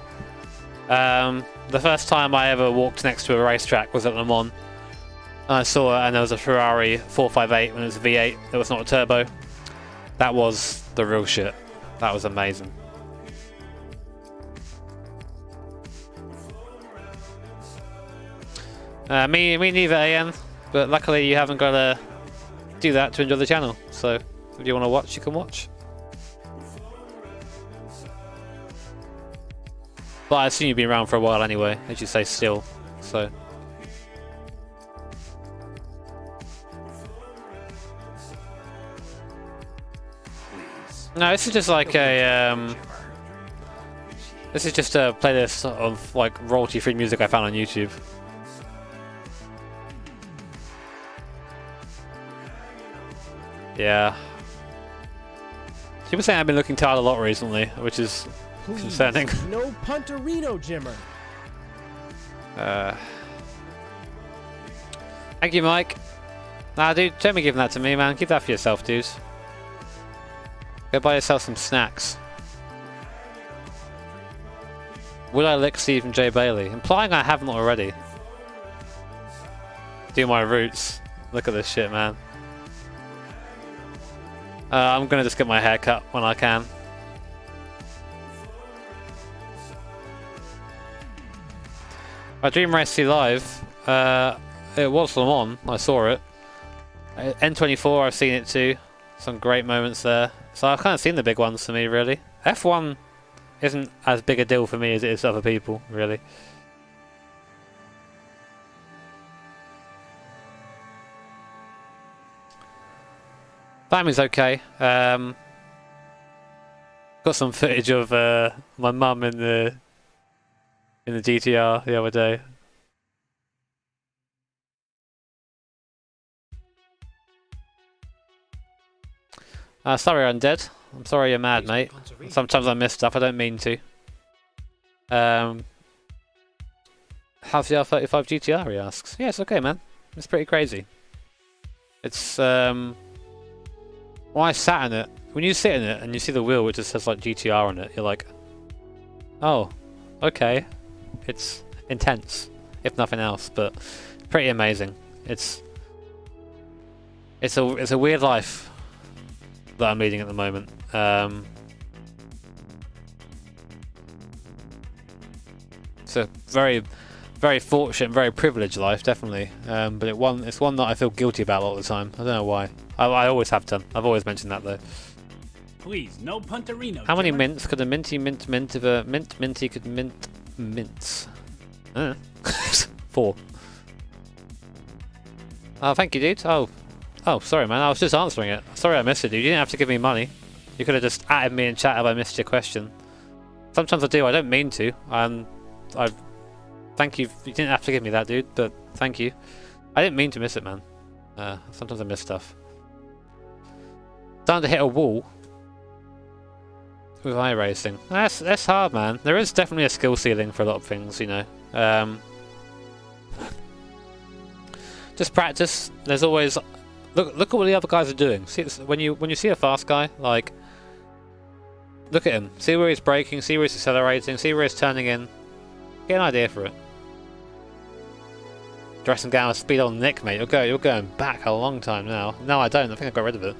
The first time I ever walked next to a racetrack was at Le Mans. And I saw it, and there was a Ferrari 458 when it was a V8. It was not a turbo. That was the real shit. That was amazing. Me neither, AN. But luckily you haven't got to do that to enjoy the channel. So if you want to watch, you can watch. But I assume you've been around for a while anyway, as you say, still. So. No, this is just like a this is just a playlist of like royalty-free music I found on YouTube. Yeah. People saying I've been looking tired a lot recently, which is concerning. No punterino, Jimmer. Thank you, Mike. Nah, dude, don't be giving that to me, man. Keep that for yourself, dudes. Go buy yourself some snacks. Would I lick Stephen J. Bailey? Implying I haven't already. Do my roots. Look at this shit, man. I'm gonna just get my hair cut when I can. My Dream Race C Live, it was Le Mans, I saw it. N24, I've seen it too. Some great moments there. So I've kind of seen the big ones for me, really. F1 isn't as big a deal for me as it is to other people, really. Family's okay. Got some footage of my mum in the GTR the other day. Sorry, Undead. I'm sorry you're mad, mate. Sometimes I miss stuff. I don't mean to. How's the R35 GTR? He asks. Yeah, it's okay, man. It's pretty crazy. It's when I sat in it. When you sit in it and you see the wheel which just says like GTR on it, you're like, oh, okay. It's intense, if nothing else, but pretty amazing. It's a weird life that I'm leading at the moment. It's a very, very fortunate, very privileged life, definitely. But it's one that I feel guilty about a lot of the time. I don't know why. I always have done. I've always mentioned that though. Please, no punterino. How many mints could a minty mint if a minty could mint mints? 4. Oh, thank you, dude. Oh, sorry, man. I was just answering it. Sorry I missed it, dude. You didn't have to give me money. You could have just added me in chat if I missed your question. Sometimes I do. I don't mean to. I thank you. You didn't have to give me that, dude, but thank you. I didn't mean to miss it, man. Sometimes I miss stuff. Starting to hit a wall with iRacing. That's hard, man. There is definitely a skill ceiling for a lot of things, you know. Just practice. There's always look at what the other guys are doing. See, when you see a fast guy, like look at him. See where he's braking. See where he's accelerating. See where he's turning in. Get an idea for it. Dressing down with speed on Nick, mate. You're going back a long time now. No, I don't. I think I got rid of it.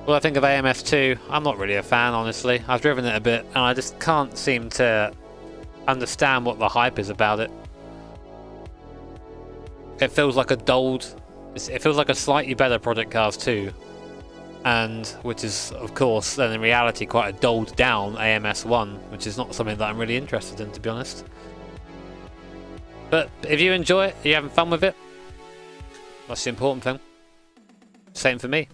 Well, I think of AMS2. I'm not really a fan, honestly. I've driven it a bit, and I just can't seem to understand what the hype is about it. It feels like a dulled. It feels like a slightly better Project Cars 2, and which is, of course, then in reality quite a dulled down AMS1, which is not something that I'm really interested in, to be honest. But if you enjoy it, you're having fun with it, that's the important thing. Same for me.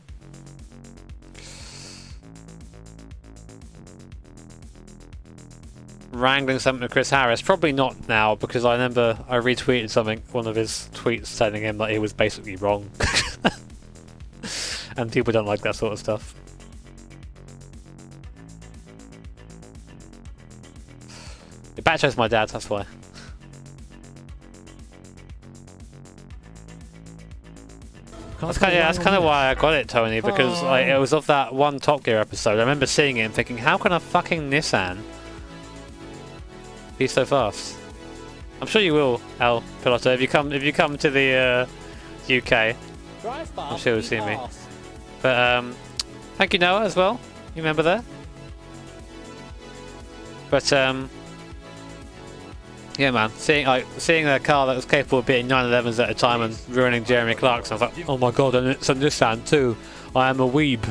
Wrangling something to Chris Harris? Probably not now, because I remember I retweeted something, one of his tweets telling him that he was basically wrong. And people don't like that sort of stuff. It backtracks my dad, that's why. That's kind of why I got it, Tony, because like, it was of that one Top Gear episode. I remember seeing it and thinking, how can a fucking Nissan be so fast? I'm sure you will, El Piloto, if you come to the UK. I'm sure you'll see me. But thank you, Noah, as well. You remember that? But yeah, man, seeing a car that was capable of beating 911s at a time and ruining Jeremy Clarkson, I was like, oh my god, and it's a Nissan too. I am a weeb.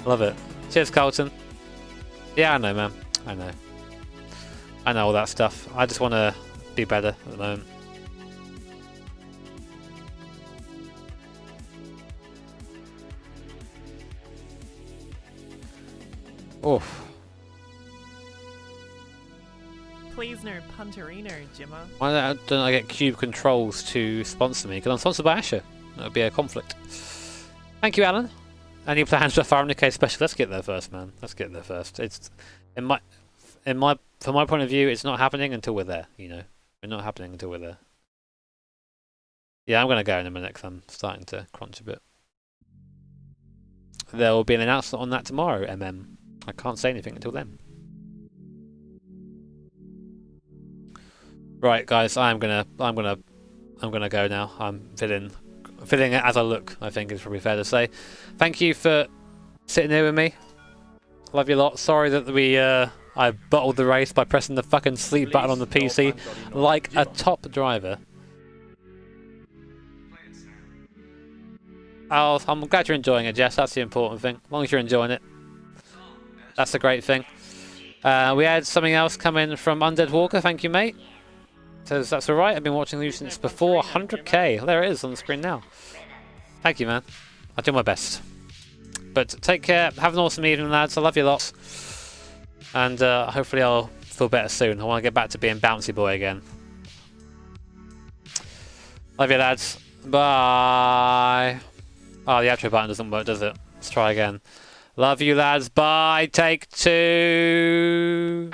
Love it. Cheers, Carlton. Yeah, I know, man. I know. I know all that stuff. I just want to be better at the moment. Oof. Please no Punterino, Jimmer. Why don't I get Cube Controls to sponsor me? Because I'm sponsored by Asher. That would be a conflict. Thank you, Alan. Any plans for a Fire in the Case special? Let's get there first, man. Let's get there first. It's from my point of view, it's not happening until we're there. You know, we're not happening until we're there. Yeah, I'm gonna go in a minute because I'm starting to crunch a bit. There will be an announcement on that tomorrow. I can't say anything until then. Right, guys, I'm gonna go now. I'm feeling it as I look, I think is probably fair to say. Thank you for sitting here with me. Love you a lot. Sorry that I bottled the race by pressing the fucking sleep button on the PC like a top driver. I'm glad you're enjoying it, Jess. That's the important thing. As long as you're enjoying it, that's the great thing. We had something else come in from Undead Walker. Thank you, mate. Says that's alright. I've been watching you since before 100k. There it is on the screen now. Thank you, man. I'll do my best. But take care. Have an awesome evening, lads. I love you lots. And hopefully I'll feel better soon. I want to get back to being bouncy boy again. Love you, lads. Bye. Oh, the outro button doesn't work, does it? Let's try again. Love you, lads. Bye. Take 2.